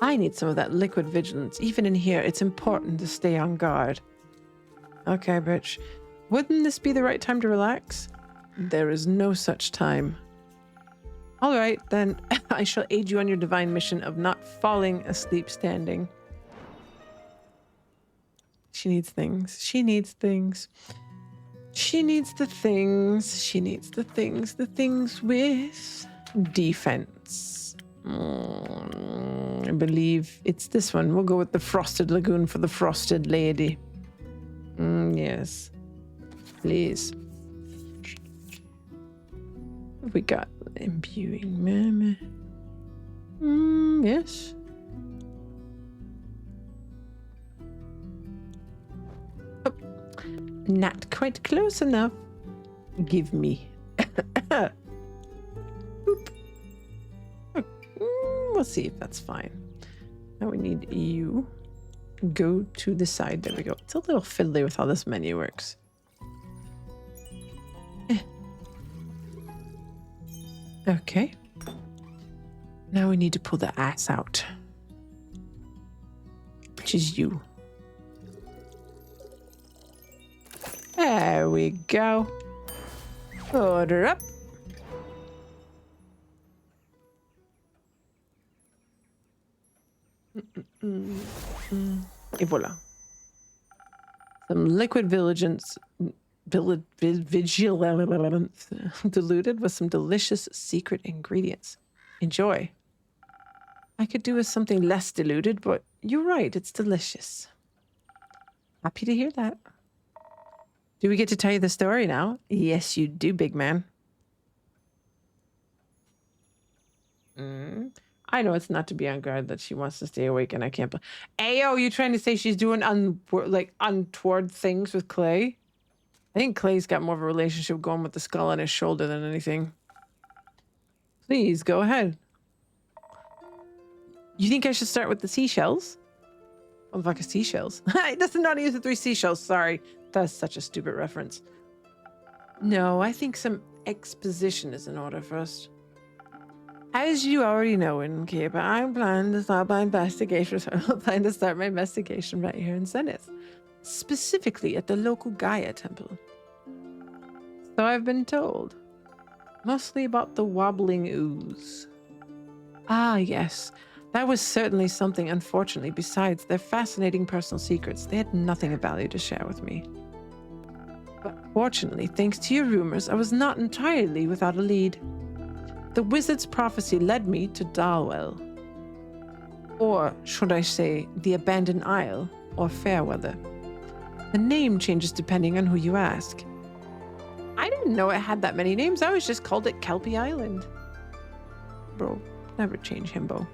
I need some of that liquid vigilance. Even in here, it's important to stay on guard. Okay, bitch. Wouldn't this be the right time to relax? There is no such time. All right, then I shall aid you on your divine mission of not falling asleep standing. She needs things. She needs things. She needs the things. She needs the things. The things with defense. I believe it's this one. We'll go with the Frosted Lagoon for the Frosted Lady. Yes. Please. We got imbuing, mama. Yes. Oh, not quite close enough. Give me. We'll see if that's fine. Now we need you. Go to the side. There we go. It's a little fiddly with how this menu works. Okay. Now we need to pull the ass out. Which is you. There we go. Order up. Et voila. Some liquid vigilance diluted with some delicious secret ingredients. Enjoy. I could do with something less diluted, but you're right, it's delicious. Happy to hear that. Do we get to tell you the story now? Yes, you do, big man. I know it's not to be on guard that she wants to stay awake and I can't. Ayo, you trying to say she's doing untoward things with Clay? I think Clay's got more of a relationship going with the skull on his shoulder than anything. Please, go ahead. You think I should start with the seashells? What the fuck is seashells? He doesn't know how to use the 3 seashells. Sorry. That's such a stupid reference. No, I think some exposition is in order first. As you already know, Innkeeper, I'm planning to start my investigation. I'm planning to start my investigation right here in Zenith. Specifically at the local Gaia temple. So I've been told. Mostly about the wobbling ooze. Ah, yes. That was certainly something, unfortunately. Besides their fascinating personal secrets, they had nothing of value to share with me. But fortunately, thanks to your rumors, I was not entirely without a lead. The wizard's prophecy led me to Dalwell. Or should I say, the Abandoned Isle, or Fairweather. The name changes depending on who you ask. I didn't know it had that many names. I always just called it Kelpie Island. Bro, never change himbo.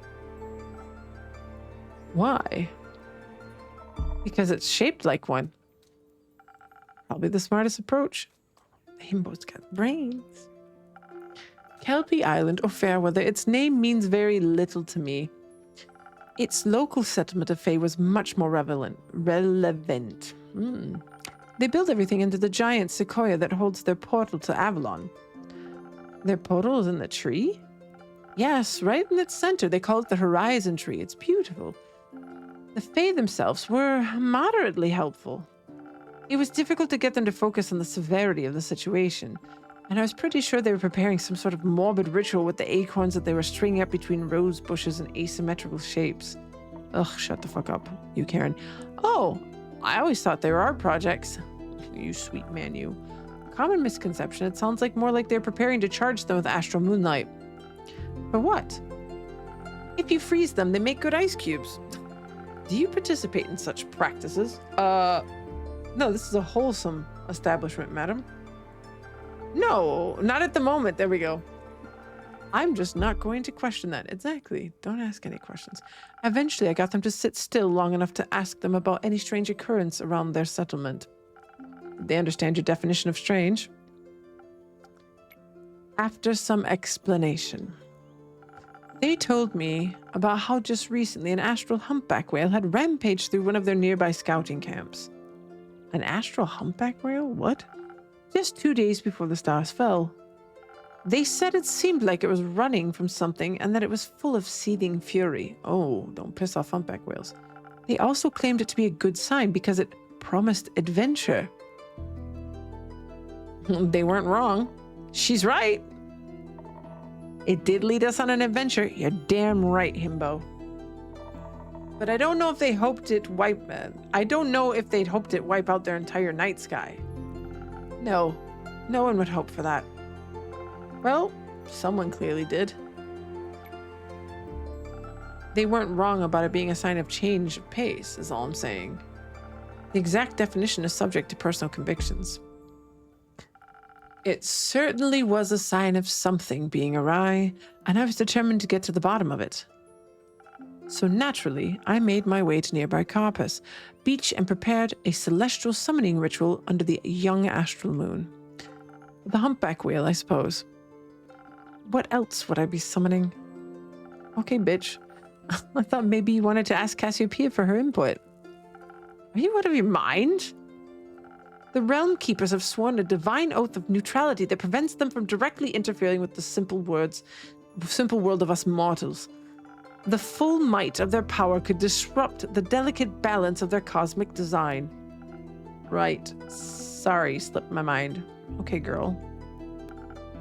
Why? Because it's shaped like one. Probably the smartest approach. Himbo's got brains. Kelpie Island, or Fairweather, its name means very little to me. Its local settlement of Fae was much more relevant. They built everything into the giant sequoia that holds their portal to Avalon. Their portal is in the tree? Yes, right in its center. They call it the Horizon Tree. It's beautiful. The Fae themselves were moderately helpful. It was difficult to get them to focus on the severity of the situation, and I was pretty sure they were preparing some sort of morbid ritual with the acorns that they were stringing up between rose bushes in asymmetrical shapes. Ugh, shut the fuck up, you Karen. Oh, I always thought they were art projects. You sweet man, you. Common misconception, it sounds like more like they're preparing to charge them with astral moonlight. For what? If you freeze them, they make good ice cubes. Do you participate in such practices? No, this is a wholesome establishment, madam. No, not at the moment. There we go. I'm just not going to question that. Exactly. Don't ask any questions. Eventually, I got them to sit still long enough to ask them about any strange occurrence around their settlement. Did they understand your definition of strange? After some explanation, they told me about how just recently an astral humpback whale had rampaged through one of their nearby scouting camps. An astral humpback whale? What? Just 2 days before the stars fell. They said it seemed like it was running from something and that it was full of seething fury. Oh, don't piss off humpback whales. They also claimed it to be a good sign because it promised adventure. They weren't wrong. She's right. It did lead us on an adventure. You're damn right, himbo. But I don't know if they hoped it I don't know if they'd hoped it wipe out their entire night sky. No, no one would hope for that. Well, someone clearly did. They weren't wrong about it being a sign of change of pace, is all I'm saying. The exact definition is subject to personal convictions. It certainly was a sign of something being awry, and I was determined to get to the bottom of it. So naturally, I made my way to nearby Carpus Beach and prepared a celestial summoning ritual under the young astral moon. The humpback whale, I suppose. What else would I be summoning? Okay, bitch. I thought maybe you wanted to ask Cassiopeia for her input. Are you out of your mind? The Realm Keepers have sworn a divine oath of neutrality that prevents them from directly interfering with the simple world of us mortals. The full might of their power could disrupt the delicate balance of their cosmic design. Right. Sorry, slipped my mind. Okay, girl.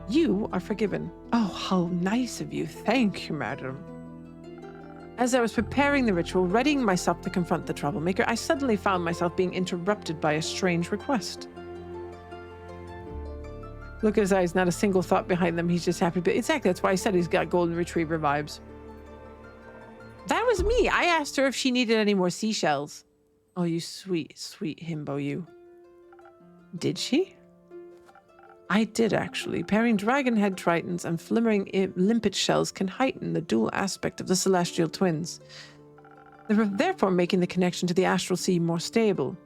You are forgiven. Oh, how nice of you. Thank you, madam. As I was preparing the ritual, readying myself to confront the troublemaker, I suddenly found myself being interrupted by a strange request. Look at his eyes, not a single thought behind them. He's just happy. But exactly, that's why I said he's got golden retriever vibes. That was me. I asked her if she needed any more seashells. Oh, you sweet, sweet himbo, you. Did she? I did, actually. Pairing dragonhead tritons and flimmering limpet shells can heighten the dual aspect of the celestial twins, therefore making the connection to the astral sea more stable.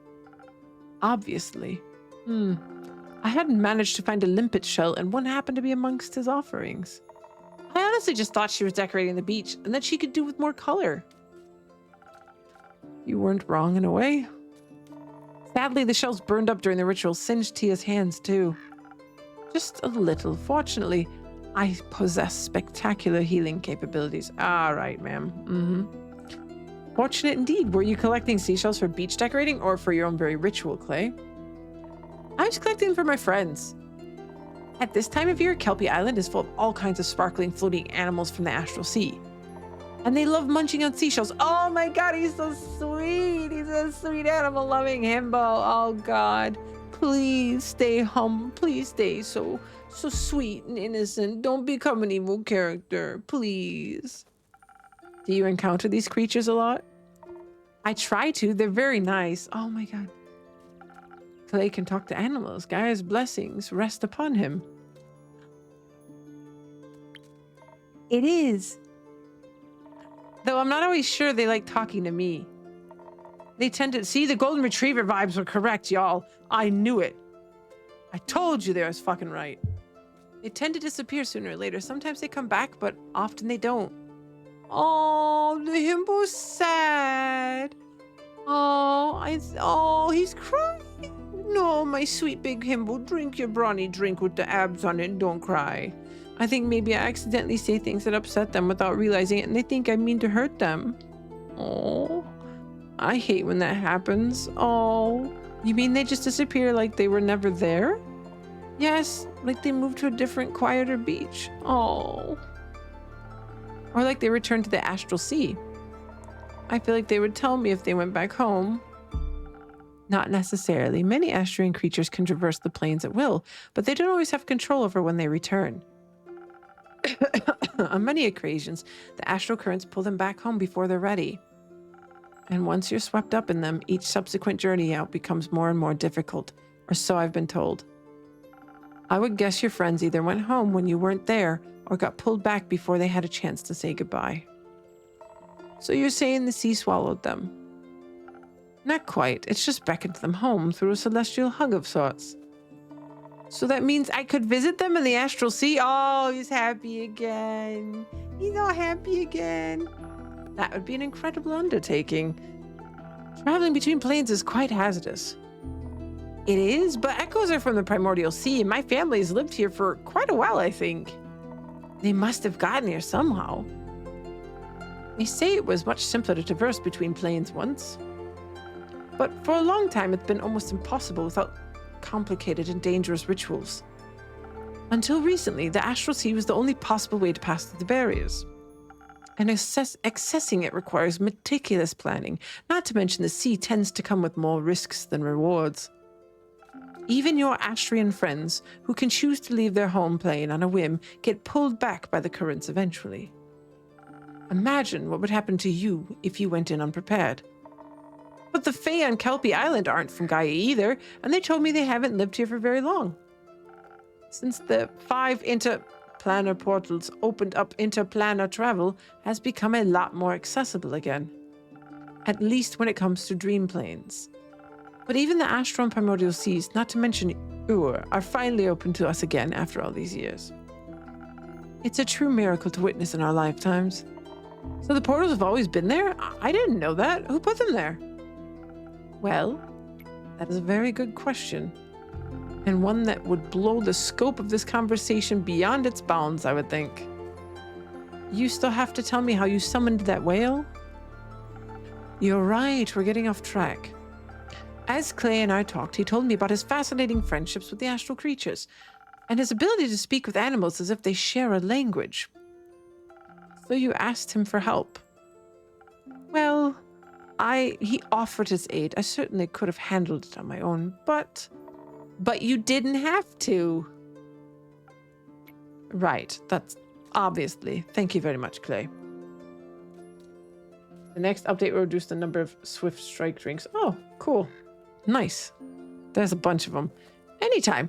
Obviously. I hadn't managed to find a limpet shell, and one happened to be amongst his offerings. I honestly just thought she was decorating the beach, and that she could do with more color. You weren't wrong in a way. Sadly, the shells burned up during the ritual, singed Tia's hands too. Just a little. Fortunately, I possess spectacular healing capabilities. All right, ma'am. Fortunate indeed. Were you collecting seashells for beach decorating or for your own very ritual, Clay? I was collecting them for my friends. At this time of year, Kelpie Island is full of all kinds of sparkling, floating animals from the astral sea. And they love munching on seashells. Oh my God, he's so sweet. He's a sweet animal loving himbo. Oh God, please stay humble. Please stay so sweet and innocent. Don't become an evil character, please. Do you encounter these creatures a lot? I try to. They're very nice. Oh my God. Clay can talk to animals. Gaia's blessings rest upon him. It is. Though I'm not always sure they like talking to me. They tend to... See, the golden retriever vibes were correct, y'all. I knew it. I told you they was fucking right. They tend to disappear sooner or later. Sometimes they come back, but often they don't. Oh, the himbo's sad. Oh, he's crying. No, my sweet big himbo, drink your brawny drink with the abs on it and don't cry. I think maybe I accidentally say things that upset them without realizing it, and they think I mean to hurt them. Oh, I hate when that happens. Oh, you mean they just disappear like they were never there? Yes, like they moved to a different, quieter beach. Oh. Or like they returned to the astral sea. I feel like they would tell me if they went back home. Not necessarily. Many astrian creatures can traverse the plains at will, but they don't always have control over when they return. On many occasions, the astral currents pull them back home before they're ready. And once you're swept up in them, each subsequent journey out becomes more and more difficult, or so I've been told. I would guess your friends either went home when you weren't there, or got pulled back before they had a chance to say goodbye. So you're saying the sea swallowed them? Not quite. It's just beckoned them home through a celestial hug of sorts. So that means I could visit them in the astral sea? Oh, he's happy again. He's all happy again. That would be an incredible undertaking. Traveling between planes is quite hazardous. It is, but echoes are from the primordial sea, and my family has lived here for quite a while, I think. They must have gotten here somehow. They say it was much simpler to traverse between planes once. But for a long time, it's been almost impossible without complicated and dangerous rituals. Until recently, the astral sea was the only possible way to pass through the barriers. And accessing it requires meticulous planning, not to mention the sea tends to come with more risks than rewards. Even your Astrian friends, who can choose to leave their home plane on a whim, get pulled back by the currents eventually. Imagine what would happen to you if you went in unprepared. But the Fae on Kelpie Island aren't from Gaia either, and they told me they haven't lived here for very long. Since the 5 interplanar portals opened up, interplanar travel has become a lot more accessible again. At least when it comes to dream planes. But even the astral and primordial seas, not to mention Ur, are finally open to us again after all these years. It's a true miracle to witness in our lifetimes. So the portals have always been there? I didn't know that. Who put them there? Well, that is a very good question. And one that would blow the scope of this conversation beyond its bounds, I would think. You still have to tell me how you summoned that whale? You're right, we're getting off track. As Clay and I talked, he told me about his fascinating friendships with the astral creatures, and his ability to speak with animals as if they share a language. So you asked him for help. Well, he offered his aid. I certainly could have handled it on my own, but you didn't have to. Right, that's obviously. Thank you very much, Clay. The next update will reduce the number of Swift Strike drinks. Oh, cool. Nice. There's a bunch of them. Anytime.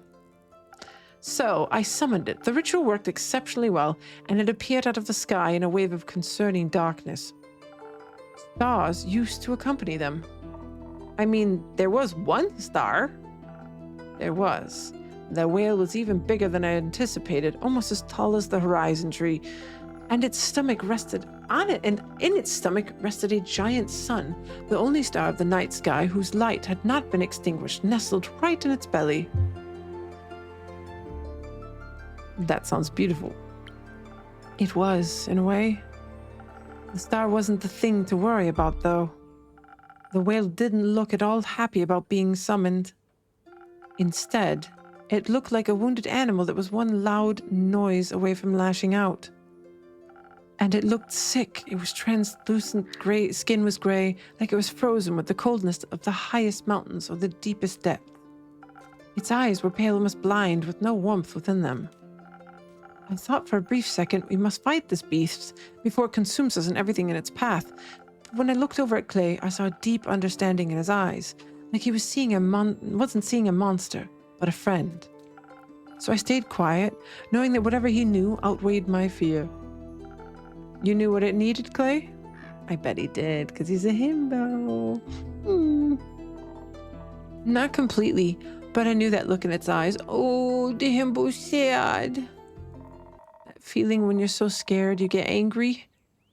So, I summoned it. The ritual worked exceptionally well, and it appeared out of the sky in a wave of concerning darkness. Stars used to accompany them. I mean, there was one star. There was. The whale was even bigger than I anticipated, almost as tall as the horizon tree, and its stomach rested on it, and in its stomach rested a giant sun, the only star of the night sky whose light had not been extinguished, nestled right in its belly. That sounds beautiful. It was, in a way. The star wasn't the thing to worry about, though. The whale didn't look at all happy about being summoned. Instead, it looked like a wounded animal that was one loud noise away from lashing out. And it looked sick. It was translucent gray, skin was gray, like it was frozen with the coldness of the highest mountains or the deepest depth. Its eyes were pale, almost blind, with no warmth within them. I thought for a brief second we must fight this beast before it consumes us and everything in its path. But when I looked over at Clay, I saw a deep understanding in his eyes, like he was wasn't seeing a monster, but a friend. So I stayed quiet, knowing that whatever he knew outweighed my fear. You knew what it needed, Clay? I bet he did, because he's a himbo. Not completely, but I knew that look in its eyes. Oh, the himbo's sad. That feeling when you're so scared you get angry.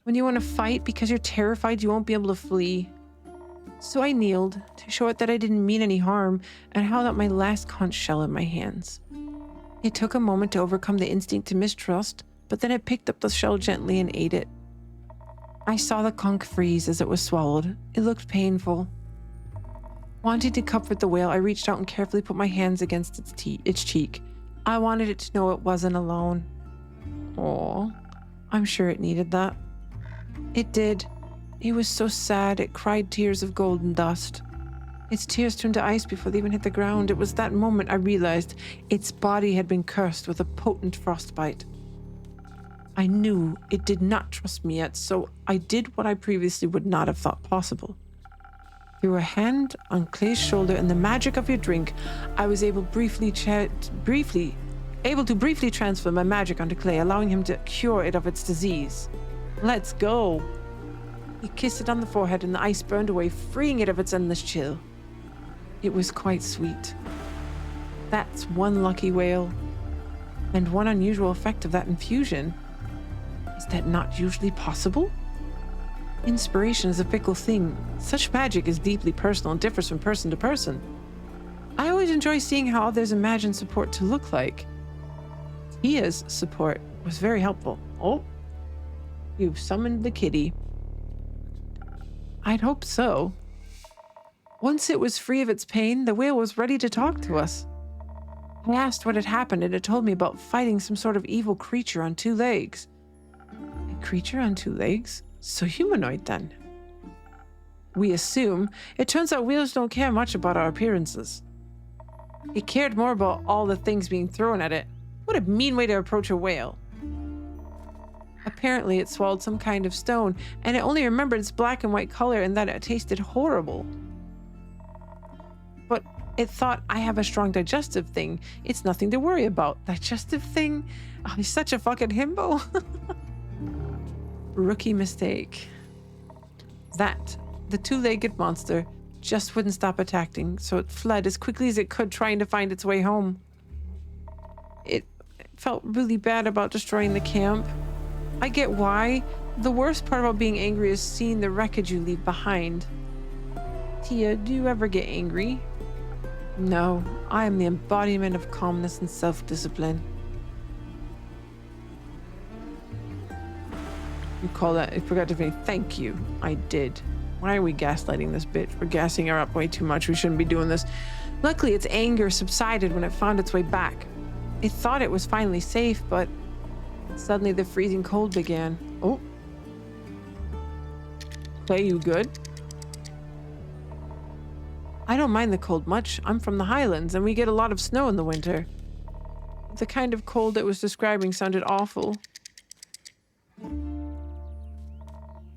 When you want to fight because you're terrified you won't be able to flee. So I kneeled to show it that I didn't mean any harm and held out my last conch shell in my hands. It took a moment to overcome the instinct to mistrust, but then it picked up the shell gently and ate it. I saw the conch freeze as it was swallowed. It looked painful. Wanting to comfort the whale, I reached out and carefully put my hands against its cheek. I wanted it to know it wasn't alone. Aw, I'm sure it needed that. It did. It was so sad it cried tears of golden dust. Its tears turned to ice before they even hit the ground. It was that moment I realized its body had been cursed with a potent frostbite. I knew it did not trust me yet, so I did what I previously would not have thought possible. Through a hand on Clay's shoulder and the magic of your drink, I was able to briefly transfer my magic onto Clay, allowing him to cure it of its disease. Let's go. He kissed it on the forehead and the ice burned away, freeing it of its endless chill. It was quite sweet. That's one lucky whale. And one unusual effect of that infusion. Is that not usually possible? Inspiration is a fickle thing. Such magic is deeply personal and differs from person to person. I always enjoy seeing how others imagine support to look like. Tia's support was very helpful. Oh, you've summoned the kitty. I'd hope so. Once it was free of its pain, the whale was ready to talk to us. I asked what had happened, and it told me about fighting some sort of evil creature on 2 legs. A creature on 2 legs? So humanoid then. We assume. It turns out whales don't care much about our appearances. It cared more about all the things being thrown at it. What a mean way to approach a whale. Apparently it swallowed some kind of stone, and it only remembered its black and white color and that it tasted horrible. But it thought, I have a strong digestive thing. It's nothing to worry about. Digestive thing? Oh, he's such a fucking himbo. Rookie mistake. That, the 2-legged monster, just wouldn't stop attacking, so it fled as quickly as it could, trying to find its way home. It felt really bad about destroying the camp. I get why. The worst part about being angry is seeing the wreckage you leave behind. Tia, do you ever get angry? No, I am the embodiment of calmness and self-discipline. You call that, I forgot to say thank you. I did. Why are we gaslighting this bitch? We're gassing her up way too much. We shouldn't be doing this. Luckily, its anger subsided when it found its way back. It thought it was finally safe, but suddenly the freezing cold began. Oh. Clay, you good? I don't mind the cold much. I'm from the Highlands, and we get a lot of snow in the winter. The kind of cold it was describing sounded awful.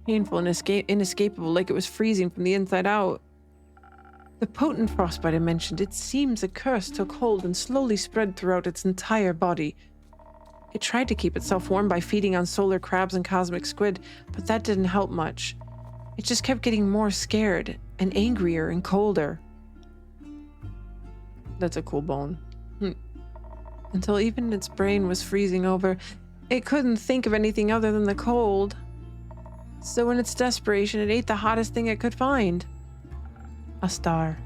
Painful and inescapable, like it was freezing from the inside out. The potent frostbite I mentioned, it seems a curse took hold and slowly spread throughout its entire body. It tried to keep itself warm by feeding on solar crabs and cosmic squid, but that didn't help much. It just kept getting more scared and angrier and colder. That's a cool bone. Until even its brain was freezing over, it couldn't think of anything other than the cold. So in its desperation, it ate the hottest thing it could find. A star.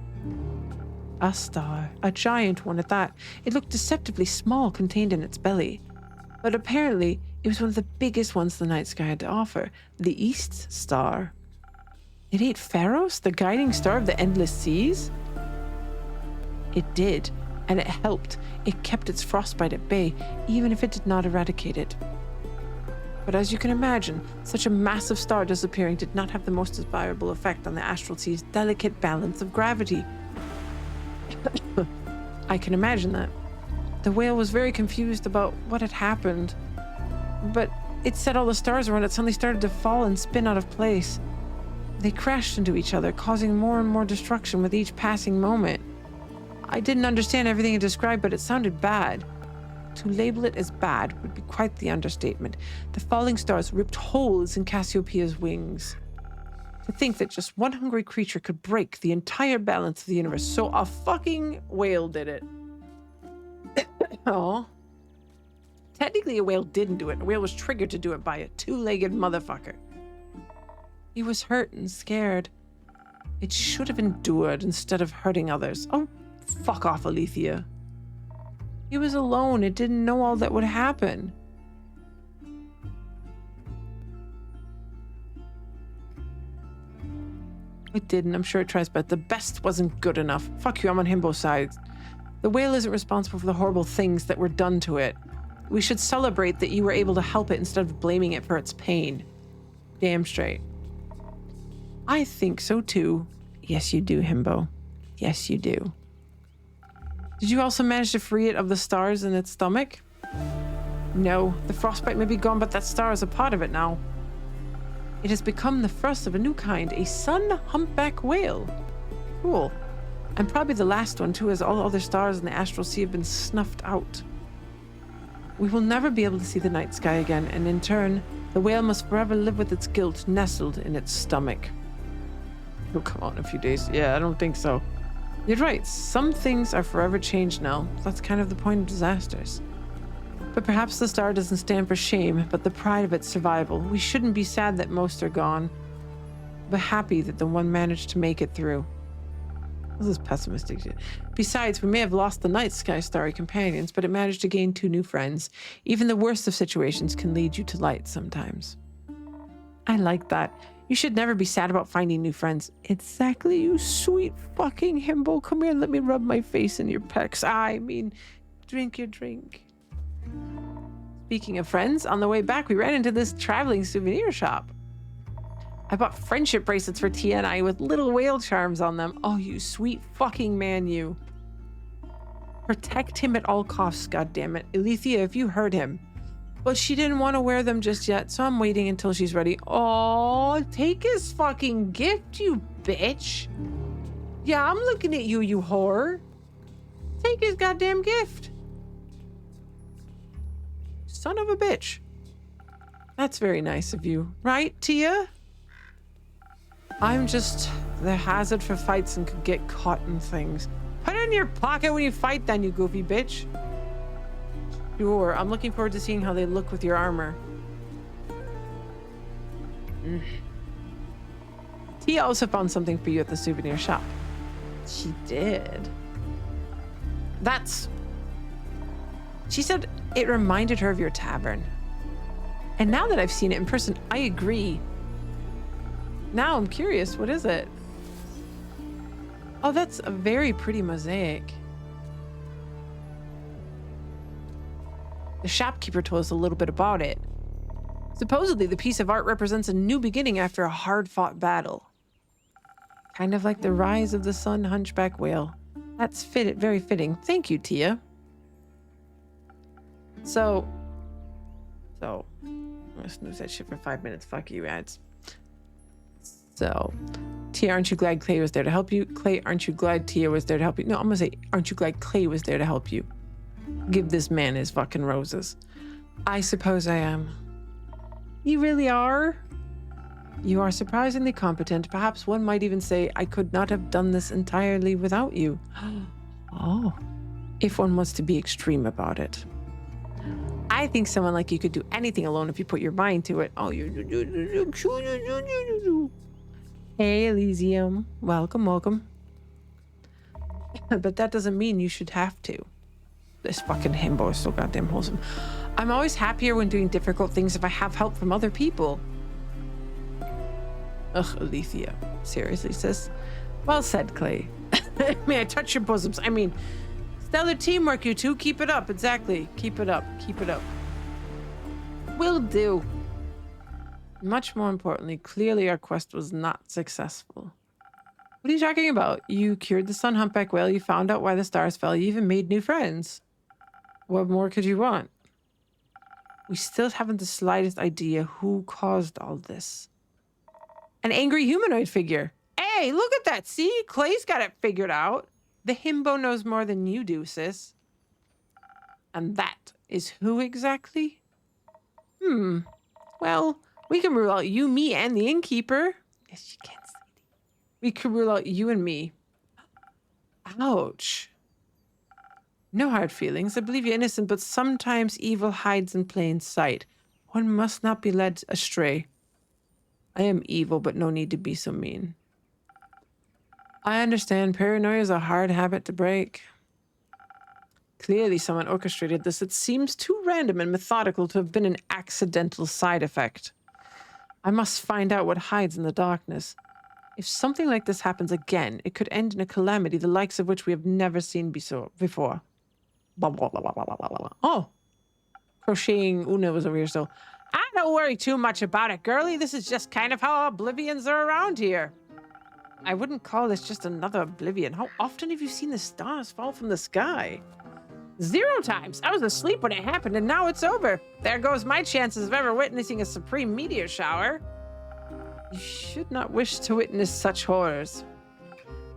A star. A giant one at that. It looked deceptively small contained in its belly. But apparently, it was one of the biggest ones the night sky had to offer. The East Star. It ate Pharos, the guiding star of the endless seas? It did, and it helped. It kept its frostbite at bay, even if it did not eradicate it. But as you can imagine, such a massive star disappearing did not have the most desirable effect on the astral sea's delicate balance of gravity. I can imagine that. The whale was very confused about what had happened, but it said all the stars around it suddenly started to fall and spin out of place. They crashed into each other, causing more and more destruction with each passing moment. I didn't understand everything it described, but it sounded bad. To label it as bad would be quite the understatement. The falling stars ripped holes in Cassiopeia's wings. To think that just one hungry creature could break the entire balance of the universe. So a fucking whale did it. Oh. Technically, a whale didn't do it. A whale was triggered to do it by a two-legged motherfucker. He was hurt and scared. It should have endured instead of hurting others. Oh, fuck off, Alethea. He was alone. It didn't know all that would happen. It didn't. I'm sure it tries, but the best wasn't good enough. Fuck you, I'm on Himbo's side. The whale isn't responsible for the horrible things that were done to it. We should celebrate that you were able to help it instead of blaming it for its pain. Damn straight. I think so too. Yes, you do, Himbo. Yes, you do. Did you also manage to free it of the stars in its stomach? No, the frostbite may be gone, but that star is a part of it now. It has become the first of a new kind, a sun humpback whale. Cool. And probably the last one too, as all other stars in the astral sea have been snuffed out. We will never be able to see the night sky again, and in turn, the whale must forever live with its guilt nestled in its stomach. Oh, come on, a few days. Yeah, I don't think so. You're right, some things are forever changed now. That's kind of the point of disasters. But perhaps the star doesn't stand for shame, but the pride of its survival. We shouldn't be sad that most are gone, but happy that the one managed to make it through. This is pessimistic shit. Besides, we may have lost the night sky starry companions, but it managed to gain 2 new friends. Even the worst of situations can lead you to light sometimes. I like that. You should never be sad about finding new friends. Exactly, you sweet fucking himbo. Come here and let me rub my face in your pecs. I mean, drink your drink. Speaking of friends, on the way back, we ran into this traveling souvenir shop. I bought friendship bracelets for Tia and I with little whale charms on them. Oh, you sweet fucking man, you. Protect him at all costs, goddammit. Alethea, if you heard him. But she didn't want to wear them just yet, so I'm waiting until she's ready. Oh, take his fucking gift, you bitch. Yeah, I'm looking at you, you whore. Take his goddamn gift. Son of a bitch. That's very nice of you. Right, Tia? I'm just the hazard for fights and could get caught in things. Put it in your pocket when you fight then, you goofy bitch. Sure, I'm looking forward to seeing how they look with your armor. Tia also found something for you at the souvenir shop. She did. She said it reminded her of your tavern. And now that I've seen it in person, I agree. Now I'm curious, what is it? Oh, that's a very pretty mosaic. The shopkeeper told us a little bit about it. Supposedly, the piece of art represents a new beginning after a hard-fought battle. Kind of like the rise of the sun hunchback whale. That's very fitting. Thank you, Tia. So, I'm gonna snooze that shit for 5 minutes. Fuck you, ads. So, Tia, aren't you glad Clay was there to help you? Clay, aren't you glad Tia was there to help you? No, I'm gonna say, aren't you glad Clay was there to help you? Give this man his fucking roses. I suppose I am. You really are? You are surprisingly competent. Perhaps one might even say I could not have done this entirely without you. Oh, if one wants to be extreme about it. I think someone like you could do anything alone if you put your mind to it. Oh, hey, Elysium. Welcome. But that doesn't mean you should have to. This fucking himbo is so goddamn wholesome. I'm always happier when doing difficult things if I have help from other people. Ugh, Alethea. Seriously, sis? Well said, Clay. May I touch your bosoms? I mean, stellar teamwork, you two. Keep it up. Exactly. Keep it up. Will do. Much more importantly, clearly our quest was not successful. What are you talking about? You cured the sun humpback whale, you found out why the stars fell, you even made new friends. What more could you want? We still haven't the slightest idea who caused all this. An angry humanoid figure. Hey, look at that. See? Clay's got it figured out. The himbo knows more than you do, sis. And that is who exactly? Well, we can rule out you, me, and the innkeeper. Yes, you can, sweetie. We could rule out you and me. Ouch. No hard feelings. I believe you're innocent, but sometimes evil hides in plain sight. One must not be led astray. I am evil, but no need to be so mean. I understand paranoia is a hard habit to break. Clearly someone orchestrated this. It seems too random and methodical to have been an accidental side effect. I must find out what hides in the darkness. If something like this happens again, it could end in a calamity the likes of which we have never seen before. Blah, blah, blah, blah, blah, blah, blah. Oh, crocheting Una was over here still. Don't worry too much about it, girlie. This is just kind of how oblivions are around here. I wouldn't call this just another oblivion. How often have you seen the stars fall from the sky? 0 times. I was asleep when it happened, and now it's over. There goes my chances of ever witnessing a supreme meteor shower. You should not wish to witness such horrors.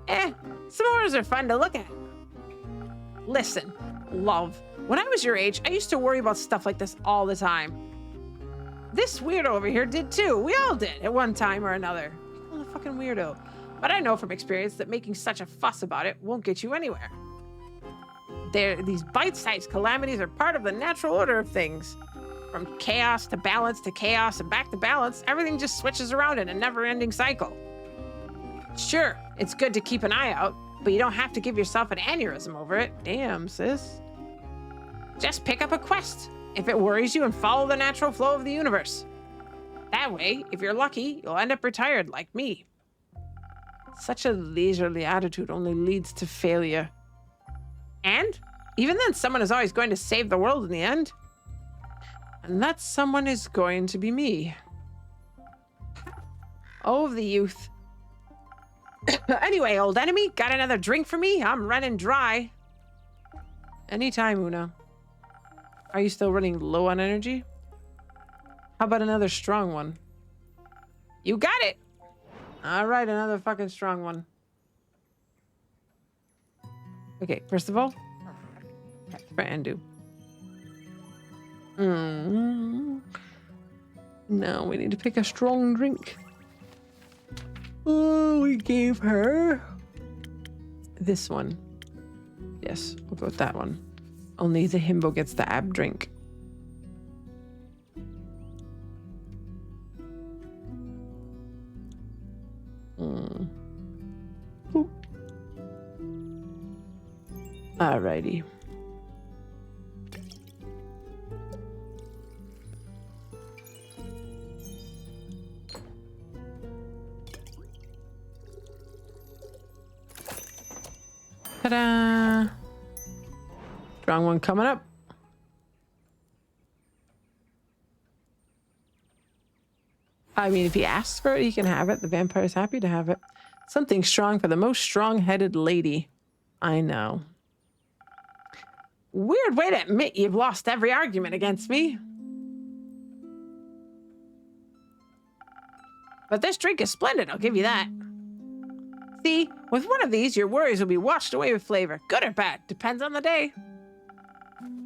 Some horrors are fun to look at. Listen, love. When I was your age, I used to worry about stuff like this all the time. This weirdo over here did too. We all did at one time or another. You call a fucking weirdo. But I know from experience that making such a fuss about it won't get you anywhere. These bite-sized calamities are part of the natural order of things. From chaos to chaos and back to balance, everything just switches around in a never-ending cycle. Sure, it's good to keep an eye out, but you don't have to give yourself an aneurysm over it. Damn, sis. Just pick up a quest if it worries you and follow the natural flow of the universe. That way, if you're lucky, you'll end up retired like me. Such a leisurely attitude only leads to failure. And even then, someone is always going to save the world in the end. And that someone is going to be me. Oh, the youth. Anyway, old enemy, got another drink for me? I'm running dry. Anytime, Una. Are you still running low on energy? How about another strong one? You got it! All right, another fucking strong one. Okay, first of all, for Andu. Now we need to pick a strong drink. Oh, we gave her this one. Yes, we'll go with that one. Only the himbo gets the ab drink. Alrighty. Ta-da! Strong one coming up. I mean, if he asks for it, he can have it. The vampire's happy to have it. Something strong for the most strong-headed lady. I know. Weird way to admit you've lost every argument against me. But this drink is splendid, I'll give you that. See, with one of these, your worries will be washed away with flavor. Good or bad, depends on the day.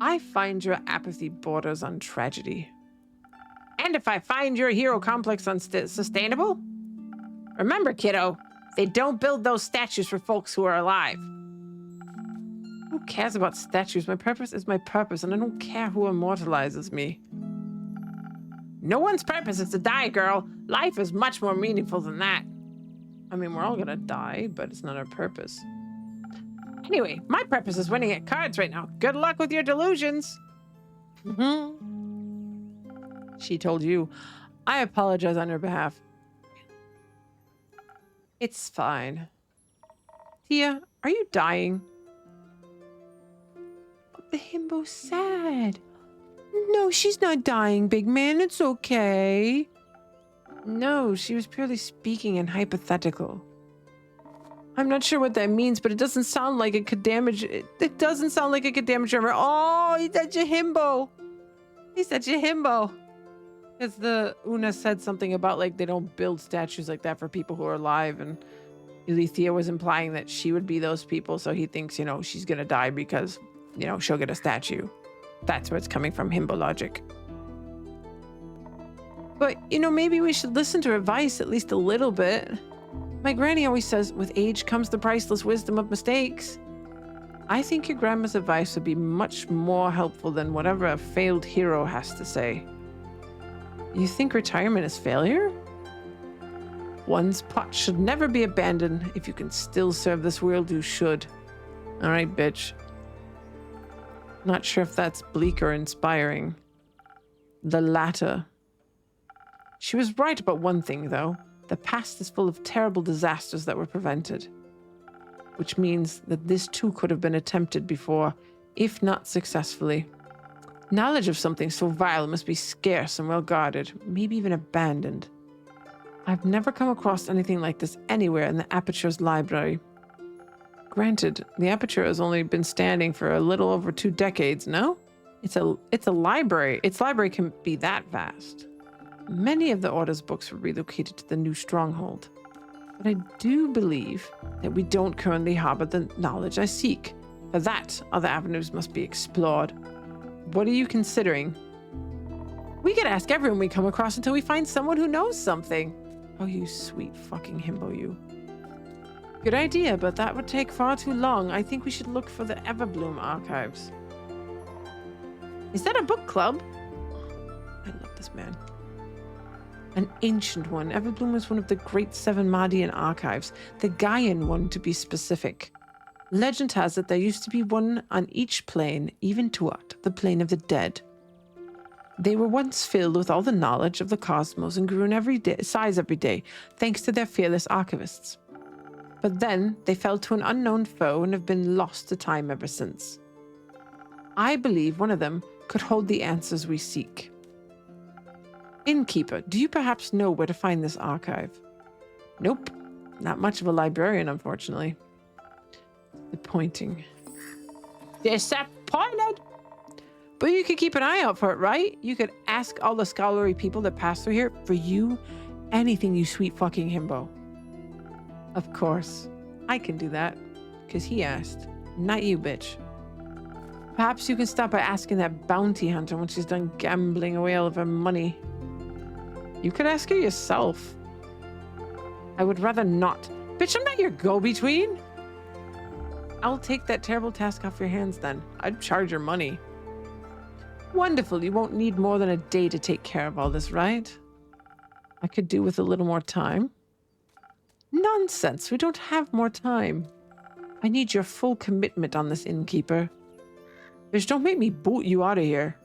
I find your apathy borders on tragedy. And if I find your hero complex unsustainable, remember, kiddo, they don't build those statues for folks who are alive. Who cares about statues? My purpose is my purpose, and I don't care who immortalizes me. No one's purpose is to die, girl. Life is much more meaningful than that. I mean, we're all gonna die, but it's not our purpose. Anyway, my purpose is winning at cards right now. Good luck with your delusions. She told you. I apologize on her behalf. It's fine. Tia, are you dying? The himbo's sad. No, she's not dying, big man. It's okay. No, she was purely speaking in hypothetical. I'm not sure what that means, but it doesn't sound like it could damage... It doesn't sound like it could damage her. Oh, he said Jihimbo. He said Jihimbo. Because the Una said something about, like, they don't build statues like that for people who are alive, and Elethea was implying that she would be those people, so he thinks, you know, she's gonna die because, you know, she'll get a statue. That's where it's coming from, himbo logic. But, you know, maybe we should listen to her advice at least a little bit. My granny always says, with age comes the priceless wisdom of mistakes. I think your grandma's advice would be much more helpful than whatever a failed hero has to say. You think retirement is failure? One's pot should never be abandoned. If you can still serve this world, you should. All right, bitch. Not sure if that's bleak or inspiring. The latter. She was right about one thing, though. The past is full of terrible disasters that were prevented. Which means that this too could have been attempted before, if not successfully. Knowledge of something so vile must be scarce and well guarded, maybe even abandoned. I've never come across anything like this anywhere in the Aperture's library. Granted, the Aperture has only been standing for a little over 2 decades, no? It's a library. Its library can be that vast. Many of the Order's books were relocated to the new stronghold. But I do believe that we don't currently harbor the knowledge I seek. For that, other avenues must be explored. What are you considering? We could ask everyone we come across until we find someone who knows something. Oh, you sweet fucking himbo, you. Good idea, but that would take far too long. I think we should look for the Everbloom archives. Is that a book club? I love this man. An ancient one. Everbloom was one of the great 7 Mardian archives, the Gaian one to be specific. Legend has it there used to be one on each plane, even Tuat, the plane of the dead. They were once filled with all the knowledge of the cosmos and grew in size every day, thanks to their fearless archivists. But then they fell to an unknown foe and have been lost to time ever since. I believe one of them could hold the answers we seek. Innkeeper, do you perhaps know where to find this archive? Nope. Not much of a librarian, unfortunately. Disappointing. Disappointed! But you could keep an eye out for it, right? You could ask all the scholarly people that pass through here for you anything, you sweet fucking himbo. Of course. I can do that. Because he asked. Not you, bitch. Perhaps you can stop by asking that bounty hunter when she's done gambling away all of her money. You could ask her yourself. I would rather not. Bitch, I'm not your go-between. I'll take that terrible task off your hands then. I'd charge your money. Wonderful. You won't need more than a day to take care of all this, right? I could do with a little more time. Nonsense. We don't have more time. I need your full commitment on this, innkeeper. Bitch, don't make me boot you out of here.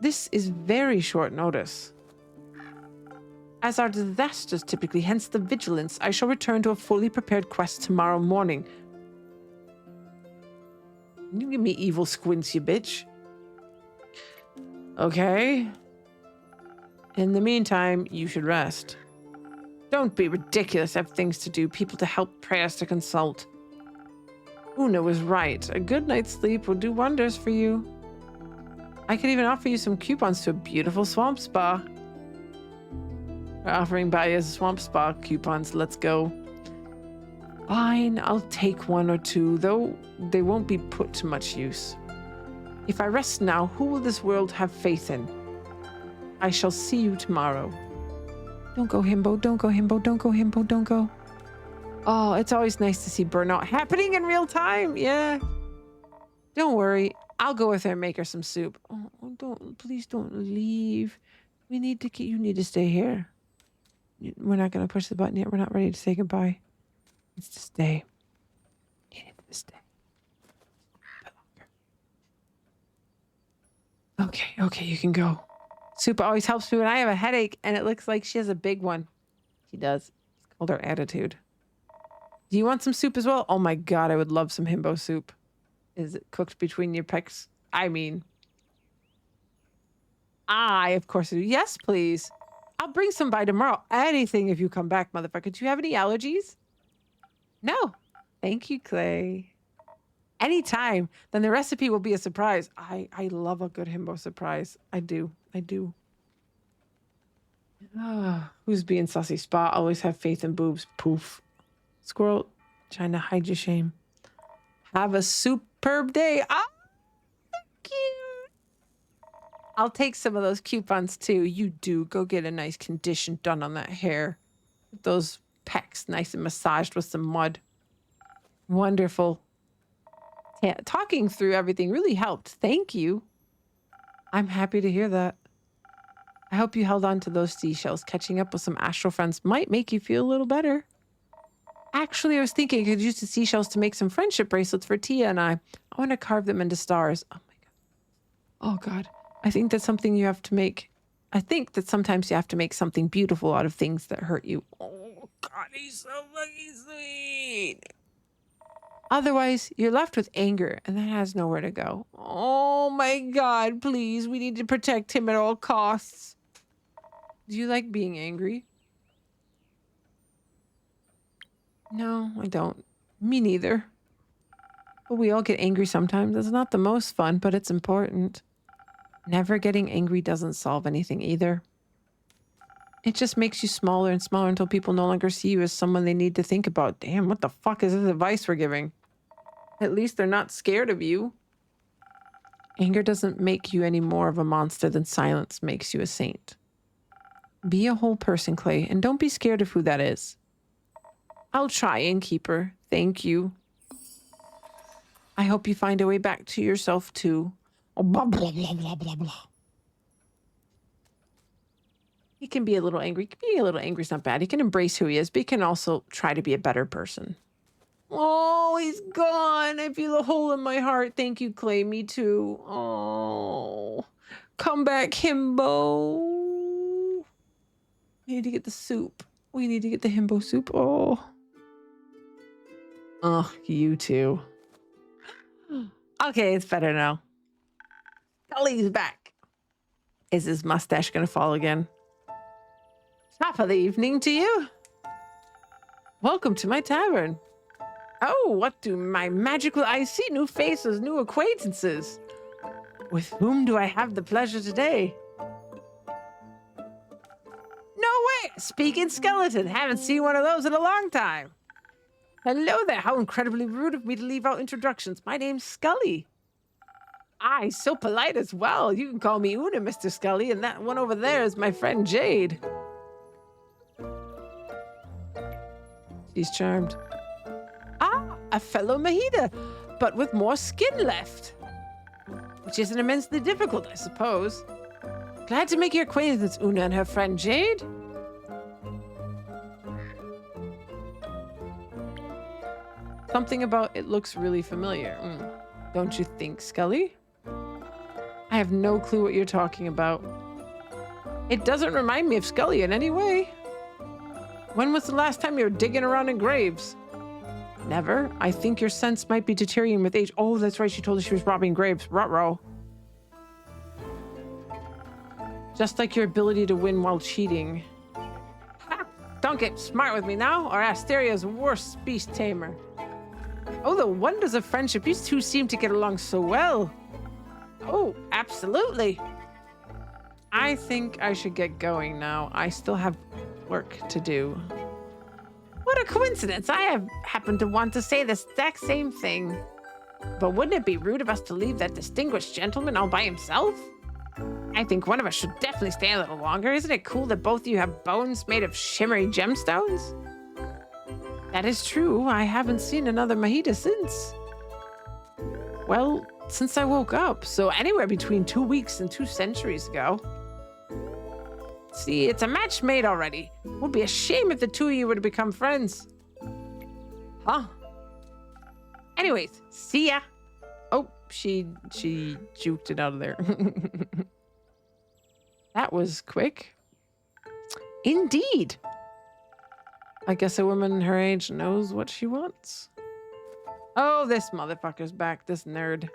This is very short notice. As our disasters typically, hence the vigilance, I shall return to a fully prepared quest tomorrow morning. You give me evil squints, you bitch. Okay. In the meantime, you should rest. Don't be ridiculous. I have things to do, people to help, prayers to consult. Una was right. A good night's sleep will do wonders for you. I could even offer you some coupons to a beautiful swamp spa. We're offering buyers swamp spa coupons. Let's go. Fine, I'll take 1 or 2, though they won't be put to much use. If I rest now, who will this world have faith in? I shall see you tomorrow. Don't go, himbo. Don't go, himbo. Don't go, himbo. Don't go. Oh, it's always nice to see burnout happening in real time. Yeah. Don't worry. I'll go with her and make her some soup. Oh, please don't leave. We need to keep, you need to stay here. We're not going to push the button yet. We're not ready to say goodbye. It's to stay. You need to stay. Okay, you can go. Soup always helps me when I have a headache, and it looks like she has a big one. She does. It's called her attitude. Do you want some soup as well? Oh my god, I would love some himbo soup. Is it cooked between your pecs? I mean, of course do. Yes, please. I'll bring some by tomorrow. Anything if you come back, motherfucker. Do you have any allergies? No. Thank you, Clay. Anytime. Then the recipe will be a surprise. I love a good himbo surprise. I do. Who's being sussy? Spa. Always have faith in boobs. Poof. Squirrel. Trying to hide your shame. Have a superb day. Ah, cute. I'll take some of those coupons too. You do. Go get a nice condition done on that hair. Those pecs nice and massaged with some mud. Wonderful. Yeah, talking through everything really helped. Thank you. I'm happy to hear that. I hope you held on to those seashells. Catching up with some astral friends might make you feel a little better. Actually, I was thinking I could use the seashells to make some friendship bracelets for Tia and I. I want to carve them into stars. Oh my God. Oh God. I think that's something you have to make. I think that sometimes you have to make something beautiful out of things that hurt you. Oh God, he's so fucking sweet. Otherwise, you're left with anger, and that has nowhere to go. Oh my God, please. We need to protect him at all costs. Do you like being angry? No, I don't. Me neither. But we all get angry sometimes. It's not the most fun, but it's important. Never getting angry doesn't solve anything either. It just makes you smaller and smaller until people no longer see you as someone they need to think about. Damn, what the fuck is this advice we're giving? At least they're not scared of you. Anger doesn't make you any more of a monster than silence makes you a saint. Be a whole person, Clay, and don't be scared of who that is. I'll try, Innkeeper. Thank you. I hope you find a way back to yourself, too. Oh, blah, blah, blah, blah, blah, blah. He can be a little angry. Being a little angry is not bad. He can embrace who he is, but he can also try to be a better person. Oh, he's gone. I feel a hole in my heart. Thank you, Clay. Me too. Oh, come back, himbo. We need to get the soup. We need to get the himbo soup. Oh, you too. Okay, it's better now. Scully's back. Is his mustache gonna fall again? Top of the evening to you. Welcome to my tavern. Oh, what do my magical eyes see? New faces, new acquaintances. With whom do I have the pleasure today? No way! Speaking skeleton. Haven't seen one of those in a long time. Hello there. How incredibly rude of me to leave out introductions. My name's Scully. Aye, so polite as well. You can call me Una, Mr. Scully, and that one over there is my friend Jade. She's charmed. Ah, a fellow Mahida, but with more skin left. Which isn't immensely difficult, I suppose. Glad to make your acquaintance, Una and her friend Jade. Something about it looks really familiar. Don't you think, Scully? I have no clue what you're talking about. It doesn't remind me of Scully in any way. When was the last time you were digging around in graves? Never. I think your sense might be deteriorating with age. Oh, that's right. She told us she was robbing graves. Ruh-roh. Just like your ability to win while cheating. Ha! Don't get smart with me now, or Asteria's worst beast tamer. Oh, the wonders of friendship. You two seem to get along so well. Oh, absolutely. I think I should get going now. I still have work to do. What a coincidence. I have happened to want to say the exact same thing. But wouldn't it be rude of us to leave that distinguished gentleman all by himself? I think one of us should definitely stay a little longer. Isn't it cool that both of you have bones made of shimmery gemstones? That is true. I haven't seen another Mahida since. Well, since I woke up. So anywhere between 2 weeks and 2 centuries ago. See, it's a match made already. Would be a shame if the two of you were to become friends. Huh? Anyways, see ya. Oh, she juked it out of there. That was quick. Indeed. I guess a woman her age knows what she wants. Oh, this motherfucker's back, this nerd.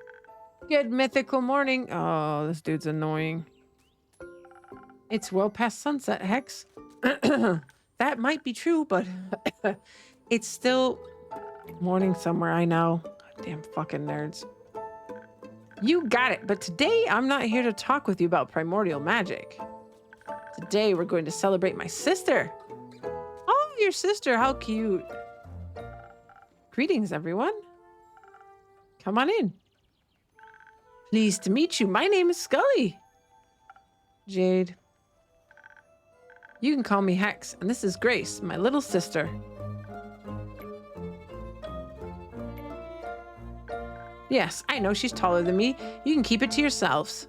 Good mythical morning. Oh, this dude's annoying. It's well past sunset, Hex. That might be true, but it's still morning somewhere, I know. Damn fucking nerds. You got it, but today I'm not here to talk with you about primordial magic. Today we're going to celebrate my sister. Oh, your sister, how cute. Greetings, everyone. Come on in. Pleased to meet you. My name is Scully. Jade. You can call me Hex, and this is Grace, my little sister. Yes, I know she's taller than me. You can keep it to yourselves.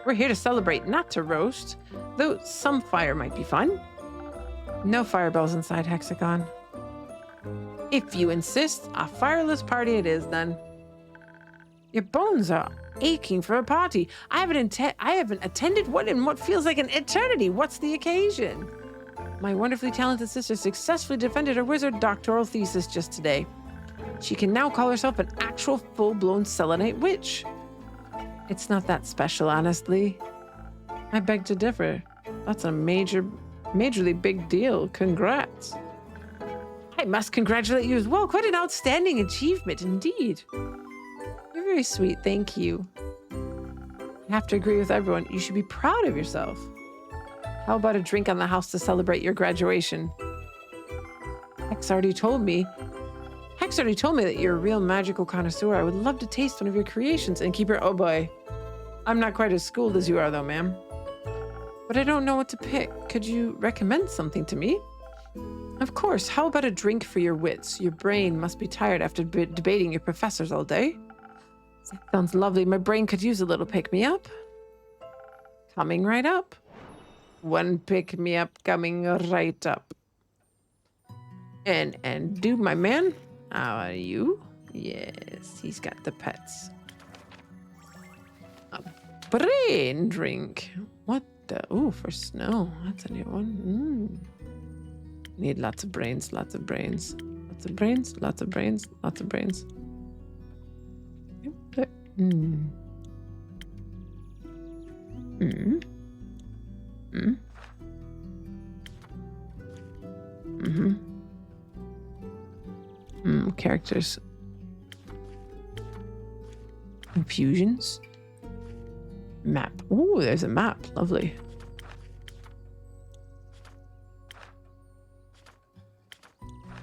We're here to celebrate, not to roast, though some fire might be fun. No firebells inside Hexagon. If you insist, a fireless party it is then. Your bones are aching for a party. I haven't attended one in what feels like an eternity. What's the occasion? My wonderfully talented sister successfully defended her wizard doctoral thesis just today. She can now call herself an actual full-blown selenite witch. It's not that special, honestly. I beg to differ. That's a majorly big deal. Congrats. I must congratulate you as well. Quite an outstanding achievement indeed. You're very sweet, thank you. I have to agree with everyone. You should be proud of yourself. How about a drink on the house to celebrate your graduation? Hex already told me that you're a real magical connoisseur. I would love to taste one of your creations and keep your... Oh boy. I'm not quite as schooled as you are though, ma'am. But I don't know what to pick. Could you recommend something to me? Of course. How about a drink for your wits? Your brain must be tired after debating your professors all day. That sounds lovely. My brain could use a little pick-me-up. Coming right up. One pick-me-up coming right up. And dude, my man, how are you? Yes, he's got the pets. A brain drink. What the? Ooh, for snow. That's a new one. Need lots of brains, lots of brains. Lots of brains, lots of brains, lots of brains. Characters. Infusions. Map. Ooh, there's a map. Lovely.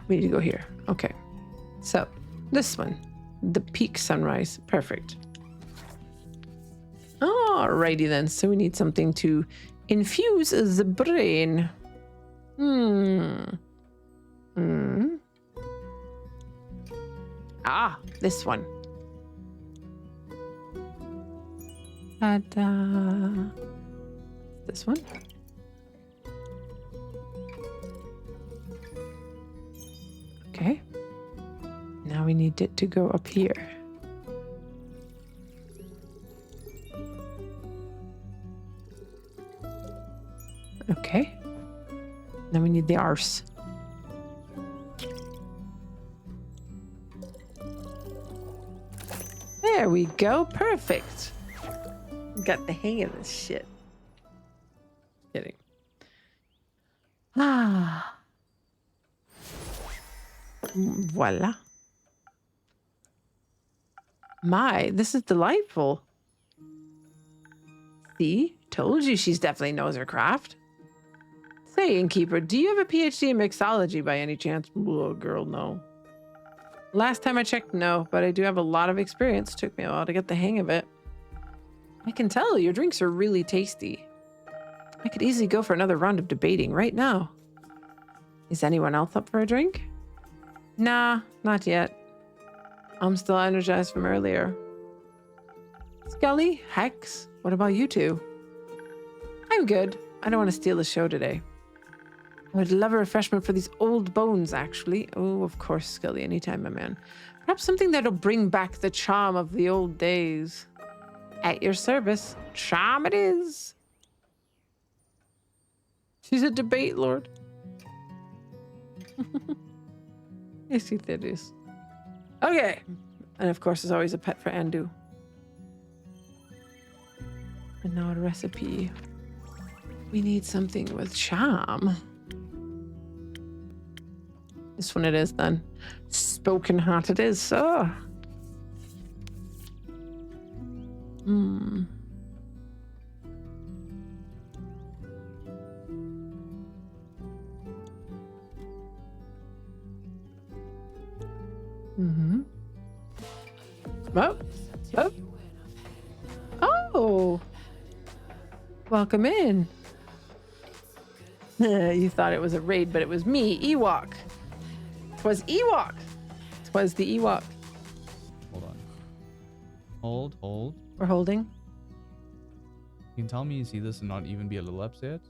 We need to go here. Okay. So, this one. The peak sunrise. Perfect. Alrighty then. So we need something to infuse the brain. Ah, this one. Ta-da. This one. Okay. Now we need it to go up here. Okay. Now we need the arse. There we go. Perfect. Got the hang of this shit. Kidding. Ah. Voila. My, this is delightful. See? Told you she's definitely knows her craft. Say, innkeeper, do you have a PhD in mixology by any chance? Oh, girl, no. Last time I checked, no, but I do have a lot of experience. Took me a while to get the hang of it. I can tell your drinks are really tasty. I could easily go for another round of debating right now. Is anyone else up for a drink? Nah, not yet. I'm still energized from earlier. Scully, Hex, what about you two? I'm good. I don't want to steal the show today. I would love a refreshment for these old bones, actually. Oh, of course, Scully, anytime, my man. Perhaps something that'll bring back the charm of the old days. At your service. Charm it is. She's a debate lord. Yes, he is. Okay. And of course, there's always a pet for Andu. And now a recipe. We need something with charm. This one it is then. Spoken heart it is, sir. Hmm. Mm-hmm. Oh. Oh. Welcome in. You thought it was a raid, but it was me, Ewok. 'Twas Ewok. 'Twas the Ewok. Hold on. Hold. We're holding. You can tell me you see this and not even be a little upset?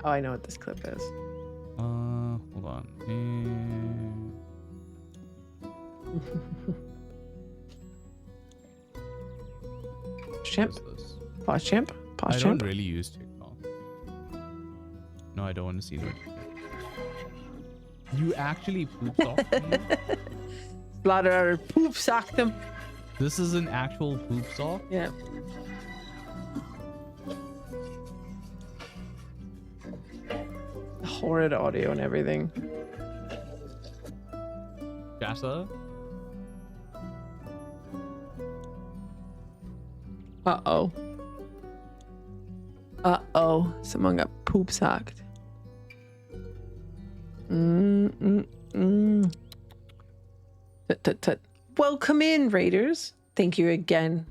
Oh, I know what this clip is. Hold on. Chimp. Pause chimp. Pause I chimp. don't really use TikTok. No, I don't want to see that. You actually poop socked me? Bladder poop socked them. This is an actual poop sock? Yeah. Horrid audio and everything. Jassa? Uh-oh. Uh-oh. Someone got poop socked. Tut. Welcome in, Raiders. Thank you again,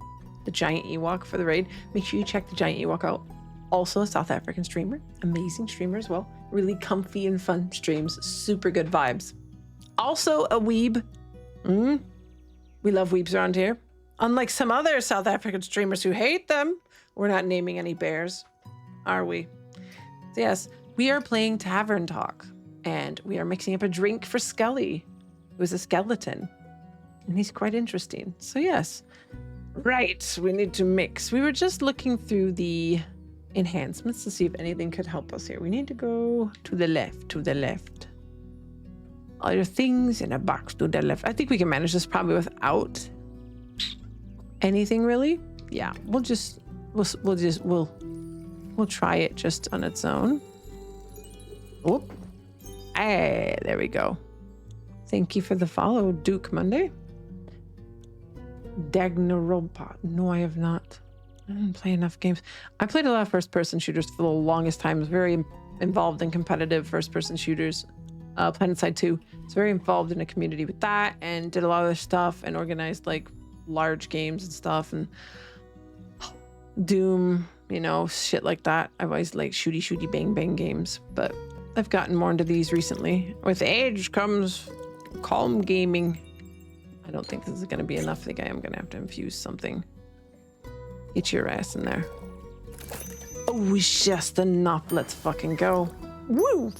the Giant Ewok, for the raid. Make sure you check the Giant Ewok out. Also a South African streamer. Amazing streamer as well. Really comfy and fun streams. Super good vibes. Also a weeb. We love weebs around here. Unlike some other South African streamers who hate them. We're not naming any bears, are we? So yes, we are playing Tavern Talk. And we are mixing up a drink for Scully, who's a skeleton. And he's quite interesting. So yes. Right, we need to mix. We were just looking through the enhancements to see if anything could help us here. We need to go to the left. All your things in a box to the left. I think we can manage this probably without anything really. Yeah, we'll try it just on its own. Whoop. Hey, there we go. Thank you for the follow, Duke Monday. Dagnaropa. No, I have not. I didn't play enough games. I played a lot of first-person shooters for the longest time. I was very involved in competitive first-person shooters. PlanetSide 2. I was very involved in a community with that and did a lot of other stuff and organized like large games and stuff and Doom, you know, shit like that. I've always liked shooty bang bang games, but I've gotten more into these recently. With age comes calm gaming. I don't think this is going to be enough. I think I am going to have to infuse something. Get your ass in there. Oh, it's just enough. Let's fucking go. Woo!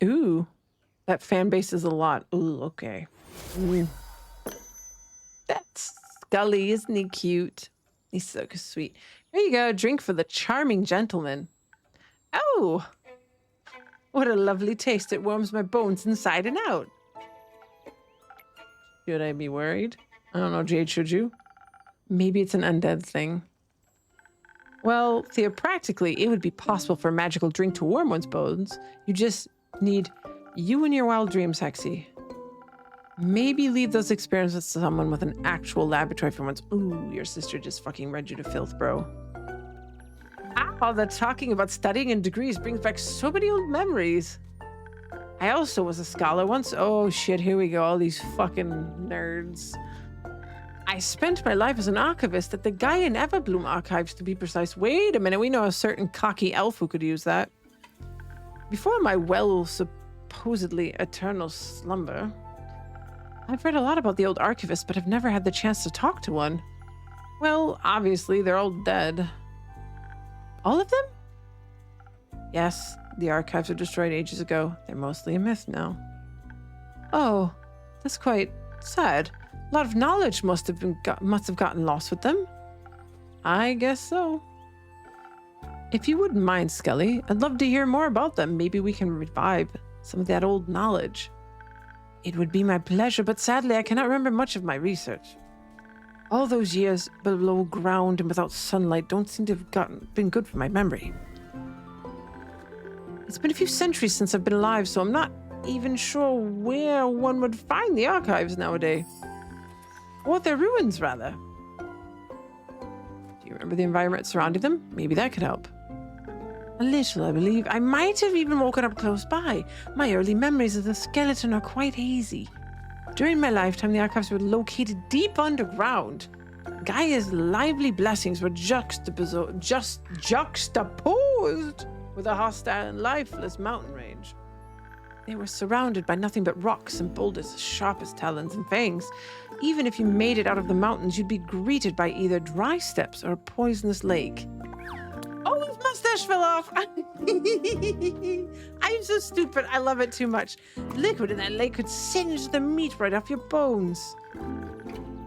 Ooh. That fan base is a lot. Ooh, okay. That's Scully, isn't he cute? He's so sweet. Here you go. Drink for the charming gentleman. Oh! What a lovely taste. It warms my bones inside and out. Should I be worried? I don't know, Jade, should you? Maybe it's an undead thing. Well, theoretically, it would be possible for a magical drink to warm one's bones. You just need you and your wild dreams, Hexy. Maybe leave those experiments to someone with an actual laboratory for once. Ooh, your sister just fucking read you to filth, bro. Ow, the talking about studying and degrees brings back so many old memories. I also was a scholar once. Oh shit, here we go. All these fucking nerds. I spent my life as an archivist at the Gaia Everbloom archives, to be precise. Wait a minute, we know a certain cocky elf who could use that. Before my supposedly eternal slumber, I've read a lot about the old archivists, but have never had the chance to talk to one. Well, obviously, they're all dead. All of them? Yes, the archives were destroyed ages ago. They're mostly a myth now. Oh, that's quite sad. A lot of knowledge must have gotten lost with them. I guess so. If you wouldn't mind, Scully, I'd love to hear more about them. Maybe we can revive some of that old knowledge. It would be my pleasure, but sadly I cannot remember much of my research. All those years below ground and without sunlight don't seem to have been good for my memory. It's been a few centuries since I've been alive, so I'm not even sure where one would find the archives nowadays. Or their ruins, rather. Do you remember the environment surrounding them? Maybe that could help. A little, I believe. I might have even woken up close by. My early memories of the skeleton are quite hazy. During my lifetime, the archives were located deep underground. Gaia's lively blessings were juxtaposed with a hostile and lifeless mountain range. They were surrounded by nothing but rocks and boulders as sharp as talons and fangs. Even if you made it out of the mountains, you'd be greeted by either dry steps or a poisonous lake. Oh, his mustache fell off! I'm so stupid. I love it too much. The liquid in that lake could singe the meat right off your bones.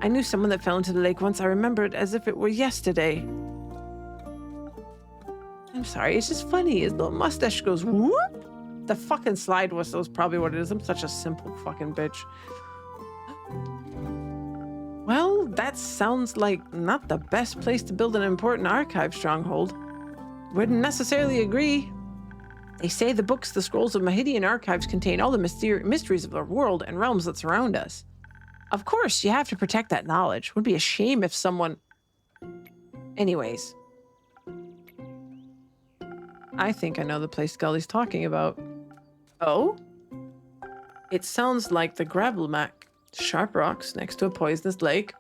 I knew someone that fell into the lake once. I remember it as if it were yesterday. I'm sorry, it's just funny. His little mustache goes whoop. The fucking slide whistle is probably what it is. I'm such a simple fucking bitch. Well, that sounds like not the best place to build an important archive stronghold. Wouldn't necessarily agree. They say the books, the scrolls of Mahidian archives contain all the mysteries of the world and realms that surround us. Of course, you have to protect that knowledge. Would be a shame if someone... Anyways. I think I know the place Scully's talking about. Oh? It sounds like the gravel mac. Sharp rocks next to a poisonous lake.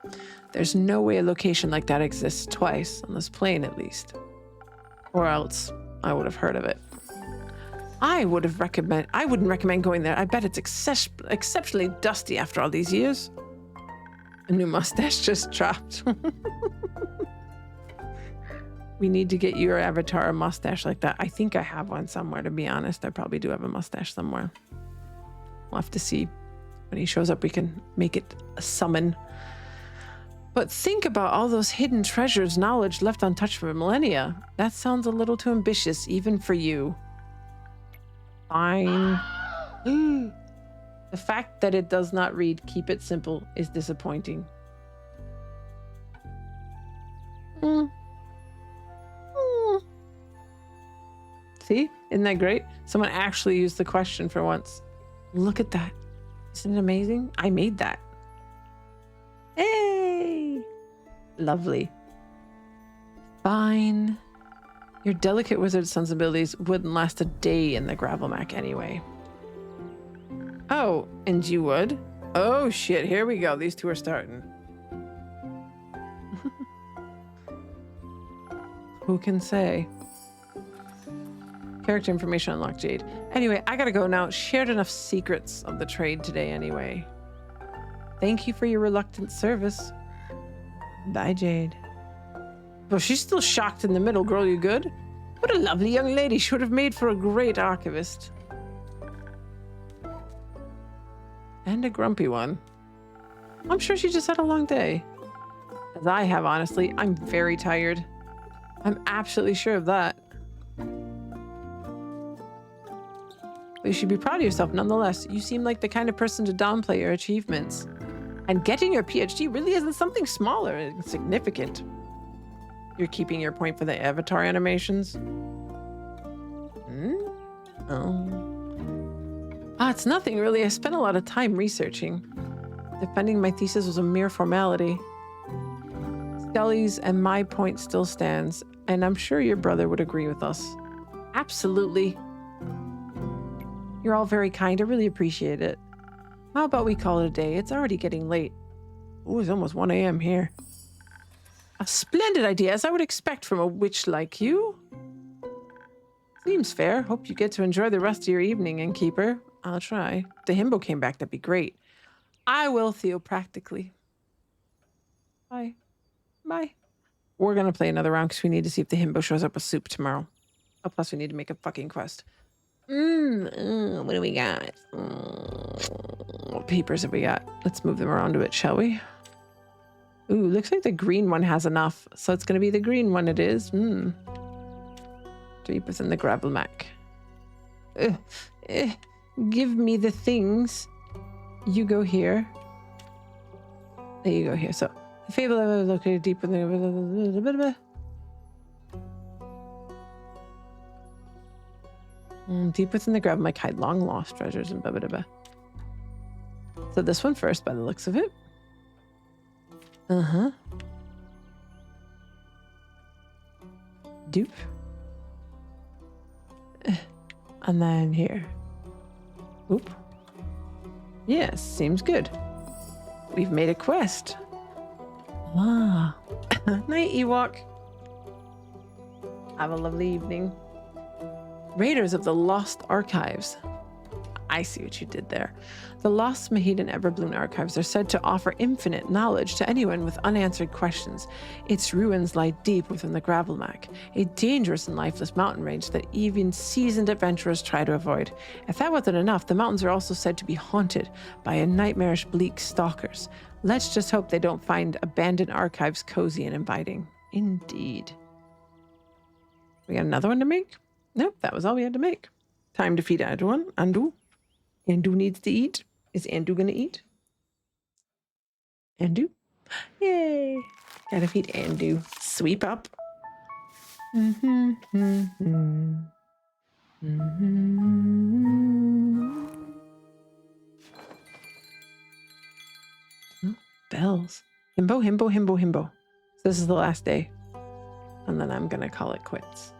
There's no way a location like that exists twice, on this plane at least. Or else I would have heard of it. I wouldn't recommend going there. I bet it's exceptionally dusty after all these years. A new mustache just dropped. We need to get your avatar a mustache like that. I think I have one somewhere, to be honest. I probably do have a mustache somewhere. We'll have to see. When he shows up, we can make it a summon. But think about all those hidden treasures, knowledge left untouched for millennia. That sounds a little too ambitious, even for you. Fine. The fact that it does not read "keep it simple" is disappointing. See? Isn't that great? Someone actually used the question for once. Look at that. Isn't it amazing? I made that. Hey! Lovely. Fine. Your delicate wizard sensibilities wouldn't last a day in the gravel mac anyway. Oh, and you would? Oh shit, here we go. These two are starting. Who can say? Character information unlocked, Jade. Anyway, I gotta go now. Shared enough secrets of the trade today anyway. Thank you for your reluctant service. Bye, Jade. Well, she's still shocked in the middle. Girl, you good? What a lovely young lady. She would have made for a great archivist. And a grumpy one. I'm sure she just had a long day. As I have, honestly. I'm very tired. I'm absolutely sure of that. But you should be proud of yourself nonetheless. You seem like the kind of person to downplay your achievements. And getting your PhD really isn't something small or insignificant. You're keeping your point for the avatar animations? Oh. It's nothing really. I spent a lot of time researching. Defending my thesis was a mere formality. Scully's and my point still stands, and I'm sure your brother would agree with us. Absolutely. You're all very kind. I really appreciate it. How about we call it a day? It's already getting late. Ooh, it's almost 1 a.m. here. A splendid idea, as I would expect from a witch like you. Seems fair. Hope you get to enjoy the rest of your evening, Innkeeper. I'll try. If the himbo came back, that'd be great. I will, Theo, practically. Bye. Bye. We're gonna play another round because we need to see if the himbo shows up with soup tomorrow. Oh, plus we need to make a fucking quest. What do we got? What papers have we got? Let's move them around a bit, shall we? Ooh, looks like the green one has enough. So it's going to be the green one it is. Deep within the gravel mac. Give me the things. You go here. There you go here. So The fable located deep in the... deep within the gravel might hide long lost treasures and blah, blah, blah. So this one first, by the looks of it. Uh-huh. Dupe. And then here. Oop. Yes, seems good. We've made a quest. Ah. Night, Ewok. Have a lovely evening. Raiders of the Lost Archives. I see what you did there. The Lost Mahidan Everbloom Archives are said to offer infinite knowledge to anyone with unanswered questions. Its ruins lie deep within the Gravelmac, a dangerous and lifeless mountain range that even seasoned adventurers try to avoid. If that wasn't enough, the mountains are also said to be haunted by a nightmarish bleak stalkers. Let's just hope they don't find abandoned archives cozy and inviting. Indeed. We got another one to make? Nope, that was all we had to make. Time to feed Andu. Andu needs to eat. Is Andu gonna eat? Andu? Yay! Gotta feed Andu. Sweep up. Oh, bells. Himbo, himbo, himbo, himbo. So this is the last day. And then I'm gonna call it quits.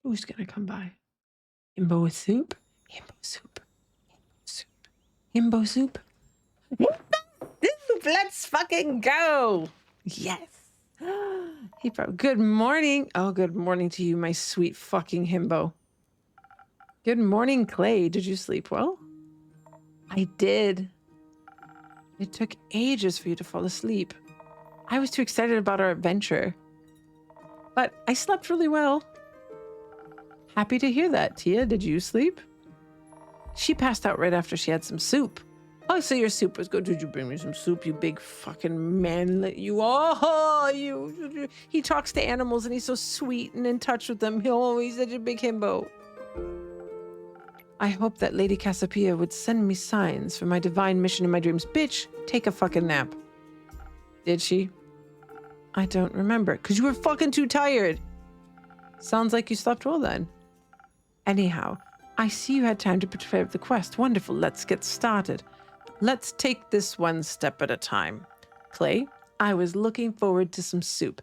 Who's gonna come by? Himbo with soup? Himbo soup. Himbo soup. Himbo soup. Let's fucking go. Yes. Himbo. Good morning. Oh, good morning to you, my sweet fucking himbo. Good morning, Clay. Did you sleep well? I did. It took ages for you to fall asleep. I was too excited about our adventure. But I slept really well. Happy to hear that. Tia, did you sleep? She passed out right after she had some soup. Oh, so your soup was good. Did you bring me some soup, you big fucking manlet? You, oh, you. He talks to animals and he's so sweet and in touch with them. Oh, he's such a big himbo. I hope that Lady Cassiopeia would send me signs for my divine mission in my dreams. Bitch, take a fucking nap. Did she? I don't remember, because you were fucking too tired. Sounds like you slept well then. Anyhow, I see you had time to prepare the quest. Wonderful, let's get started. Let's take this one step at a time. Clay, I was looking forward to some soup.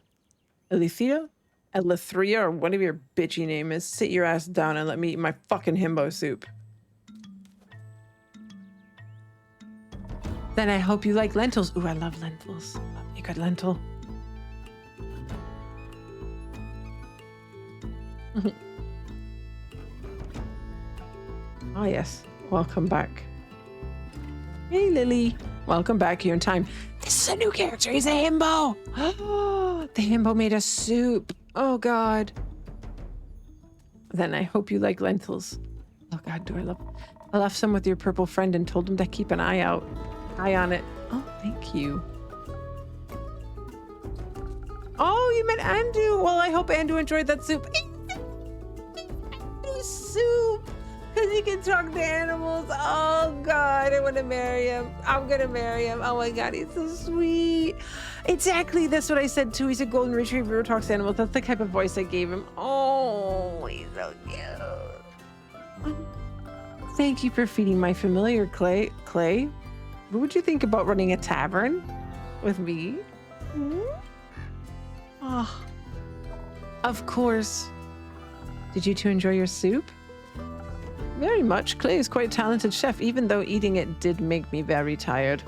Elithria, or whatever your bitchy name is, sit your ass down and let me eat my fucking himbo soup. Then I hope you like lentils. Ooh, I love lentils. Love me a good lentil. Oh yes, welcome back. Hey Lily, welcome back here in time. This is a new character, he's a himbo. Oh, the himbo made us soup. Oh God. Then I hope you like lentils. Oh God, do I love. I left some with your purple friend and told him to keep an eye on it. Oh, thank you. Oh, you met Andu. Well, I hope Andu enjoyed that soup. Soup. Because he can talk to animals. Oh, God, I want to marry him. I'm going to marry him. Oh, my God, he's so sweet. Exactly, that's what I said, too. He's a golden retriever who talks to animals. That's the type of voice I gave him. Oh, he's so cute. Thank you for feeding my familiar, Clay. Clay, what would you think about running a tavern with me? Oh, of course. Did you two enjoy your soup? Very much. Clay is quite a talented chef, even though eating it did make me very tired.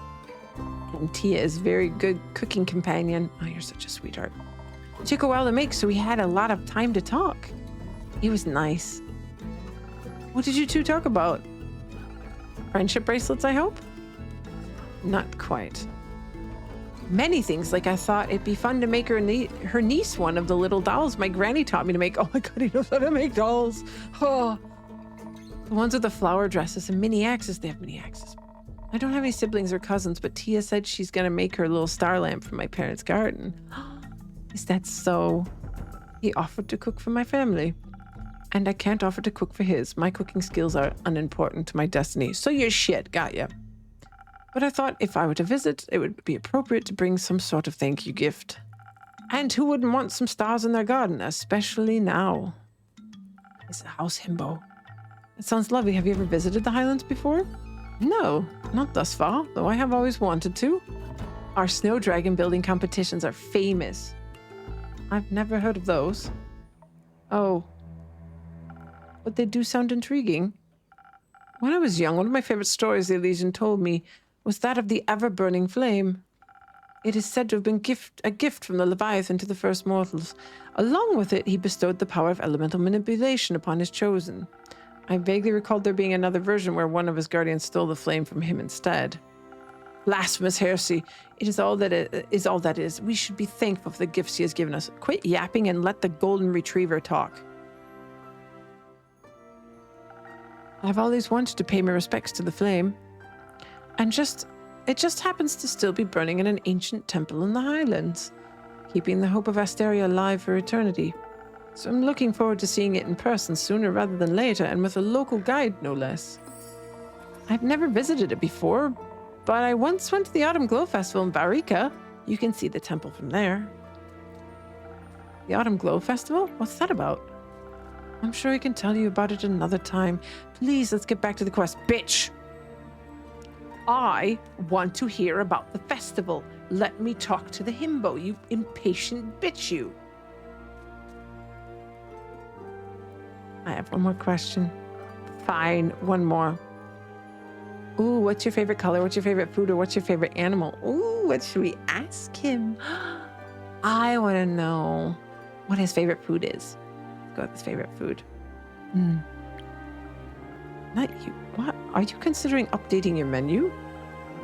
And Tia is very good cooking companion. Oh, you're such a sweetheart. It took a while to make, so we had a lot of time to talk. He was nice. What did you two talk about? Friendship bracelets, I hope? Not quite. Many things, like I thought it'd be fun to make her niece one of the little dolls my granny taught me to make. Oh my God, he knows how to make dolls. Oh. The ones with the flower dresses and mini axes. They have mini axes. I don't have any siblings or cousins, but Tia said she's gonna make her little star lamp from my parents' garden. Is that so? He offered to cook for my family. and I can't offer to cook for his. My cooking skills are unimportant to my destiny. So you're shit, got ya. But I thought if I were to visit, it would be appropriate to bring some sort of thank you gift. And who wouldn't want some stars in their garden, especially now? It's a house himbo. It sounds lovely. Have you ever visited the Highlands before? No, not thus far, though I have always wanted to. Our snow dragon building competitions are famous. I've never heard of those. Oh. But they do sound intriguing. When I was young, one of my favorite stories the Elysian told me was that of the ever-burning flame. It is said to have been a gift from the Leviathan to the first mortals. Along with it, he bestowed the power of elemental manipulation upon his chosen. I vaguely recalled there being another version where one of his guardians stole the flame from him instead. Blasphemous heresy. It is all that is. We should be thankful for the gifts he has given us. Quit yapping and let the golden retriever talk. I've always wanted to pay my respects to the flame. And it just happens to still be burning in an ancient temple in the Highlands, keeping the hope of Asteria alive for eternity. So I'm looking forward to seeing it in person sooner rather than later, and with a local guide, no less. I've never visited it before, but I once went to the Autumn Glow Festival in Barika. You can see the temple from there. The Autumn Glow Festival? What's that about? I'm sure I can tell you about it another time. Please, let's get back to the quest. Bitch! I want to hear about the festival. Let me talk to the himbo, you impatient bitch, you. I have one more question. Fine, one more. Ooh, what's your favorite color? What's your favorite food? Or what's your favorite animal? Ooh, what should we ask him? I want to know what his favorite food is. Let's go with his favorite food. Not you. What? Are you considering updating your menu?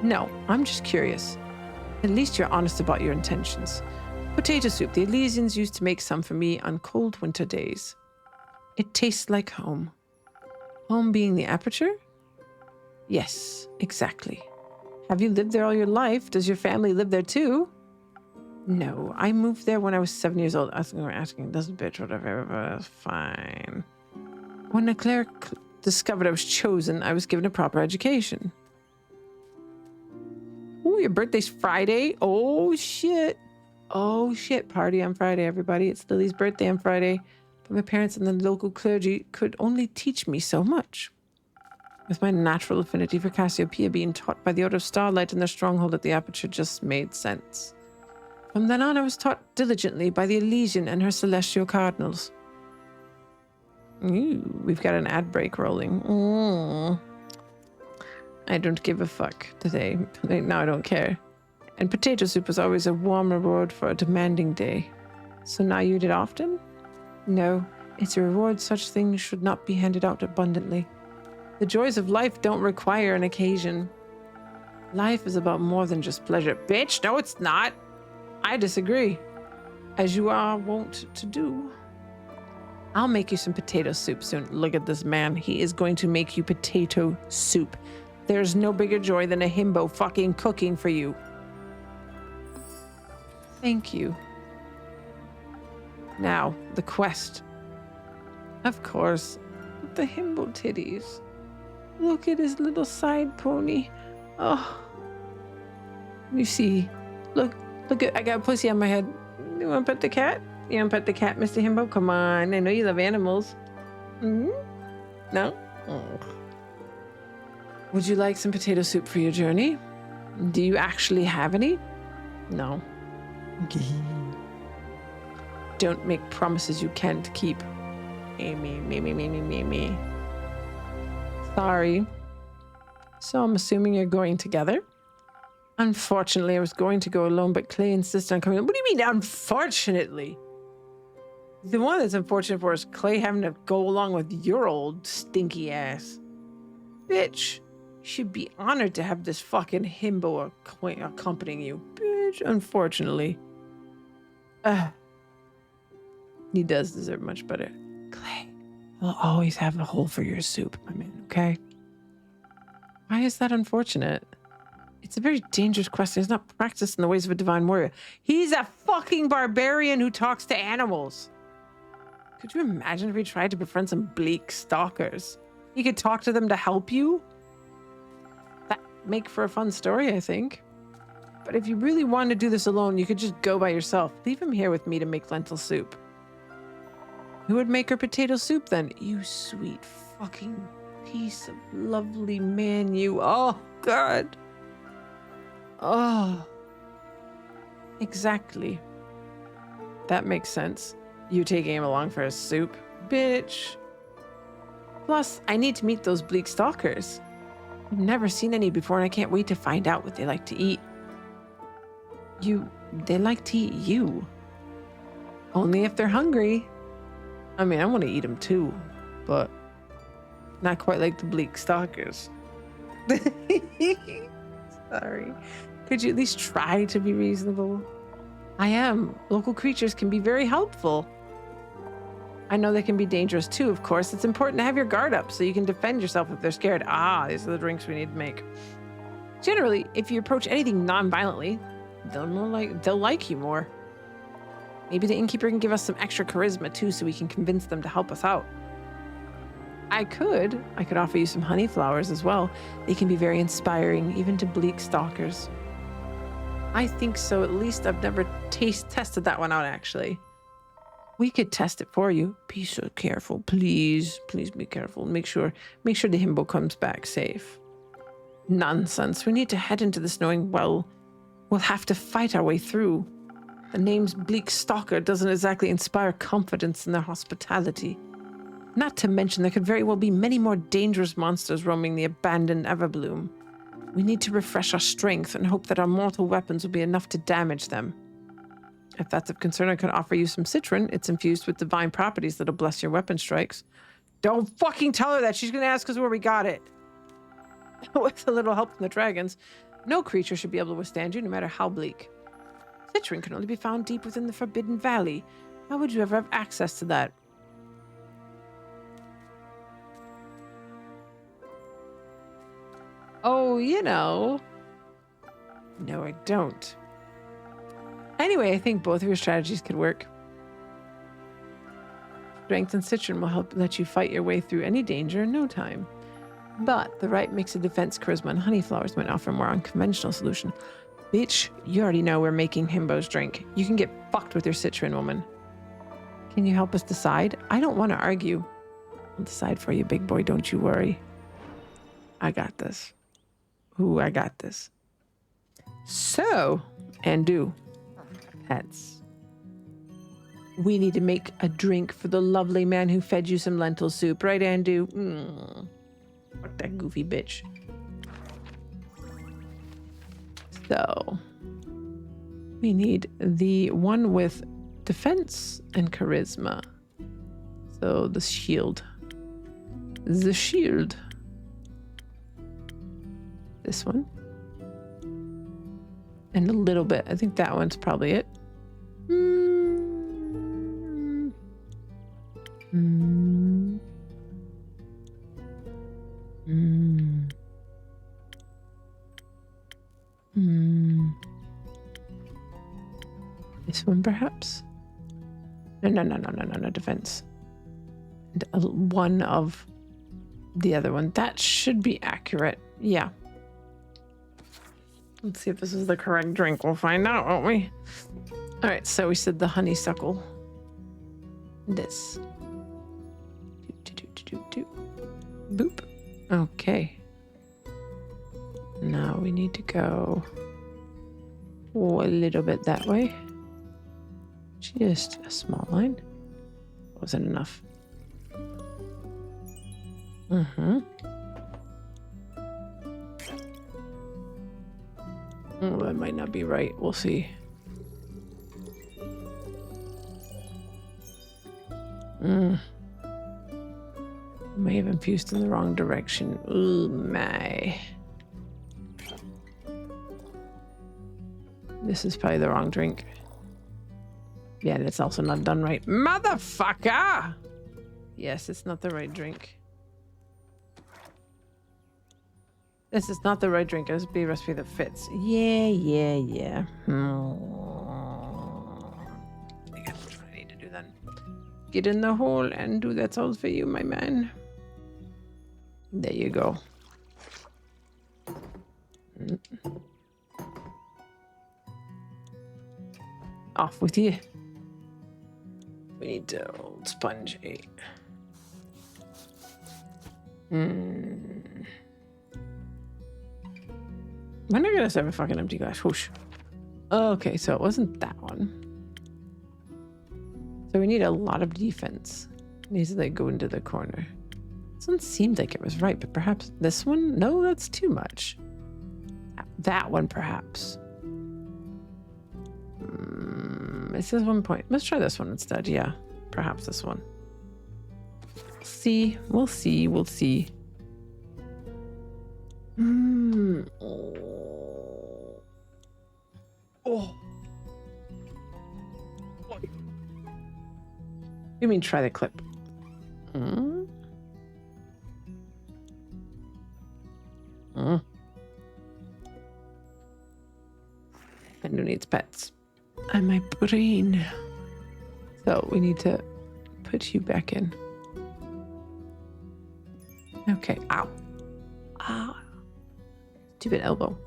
No, I'm just curious. At least you're honest about your intentions. Potato soup. The Elysians used to make some for me on cold winter days. It tastes like home. Home being the aperture? Yes, exactly. Have you lived there all your life? Does your family live there too? No, I moved there when I was 7 years old. I was asking, does the bitch, whatever, but that's fine. When the cleric discovered I was chosen, I was given a proper education. Oh, your birthday's Friday? Oh, shit. Oh, shit. Party on Friday, everybody. It's Lily's birthday on Friday. But my parents and the local clergy could only teach me so much. With my natural affinity for Cassiopeia, being taught by the Order of Starlight and their stronghold at the Aperture just made sense. From then on, I was taught diligently by the Elysian and her celestial cardinals. Ooh, we've got an ad break rolling. I don't give a fuck today. Now I don't care. And potato soup was always a warm reward for a demanding day. So now you eat it often? No, it's a reward such things should not be handed out abundantly. The joys of life don't require an occasion. Life is about more than just pleasure. Bitch, no it's not. I disagree. As you are wont to do. I'll make you some potato soup soon. Look at this man. He is going to make you potato soup. There's no bigger joy than a himbo fucking cooking for you. Thank you. Now, the quest. Of course, the himbo titties. Look at his little side pony. Oh. You see. Look at, I got a pussy on my head. You want to pet the cat? You want to pet the cat, Mr. Himbo? Come on. I know you love animals. No? Oh. Would you like some potato soup for your journey? Do you actually have any? No. Don't make promises you can't keep. Me. Sorry. So I'm assuming you're going together? Unfortunately, I was going to go alone, but Clay insisted on coming. What do you mean, unfortunately? The one that's unfortunate for is Clay having to go along with your old stinky ass. Bitch, you should be honored to have this fucking himbo accompanying you. Bitch, unfortunately. He does deserve much better. Clay, I'll always have a hole for your soup, my man, okay? Why is that unfortunate? It's a very dangerous quest. He's not practiced in the ways of a divine warrior. He's a fucking barbarian who talks to animals. Could you imagine if we tried to befriend some bleak stalkers? You could talk to them to help you? That'd make for a fun story, I think. But if you really wanted to do this alone, you could just go by yourself. Leave him here with me to make lentil soup. Who would make her potato soup then? You sweet fucking piece of lovely man, you. Oh, God. Oh. Exactly. That makes sense. You taking him along for a soup? Bitch. Plus, I need to meet those bleak stalkers. I've never seen any before, and I can't wait to find out what they like to eat. They like to eat you. Only if they're hungry. I mean, I want to eat them too, but not quite like the bleak stalkers. Sorry. Could you at least try to be reasonable? I am. Local creatures can be very helpful. I know they can be dangerous too, of course. It's important to have your guard up so you can defend yourself if they're scared. Ah, these are the drinks we need to make. Generally, if you approach anything non-violently, they'll like you more. Maybe the innkeeper can give us some extra charisma too so we can convince them to help us out. I could offer you some honey flowers as well. They can be very inspiring, even to bleak stalkers. I think so. At least I've never tested that one out, actually. We could test it for you. Be so careful, please. Please be careful. Make sure the himbo comes back safe. Nonsense. We need to head into this knowing, well, we'll have to fight our way through. The name's Bleak Stalker doesn't exactly inspire confidence in their hospitality. Not to mention there could very well be many more dangerous monsters roaming the abandoned Everbloom. We need to refresh our strength and hope that our mortal weapons will be enough to damage them. If that's of concern, I could offer you some citron. It's infused with divine properties that'll bless your weapon strikes. Don't fucking tell her that. She's going to ask us where we got it. With a little help from the dragons, no creature should be able to withstand you, no matter how bleak. Citron can only be found deep within the Forbidden Valley. How would you ever have access to that? Oh, you know. No, I don't. Anyway, I think both of your strategies could work. Strength and citron will help let you fight your way through any danger in no time. But the right mix of defense, charisma, and honey flowers might offer a more unconventional solution. Bitch, you already know we're making himbos drink. You can get fucked with your citron, woman. Can you help us decide? I don't want to argue. I'll decide for you, big boy. Don't you worry. I got this. Ooh, I got this. So, Andu, pets. We need to make a drink for the lovely man who fed you some lentil soup, right, Andu? Fuck that goofy bitch. So, we need the one with defense and charisma. So, the shield. The shield. This one. And a little bit. I think that one's probably it. This one, perhaps? No, defense. And one of the other one. That should be accurate. Yeah. Let's see if this is the correct drink. We'll find out, won't we? All right, so we said the honeysuckle. This. Boop. Okay. Now we need to go a little bit that way. Just a small line. Wasn't enough. Oh, that might not be right. We'll see. May have infused in the wrong direction. Ooh, my. This is probably the wrong drink. Yeah, and it's also not done right. Motherfucker! Yes, it's not the right drink. This is not the right drink. It has to be a recipe that fits. Yeah. I guess that's what I need to do then. Get in the hole and do that's all for you, my man. There you go. Off with you. We need to old sponge 8. When are I gonna have a fucking empty glass? Whoosh. Okay, so it wasn't that one. So we need a lot of defense. These are like go into the corner. This one seemed like it was right, but perhaps this one? No, that's too much. That one, perhaps. This is 1 point. Let's try this one instead. Yeah, perhaps this one. See, we'll see, we'll see. Oh. You mean try the clip? And who needs pets? And my brain. So we need to put you back in. Okay. Ow. Ah. Stupid elbow.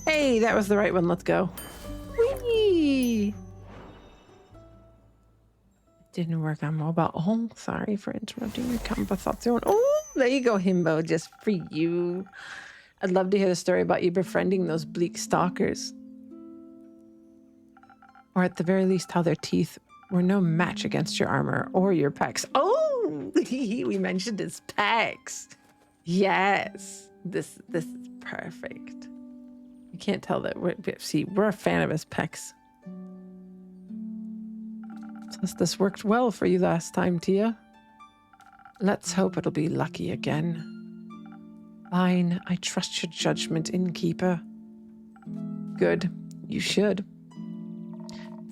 Hey, that was the right one. Let's go. Whee! Didn't work on mobile. Oh, sorry for interrupting your conversation. Oh, there you go, Himbo, just for you. I'd love to hear the story about you befriending those bleak stalkers. Or at the very least, how their teeth were no match against your armor or your pecs. Oh, we mentioned his pecs. Yes, this is perfect. You can't tell that we're a fan of his pecs. Plus, this worked well for you last time, Tia. Let's hope it'll be lucky again. Fine, I trust your judgment, innkeeper. Good, you should.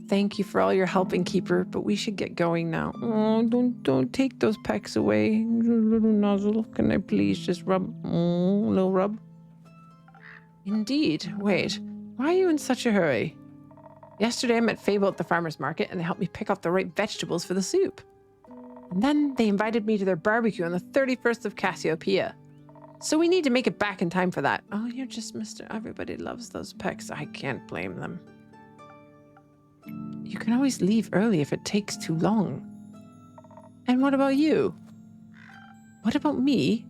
Thank you for all your help, innkeeper, but we should get going now. Oh, don't take those pecs away. Little nozzle, can I please just rub? Oh, little rub. Indeed. Wait, why are you in such a hurry? Yesterday I met Fable at the farmer's market and they helped me pick out the right vegetables for the soup. And then they invited me to their barbecue on the 31st of Cassiopeia. So we need to make it back in time for that. Oh, you're just Mr. Everybody loves those pecs. I can't blame them. You can always leave early if it takes too long. And what about you? What about me?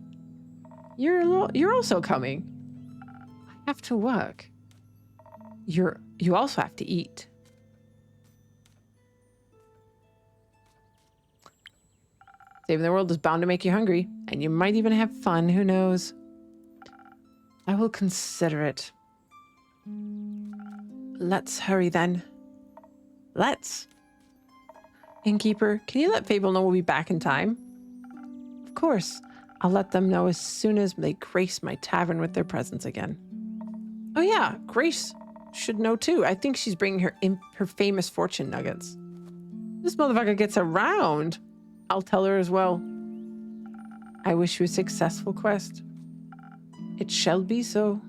You're also coming. I have to work. You also have to eat. Saving the world is bound to make you hungry, and you might even have fun, who knows? I will consider it. Let's hurry then. Let's. Innkeeper, can you let Fable know we'll be back in time? Of course. I'll let them know as soon as they grace my tavern with their presence again. Oh yeah, Grace should know too. I think she's bringing her famous fortune nuggets. This motherfucker gets around. I'll tell her as well. I wish you a successful quest. It shall be so.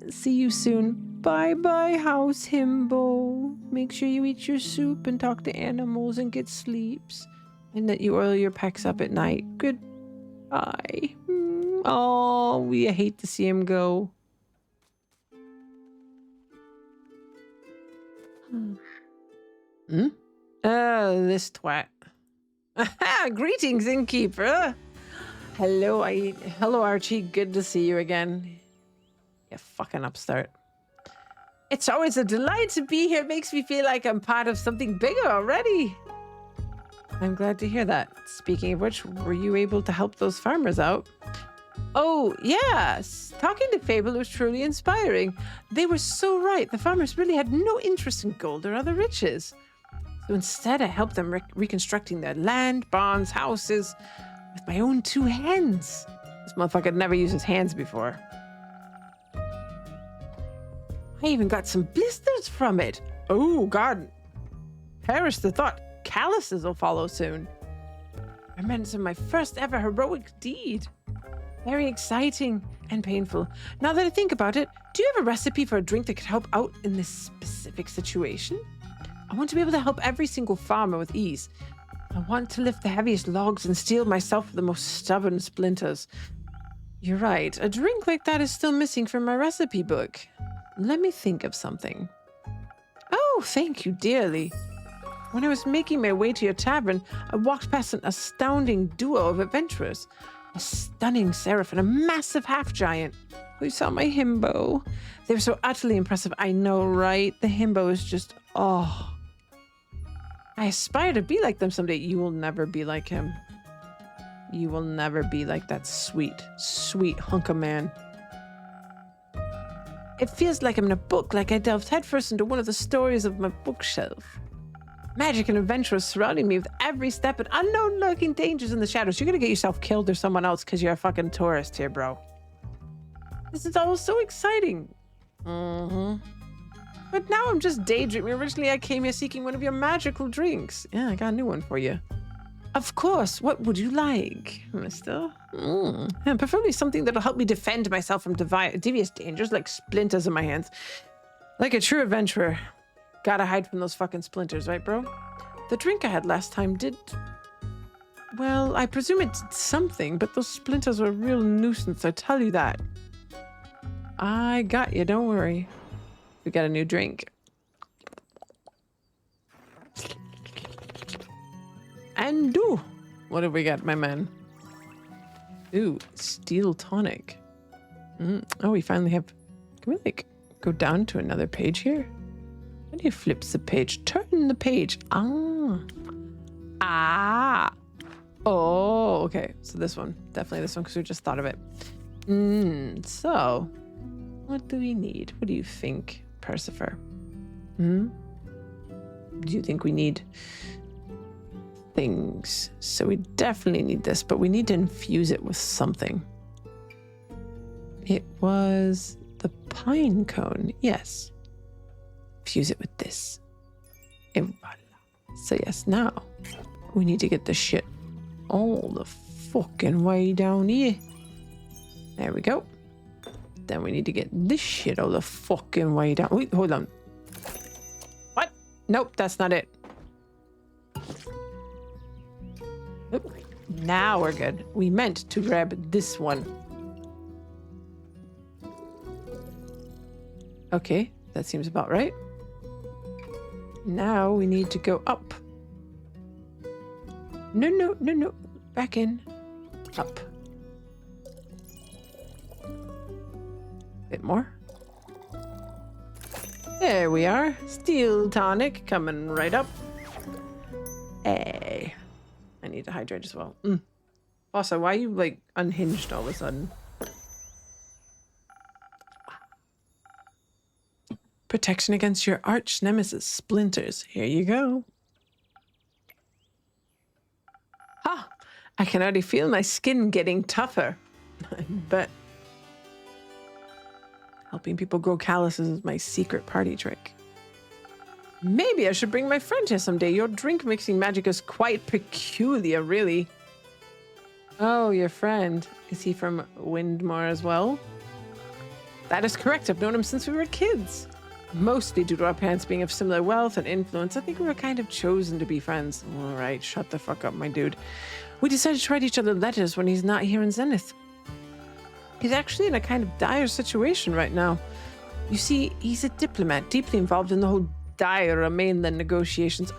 See you soon. Bye-bye, House Himbo. Make sure you eat your soup and talk to animals and get sleeps. And that you oil your pecs up at night. Goodbye. Oh, we hate to see him go. This twat. Greetings, innkeeper. Hello, Archie. Good to see you again. You fucking upstart. It's always a delight to be here. It makes me feel like I'm part of something bigger already. I'm glad to hear that. Speaking of which, were you able to help those farmers out? Oh, yes. Talking to Fable was truly inspiring. They were so right. The farmers really had no interest in gold or other riches. So instead, I helped them reconstructing their land, barns, houses with my own 2 hands. This motherfucker had never used his hands before. I even got some blisters from it. Oh, God. Perish the thought. Calluses will follow soon. Remembrance of my first ever heroic deed. Very exciting and painful. Now that I think about it, do you have a recipe for a drink that could help out in this specific situation? I want to be able to help every single farmer with ease. I want to lift the heaviest logs and steel myself with the most stubborn splinters. You're right. A drink like that is still missing from my recipe book. Let me think of something. Oh, thank you dearly. When I was making my way to your tavern, I walked past an astounding duo of adventurers. A stunning seraph and a massive half-giant. We saw my himbo. They were so utterly impressive. I know, right? The himbo is just, oh. I aspire to be like them someday. You will never be like him. You will never be like that sweet, sweet hunk of man. It feels like I'm in a book, like I delved headfirst into one of the stories of my bookshelf. Magic and adventure surrounding me with every step and unknown lurking dangers in the shadows. You're gonna get yourself killed or someone else because you're a fucking tourist here, bro. This is all so exciting. But now I'm just daydreaming. Originally, I came here seeking one of your magical drinks. Yeah, I got a new one for you. Of course. What would you like, mister? Yeah, preferably something that'll help me defend myself from devious dangers like splinters in my hands. Like a true adventurer. Gotta hide from those fucking splinters, right, bro? The drink I had last time did... Well, I presume it did something, but those splinters were a real nuisance, I tell you that. I got you, don't worry. We got a new drink. And ooh, what have we got, my man? Ooh, steel tonic. Oh, we finally have... Can we, like, go down to another page here? How do you flip the page? Turn the page. Oh, okay. So this one. Definitely this one, because we just thought of it. So, what do we need? What do you think, Percifer? Do you think we need things? So we definitely need this, but we need to infuse it with something. It was the pine cone. Yes. Fuse it with this. And voila. So yes, now we need to get this shit all the fucking way down here. There we go. Then we need to get this shit all the fucking way down. Wait, hold on. What? Nope, that's not it. Nope. Now we're good. We meant to grab this one. Okay, that seems about right. Now we need to go up. No. Back in. Up. Bit more. There we are. Steel tonic coming right up. Hey. I need to hydrate as well. Also, why are you like unhinged all of a sudden? Protection against your arch nemesis, splinters. Here you go. Ah, I can already feel my skin getting tougher. I bet. Helping people grow calluses is my secret party trick. Maybe I should bring my friend here someday. Your drink mixing magic is quite peculiar, really. Oh, your friend. Is he from Windmore as well? That is correct. I've known him since we were kids. Mostly due to our parents being of similar wealth and influence, I think we were kind of chosen to be friends. All right, shut the fuck up, my dude. We decided to write each other letters when he's not here in Zenith. He's actually in a kind of dire situation right now. You see, he's a diplomat, deeply involved in the whole dire mainland negotiations.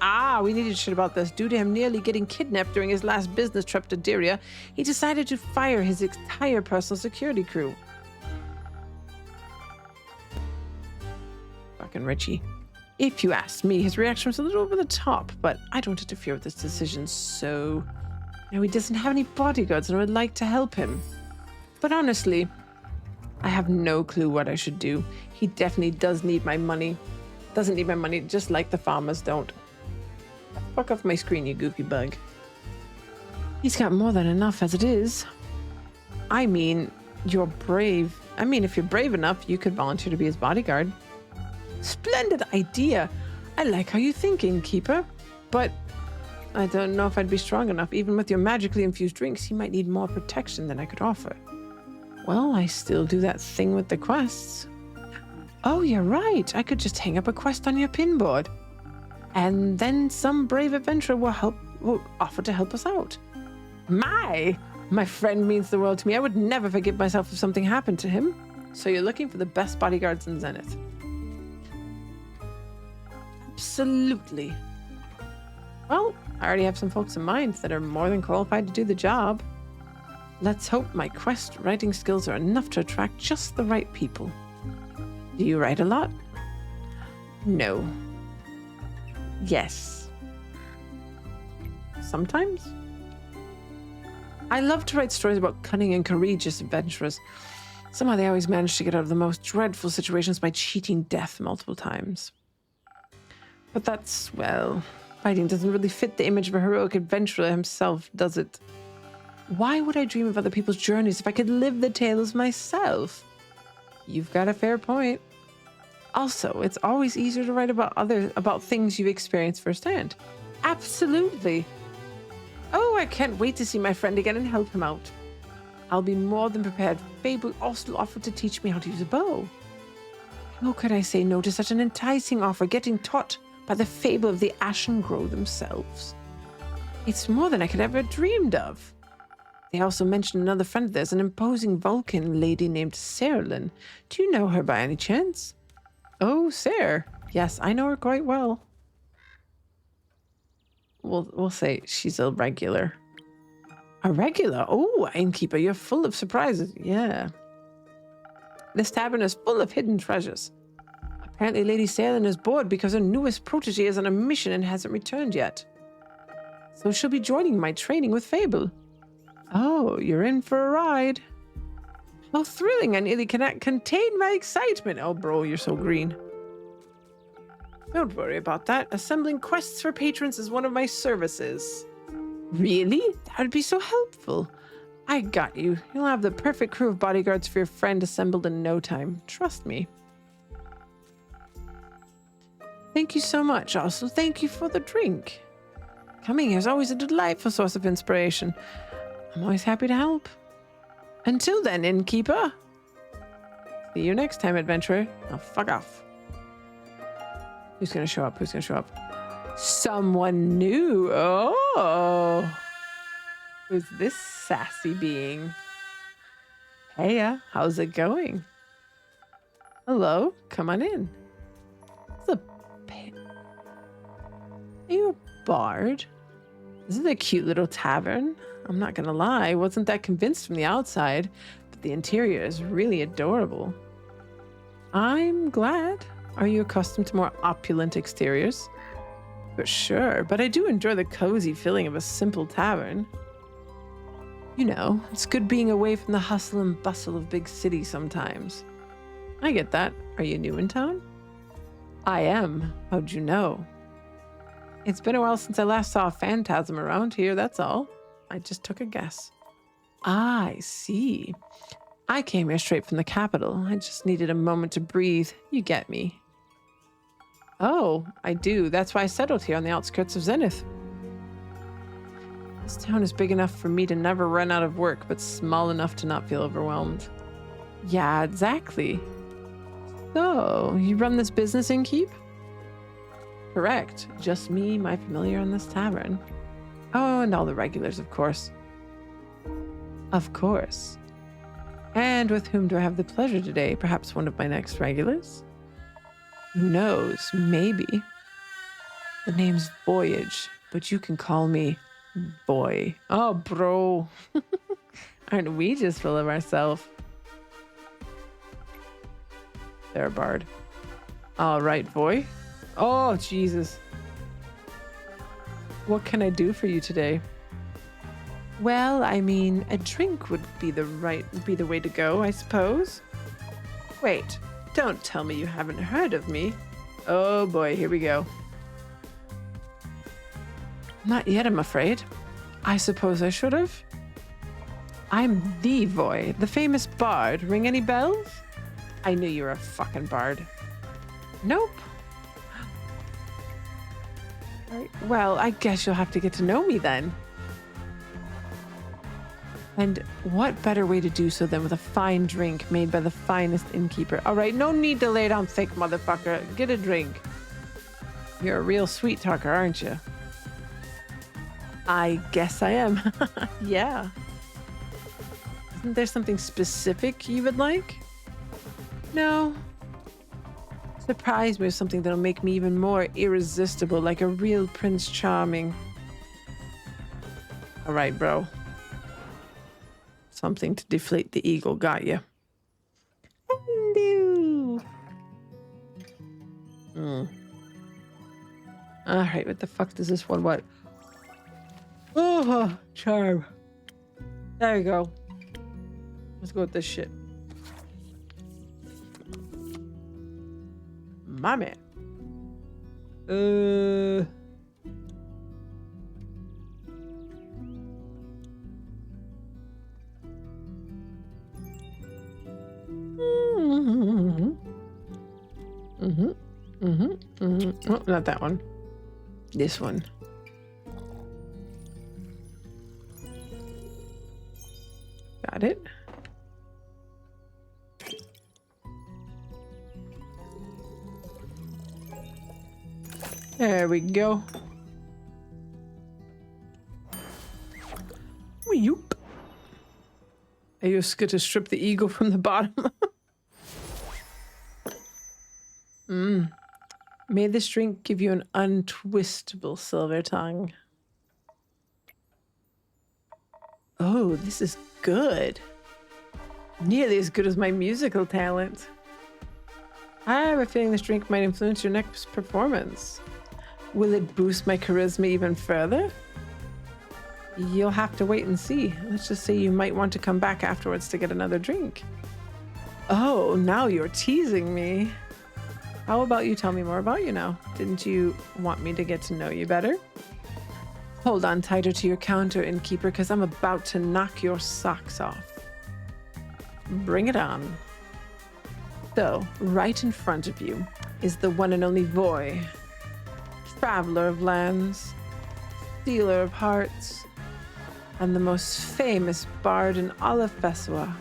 We needed shit about this. Due to him nearly getting kidnapped during his last business trip to Diria, he decided to fire his entire personal security crew. Fucking Richie. If you ask me, his reaction was a little over the top, but I don't interfere with his decisions, so... No, he doesn't have any bodyguards and I would like to help him. But honestly, I have no clue what I should do. He definitely does need my money. Doesn't need my money, just like the farmers don't. Fuck off my screen, you goofy bug. He's got more than enough as it is. I mean, you're brave. I mean, if you're brave enough, you could volunteer to be his bodyguard. Splendid idea. I like how you think, innkeeper. But I don't know if I'd be strong enough. Even with your magically infused drinks, you might need more protection than I could offer. Well, I still do that thing with the quests. Oh, you're right. I could just hang up a quest on your pinboard. And then some brave adventurer will offer to help us out. My friend means the world to me. I would never forgive myself if something happened to him. So you're looking for the best bodyguards in Zenith? Absolutely. Well, I already have some folks in mind that are more than qualified to do the job. Let's hope my quest writing skills are enough to attract just the right people. Do you write a lot? No. Yes. Sometimes? I love to write stories about cunning and courageous adventurers. Somehow they always manage to get out of the most dreadful situations by cheating death multiple times. But that's, well, writing doesn't really fit the image of a heroic adventurer himself, does it? Why would I dream of other people's journeys if I could live the tales myself? You've got a fair point. Also, it's always easier to write about things you've experienced firsthand. Absolutely. Oh, I can't wait to see my friend again and help him out. I'll be more than prepared. Fable also offered to teach me how to use a bow. How could I say no to such an enticing offer, getting taught by the Fable of the Ashen Grove themselves? It's more than I could ever dreamed of. They also mentioned another friend of theirs, an imposing Vulcan lady named Sarlin. Do you know her by any chance? Oh, Sarah. Yes, I know her quite well. We'll say she's a regular. A regular? Oh, innkeeper, you're full of surprises. Yeah. This tavern is full of hidden treasures. Apparently Lady Sarlin is bored because her newest protege is on a mission and hasn't returned yet. So she'll be joining my training with Fable. Oh, you're in for a ride. How thrilling. I nearly cannot contain my excitement. Oh, bro, you're so green. Don't worry about that. Assembling quests for patrons is one of my services. Really? That would be so helpful. I got you. You'll have the perfect crew of bodyguards for your friend assembled in no time. Trust me. Thank you so much. Also, thank you for the drink. Coming here is always a delightful source of inspiration. I'm always happy to help. Until then, innkeeper. See you next time, adventurer. Now fuck off. Who's gonna show up? Who's gonna show up? Someone new. Oh. Who's this sassy being? Heya, how's it going? Hello, come on in. Are you a bard? This is a cute little tavern. I'm not gonna lie, I wasn't that convinced from the outside, but the interior is really adorable. I'm glad. Are you accustomed to more opulent exteriors? For sure, but I do enjoy the cozy feeling of a simple tavern. You know, it's good being away from the hustle and bustle of big cities sometimes. I get that. Are you new in town? I am. How'd you know? It's been a while since I last saw a phantasm around here, that's all. I just took a guess. I see. I came here straight from the capital. I just needed a moment to breathe. You get me. Oh, I do. That's why I settled here on the outskirts of Zenith. This town is big enough for me to never run out of work, but small enough to not feel overwhelmed. Yeah, exactly. So, you run this business, innkeep? Correct. Just me, my familiar, and this tavern. Oh, and all the regulars, of course. Of course. And with whom do I have the pleasure today? Perhaps one of my next regulars? Who knows? Maybe. The name's Voyage, but you can call me Boy. Oh, bro. Aren't we just full of ourselves? There, bard. All right, boy. Oh, Jesus. What can I do for you today? Well, I mean, a drink would be the way to go, I suppose. Wait, don't tell me you haven't heard of me. Oh boy, here we go. Not yet, I'm afraid. I suppose I should have. I'm the Voy, the famous bard. Ring any bells? I knew you were a fucking bard. Nope. Right. Well, I guess you'll have to get to know me then. And what better way to do so than with a fine drink made by the finest innkeeper? All right, no need to lay down thick, motherfucker. Get a drink. You're a real sweet talker, aren't you? I guess I am. Yeah. Isn't there something specific you would like? No. Surprise me with something that'll make me even more irresistible, like a real Prince Charming. All right, bro. Something to deflate the eagle got you. Hello. All right, what the fuck does this one what? Oh, charm. There you go. Let's go with this shit. My man. Oh, not that one. This one. Got it. There we go. Yoop. Are you scared to strip the eagle from the bottom? May this drink give you an untwistable silver tongue. Oh, this is good. Nearly as good as my musical talent. I have a feeling this drink might influence your next performance. Will it boost my charisma even further? You'll have to wait and see. Let's just say you might want to come back afterwards to get another drink. Oh, now you're teasing me. How about you tell me more about you now? Didn't you want me to get to know you better? Hold on tighter to your counter, innkeeper, because I'm about to knock your socks off. Bring it on. So, right in front of you is the one and only Voy. Traveler of lands, stealer of hearts, and the most famous bard in all of Fesua.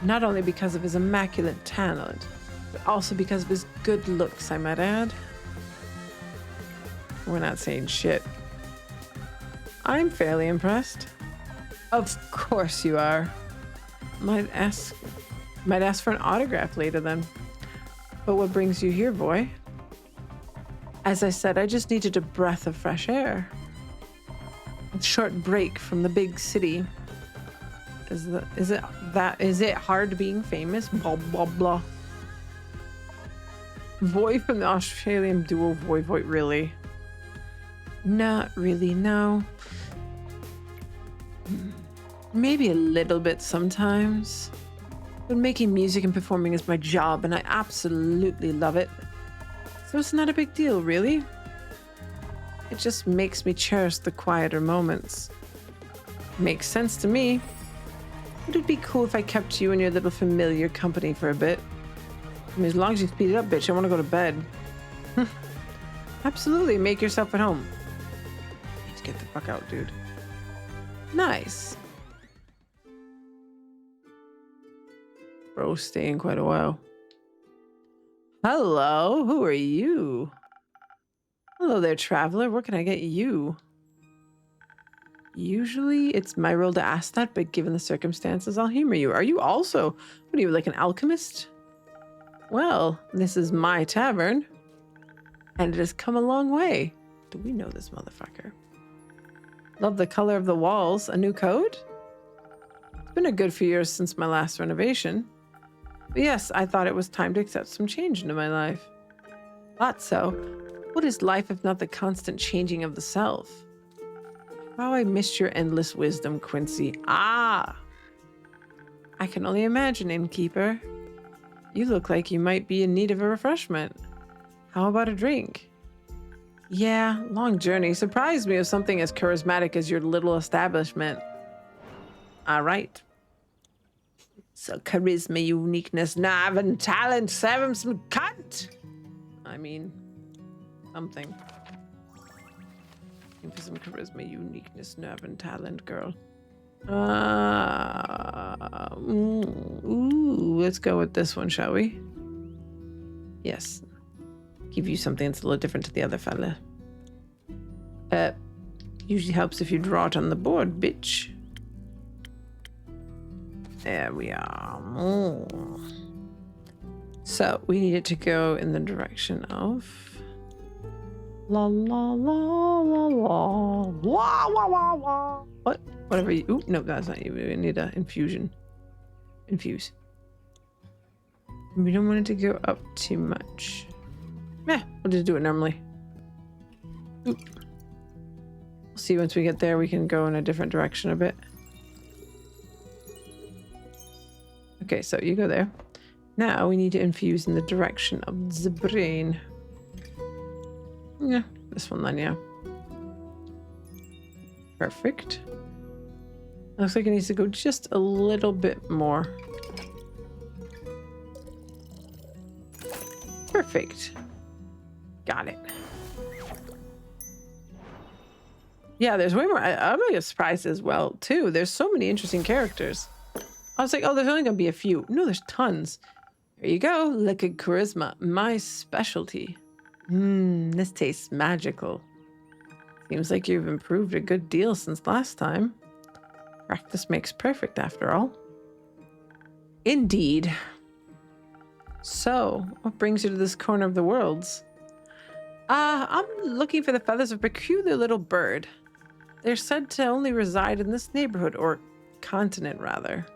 Not only because of his immaculate talent, but also because of his good looks, I might add. We're not saying shit. I'm fairly impressed. Of course you are. Might ask for an autograph later then. But what brings you here, boy? As I said, I just needed a breath of fresh air. A short break from the big city. Is it hard being famous? Blah blah blah. Voy from the Australian duo Voy, really? Not really, no. Maybe a little bit sometimes. But making music and performing is my job, and I absolutely love it. So it's not a big deal, really. It just makes me cherish the quieter moments. Makes sense to me. Would it be cool if I kept you and your little familiar company for a bit? I mean, as long as you speed it up, bitch, I want to go to bed. Absolutely, make yourself at home. Let's get the fuck out, dude. Nice. Bro's staying quite a while. Hello, who are you? Hello there, traveler. What can I get you? Usually it's my role to ask that, but given the circumstances, I'll humor you. Are you also, what are you, like an alchemist? Well, this is my tavern, and it has come a long way. Do we know this motherfucker? Love the color of the walls. A new code? It's been a good few years since my last renovation. But yes, I thought it was time to accept some change into my life. Thought so. What is life if not the constant changing of the self? How I missed your endless wisdom, Quincy. Ah! I can only imagine, innkeeper. You look like you might be in need of a refreshment. How about a drink? Yeah, long journey. Surprised me with something as charismatic as your little establishment. All right. So charisma, uniqueness, nerve, and talent. Serve him some cunt. that? I mean, something. Looking for some charisma, uniqueness, nerve, and talent, girl. Ooh, let's go with this one, shall we? Yes. Give you something that's a little different to the other fella. Usually helps if you draw it on the board, bitch. There we are. So we need it to go in the direction of la la la la la la la la la. What? Whatever you. Ooh, no, that's not you. We need a infusion. Infuse. We don't want it to go up too much. Meh, we'll just do it normally. Oop. We'll see once we get there. We can go in a different direction a bit. Okay, so you go there. Now we need to infuse in the direction of the brain. Yeah, this one then, yeah. Perfect. Looks like it needs to go just a little bit more. Perfect. Got it. Yeah, there's way more. I'm really surprised as well, too. There's so many interesting characters. I was like, oh, there's only going to be a few. No, there's tons. There you go. Liquid charisma. My specialty. This tastes magical. Seems like you've improved a good deal since last time. Practice makes perfect, after all. Indeed. So, what brings you to this corner of the worlds? I'm looking for the feathers of a peculiar little bird. They're said to only reside in this neighborhood, or continent, rather.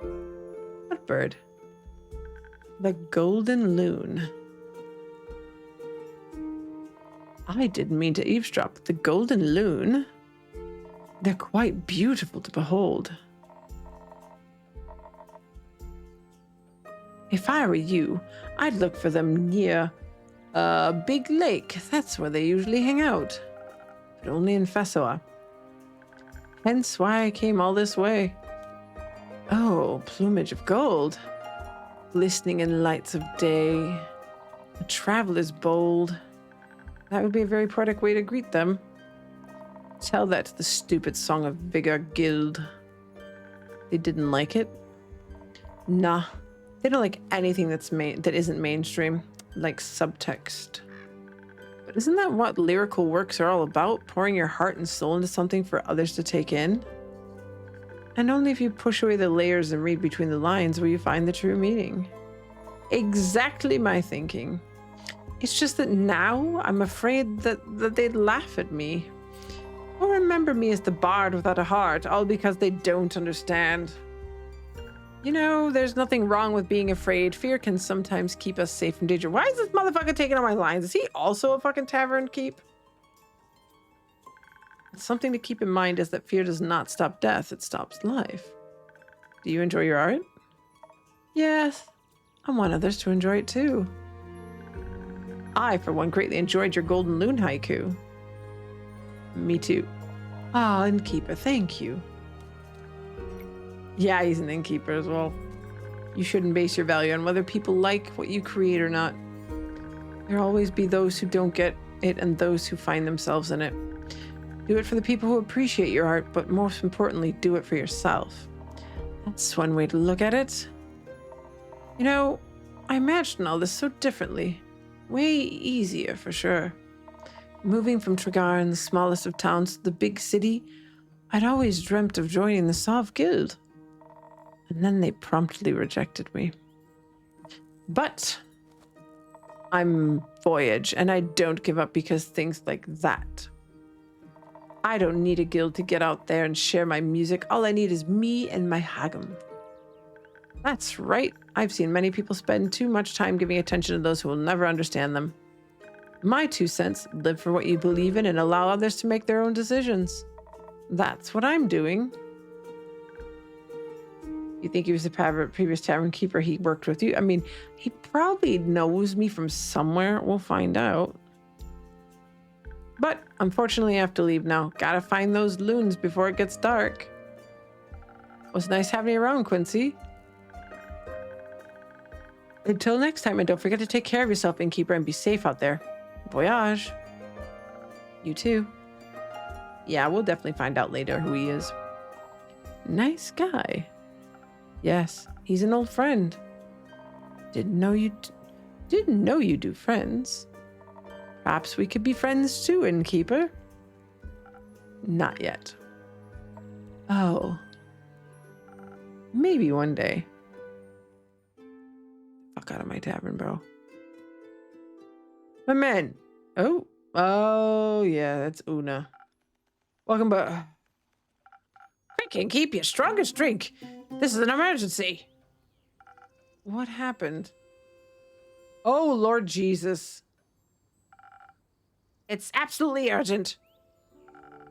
What bird? The golden loon. I didn't mean to eavesdrop. The golden loon? They're quite beautiful to behold. If I were you, I'd look for them near a big lake. That's where they usually hang out. But only in Fessoa. Hence why I came all this way. Oh, plumage of gold. Glistening in lights of day. A traveler's bold. That would be a very poetic way to greet them. Tell that to the stupid Song of Vigor Guild. They didn't like it? Nah. They don't like anything that isn't mainstream, like subtext. But isn't that what lyrical works are all about? Pouring your heart and soul into something for others to take in? And only if you push away the layers and read between the lines will you find the true meaning. Exactly my thinking. It's just that now I'm afraid that they'd laugh at me. Or remember me as the bard without a heart, all because they don't understand. You know, there's nothing wrong with being afraid. Fear can sometimes keep us safe from danger. Why is this motherfucker taking on my lines? Is he also a fucking tavern keep? Something to keep in mind is that fear does not stop death, it stops life. Do you enjoy your art? Yes. I want others to enjoy it too. I, for one, greatly enjoyed your Golden Loon haiku. Me too. Ah, innkeeper, thank you. Yeah, he's an innkeeper as well. You shouldn't base your value on whether people like what you create or not. There'll always be those who don't get it and those who find themselves in it. Do it for the people who appreciate your art, but most importantly, do it for yourself. That's one way to look at it. You know, I imagined all this so differently. Way easier, for sure. Moving from Tragar in the smallest of towns to the big city, I'd always dreamt of joining the Sov Guild. And then they promptly rejected me. But I'm Voyage, and I don't give up because things like that. I don't need a guild to get out there and share my music. All I need is me and my Hagam. That's right. I've seen many people spend too much time giving attention to those who will never understand them. My 2 cents, live for what you believe in and allow others to make their own decisions. That's what I'm doing. You think he was the previous tavern keeper? He worked with you? I mean, he probably knows me from somewhere. We'll find out. But unfortunately, I have to leave now. Gotta find those loons before it gets dark. Was nice having you around, Quincy. Until next time, and don't forget to take care of yourself, Innkeeper, and be safe out there. Voyage. You too. Yeah, we'll definitely find out later who he is. Nice guy. Yes, he's an old friend. Didn't know you do friends. Perhaps we could be friends too, Innkeeper. Not yet. Oh. Maybe one day. Fuck out of my tavern, bro. My man. Oh yeah, that's Una. Welcome back. Quick and keep your strongest drink. This is an emergency. What happened? Oh, Lord Jesus. It's absolutely urgent.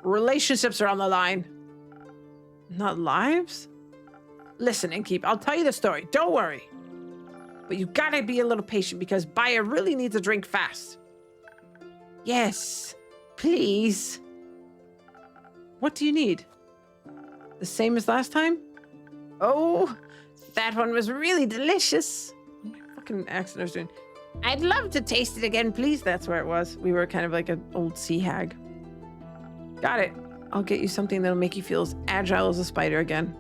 Relationships are on the line. Not lives? Listen, Innkeep, I'll tell you the story. Don't worry. But you gotta be a little patient because Baya really needs a drink fast. Yes, please. What do you need? The same as last time? Oh, that one was really delicious. What fucking accent I was doing. I'd love to taste it again, please. That's where it was. We were kind of like an old sea hag. Got it. I'll get you something that'll make you feel as agile as a spider again.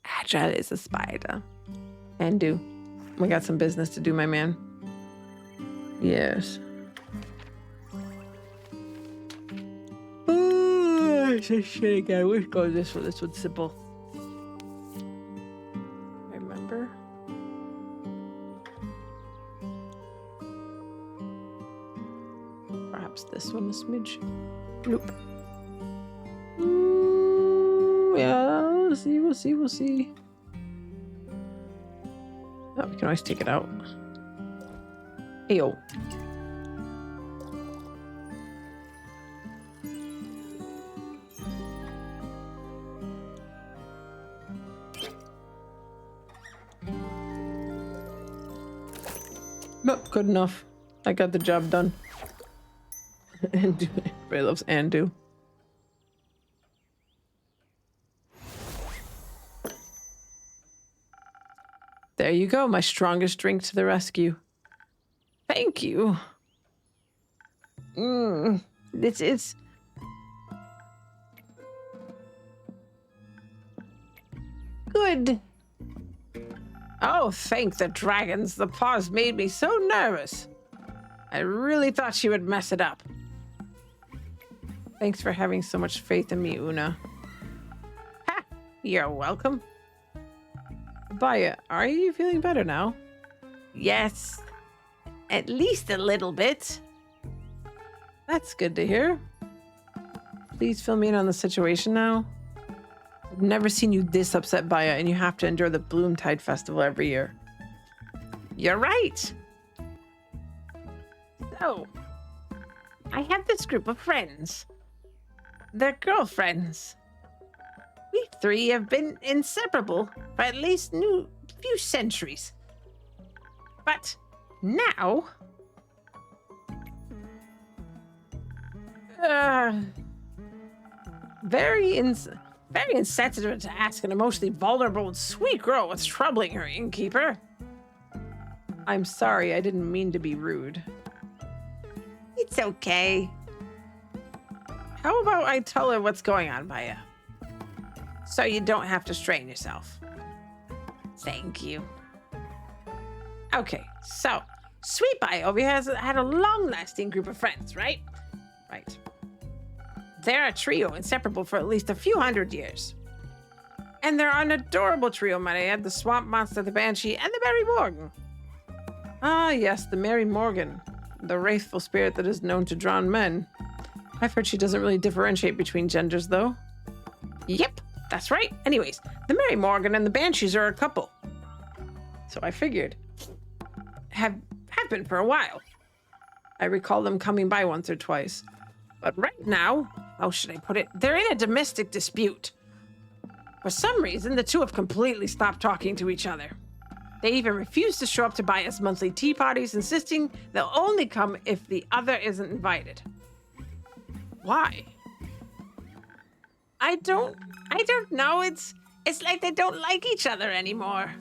Agile as a spider. And do. We got some business to do, my man. Yes. Oh, it's a shit again. Let's go this one. This one's simple. Remember? Perhaps this one a smidge. Nope. Yeah, we'll see. Oh, we can always take it out. Ayo. Nope, good enough. I got the job done. And everybody loves Andu. There you go, my strongest drink to the rescue. Thank you. It's good. Oh, thank the dragons. The pause made me so nervous. I really thought she would mess it up. Thanks for having so much faith in me, Una. Ha! You're welcome. Baya, are you feeling better now? Yes. At least a little bit. That's good to hear. Please fill me in on the situation now. I've never seen you this upset, Baya, and you have to endure the Bloomtide Festival every year. You're right. So, I have this group of friends. They're girlfriends. We three have been inseparable for at least few centuries. But now... very insensitive to ask an emotionally vulnerable and sweet girl what's troubling her, Innkeeper. I'm sorry, I didn't mean to be rude. It's okay. How about I tell her what's going on, Baya? So you don't have to strain yourself. Thank you. Okay, so Sweet Baya over here has had a long-lasting group of friends, right? Right. They're a trio inseparable for at least a few hundred years. And they're an adorable trio, might I add, the Swamp Monster, the Banshee, and the Mary Morgan. Ah, yes, the Mary Morgan, the wrathful spirit that is known to drown men. I've heard she doesn't really differentiate between genders, though. Yep, that's right. Anyways, the Mary Morgan and the Banshees are a couple. So I figured. Have been for a while. I recall them coming by once or twice. But right now, how should I put it? They're in a domestic dispute. For some reason, the two have completely stopped talking to each other. They even refuse to show up to Baya's monthly tea parties, insisting they'll only come if the other isn't invited. Why? I don't know. It's It's like they don't like each other anymore.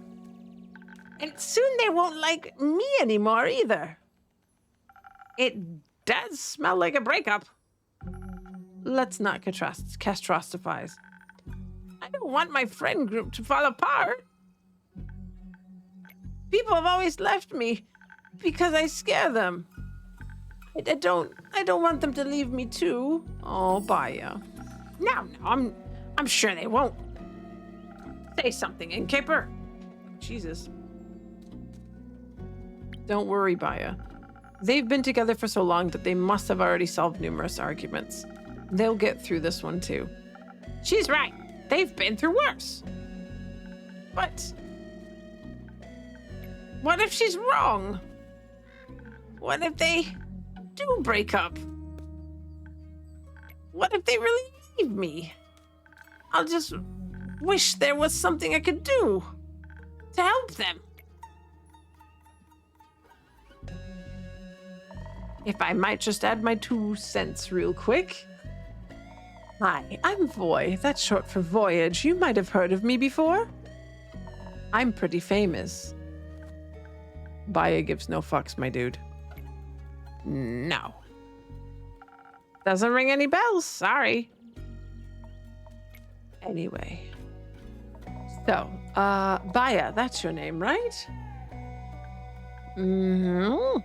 And soon they won't like me anymore either. It does smell like a breakup. Let's not catastrophize. I don't want my friend group to fall apart. People have always left me because I scare them. I don't want them to leave me too. Oh, Baya. No, I'm sure they won't. Say something, Innkeeper. Jesus. Don't worry, Baya. They've been together for so long that they must have already solved numerous arguments. They'll get through this one too. She's right. They've been through worse. But what if she's wrong? What if they do break up? What if they really leave me? I'll just wish there was something I could do to help them. If I might just add my 2 cents real quick. Hi, I'm Voy. That's short for Voyage. You might have heard of me before. I'm pretty famous. Baya gives no fucks, my dude. No. Doesn't ring any bells, sorry. Anyway. So, Baya, that's your name, right? Mm-hmm.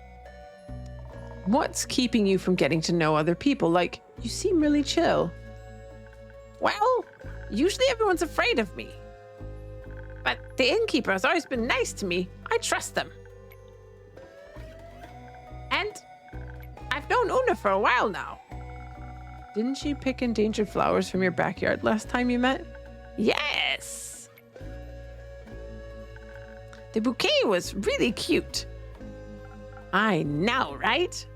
What's keeping you from getting to know other people? Like, you seem really chill. Well, usually everyone's afraid of me. But the innkeeper has always been nice to me. I trust them. And I've known Una for a while now. Didn't she pick endangered flowers from your backyard last time you met? Yes! The bouquet was really cute. I know, right?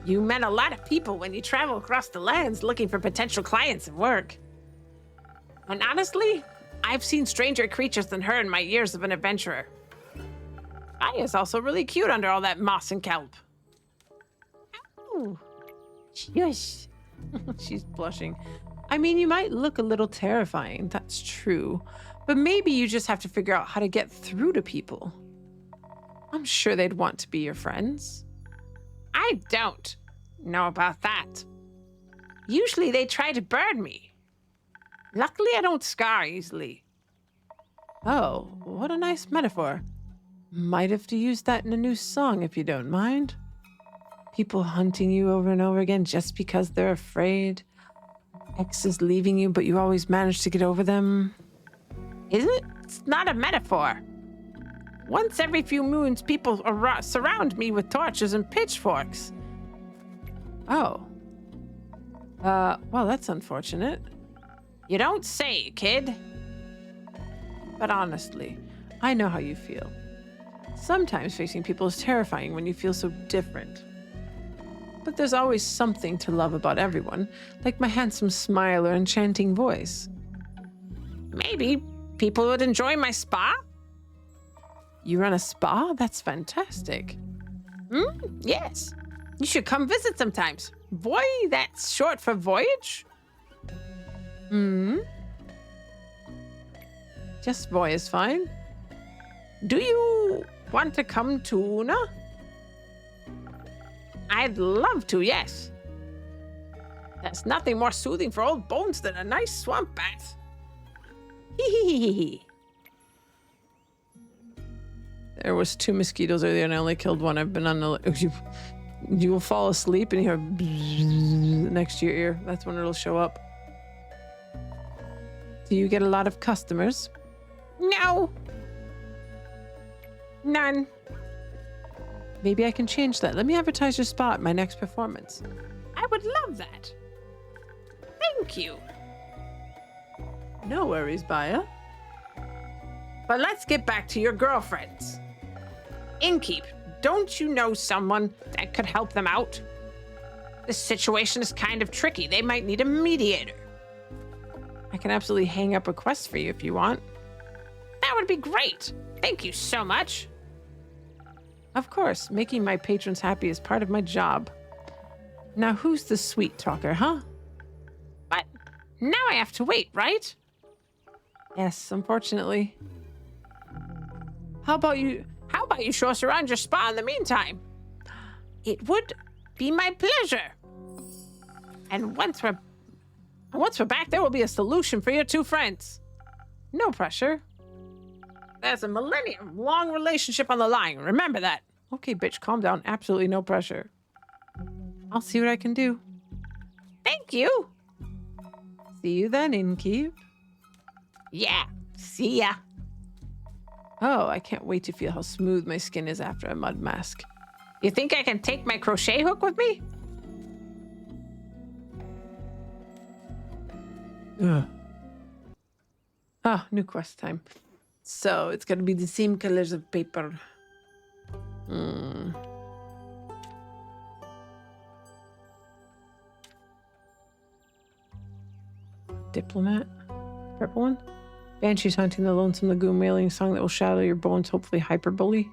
You met a lot of people when you travel across the lands looking for potential clients and work. And honestly, I've seen stranger creatures than her in my years of an adventurer. Aya's also really cute under all that moss and kelp. Oh, shush. She's blushing. I mean, you might look a little terrifying, that's true. But maybe you just have to figure out how to get through to people. I'm sure they'd want to be your friends. I don't know about that. Usually they try to burn me. Luckily, I don't scar easily. Oh, what a nice metaphor. Might have to use that in a new song if you don't mind. People hunting you over and over again just because they're afraid. Exes leaving you, but you always manage to get over them. Is it? It's not a metaphor. Once every few moons, people surround me with torches and pitchforks. Oh. Well, that's unfortunate. You don't say, kid. But honestly, I know how you feel. Sometimes facing people is terrifying when you feel so different. But there's always something to love about everyone, like my handsome smile or enchanting voice. Maybe people would enjoy my spa? You run a spa? That's fantastic. Yes. You should come visit sometimes. Voy, that's short for voyage? Just Voy is fine. Do you want to come to Una? I'd love to, yes. There's nothing more soothing for old bones than a nice swamp bath. Hee. There was 2 mosquitoes earlier and I only killed one. I've been on the... You will fall asleep and you hear bzzz next to your ear. That's when it'll show up. Do you get a lot of customers? No. None. Maybe I can change that. Let me advertise your spot at my next performance. I would love that. Thank you. No worries, Baya. But let's get back to your girlfriends. Innkeep, don't you know someone that could help them out? This situation is kind of tricky. They might need a mediator. I can absolutely hang up a quest for you if you want. That would be great. Thank you so much. Of course, making my patrons happy is part of my job. Now who's the sweet talker, huh? But now I have to wait, right? Yes, unfortunately. How about you show us around your spa in the meantime? It would be my pleasure. And once we're back, there will be a solution for your two friends. No pressure. There's a millennium-long relationship on the line. Remember that. Okay, bitch, calm down. Absolutely no pressure. I'll see what I can do. Thank you. See you then, Innkeep. Yeah, see ya. Oh, I can't wait to feel how smooth my skin is after a mud mask. You think I can take my crochet hook with me? Ugh. Ah, new quest time. So it's gonna be the same colors of paper. Diplomat? Purple one? Banshees hunting the lonesome lagoon, wailing song that will shatter your bones, hopefully hyperbole.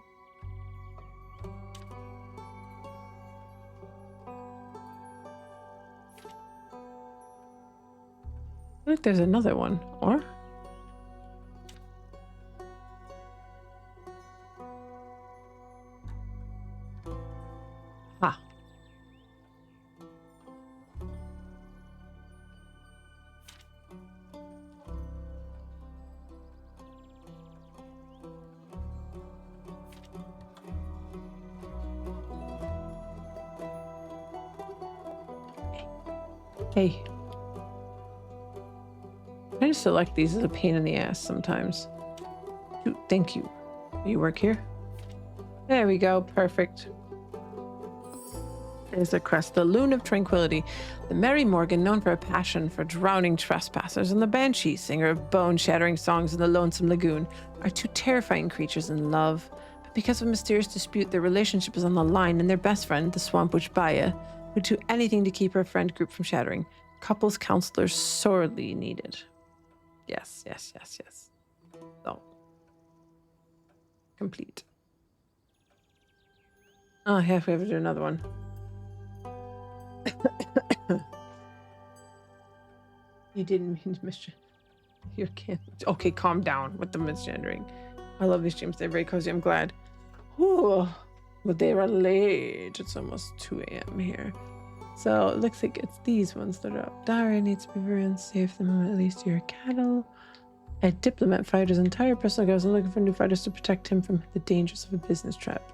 Look, there's another one. Or? Ah. Hey. I just select these as a pain in the ass sometimes. Ooh, thank you. You work here? There we go. Perfect. There's the crest, the Loon of Tranquility. The Merry Morgan, known for a passion for drowning trespassers, and the Banshee, singer of bone-shattering songs in the lonesome lagoon, are two terrifying creatures in love. But because of a mysterious dispute, their relationship is on the line, and their best friend, the Swamp Witch Baya, would do anything to keep her friend group from shattering. Couples counselors sorely needed. Yes. So. Complete. Oh, yeah, we have to do another one. You didn't mean to misgender. You can't. Okay, calm down with the misgendering. I love these streams. They're very cozy. I'm glad. Ooh, but they are late. It's almost 2 a.m. here. So it looks like it's these ones that are up. Diary needs to be very unsafe. The moment at least your cattle. A diplomat fighter's entire personal goes and looking for new fighters to protect him from the dangers of a business trip.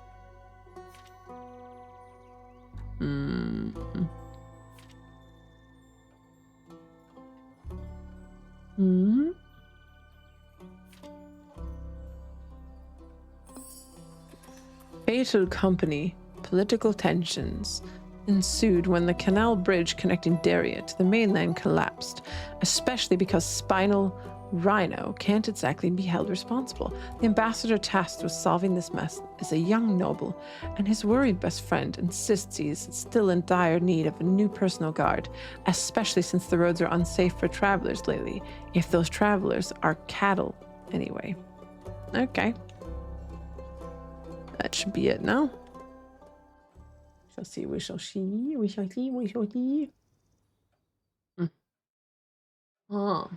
Fatal company. Political tensions ensued when the canal bridge connecting Daria to the mainland collapsed, especially because Spinal Rhino can't exactly be held responsible. The ambassador tasked with solving this mess is a young noble, and his worried best friend insists he's still in dire need of a new personal guard, especially since the roads are unsafe for travelers lately, if those travelers are cattle anyway. Okay. That should be it now. We shall see. Oh.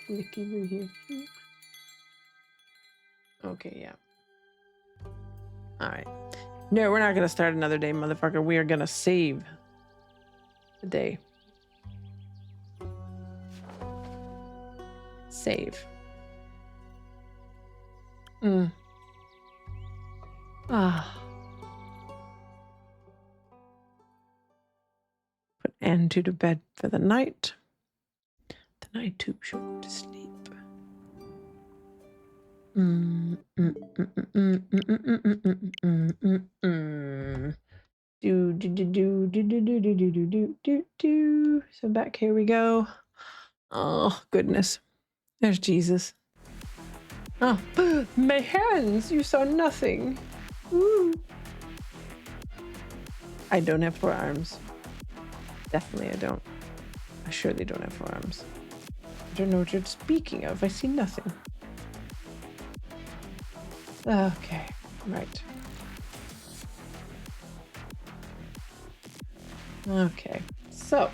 Nicky here. Okay, yeah. All right. No, we're not gonna start another day, motherfucker. We are gonna save the day. Save. Put Antu to bed for the night. Then I too shall go to sleep. So back here we go. Oh goodness. There's Jesus. Oh, my hands! You saw nothing. Ooh. I don't have 4 arms. Definitely I don't. I surely don't have 4 arms. I don't know what you're speaking of. I see nothing. Okay. Right. Okay, so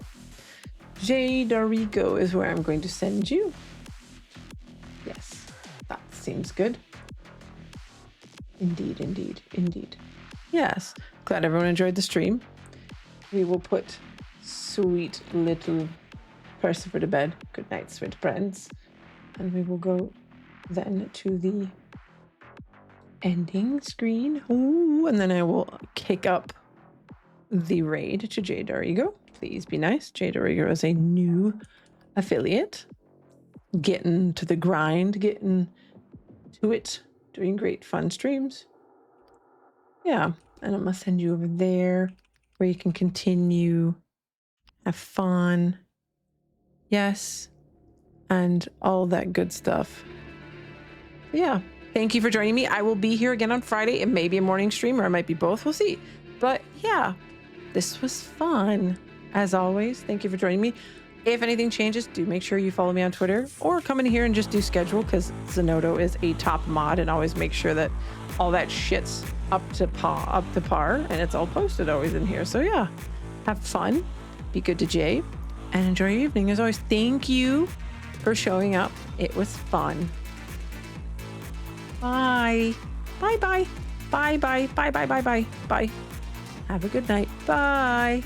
J. Dorigo is where I'm going to send you. Yes, that seems good. Indeed, indeed, indeed. Yes, glad everyone enjoyed the stream. We will put sweet little Percifer to bed. Good night, sweet friends. And we will go then to the ending screen. Ooh, and then I will kick up the raid to J. Dorigo. Please be nice. J. Dorigo is a new affiliate. Getting to the grind, getting to it, doing great fun streams. Yeah, and I'm gonna send you over there where you can continue, have fun. Yes, and all that good stuff. Yeah, thank you for joining me. I will be here again on Friday. It may be a morning stream or it might be both. We'll see. But yeah, this was fun. As always, thank you for joining me. If anything changes, do make sure you follow me on Twitter or come in here and just do schedule, because Zenodo is a top mod and always make sure that all that shit's up to par, and it's all posted always in here. So yeah, have fun, be good to Jay, and enjoy your evening. As always, thank you for showing up. It was fun. Bye. Bye bye. Bye bye. Bye bye bye bye. Bye. Have a good night. Bye.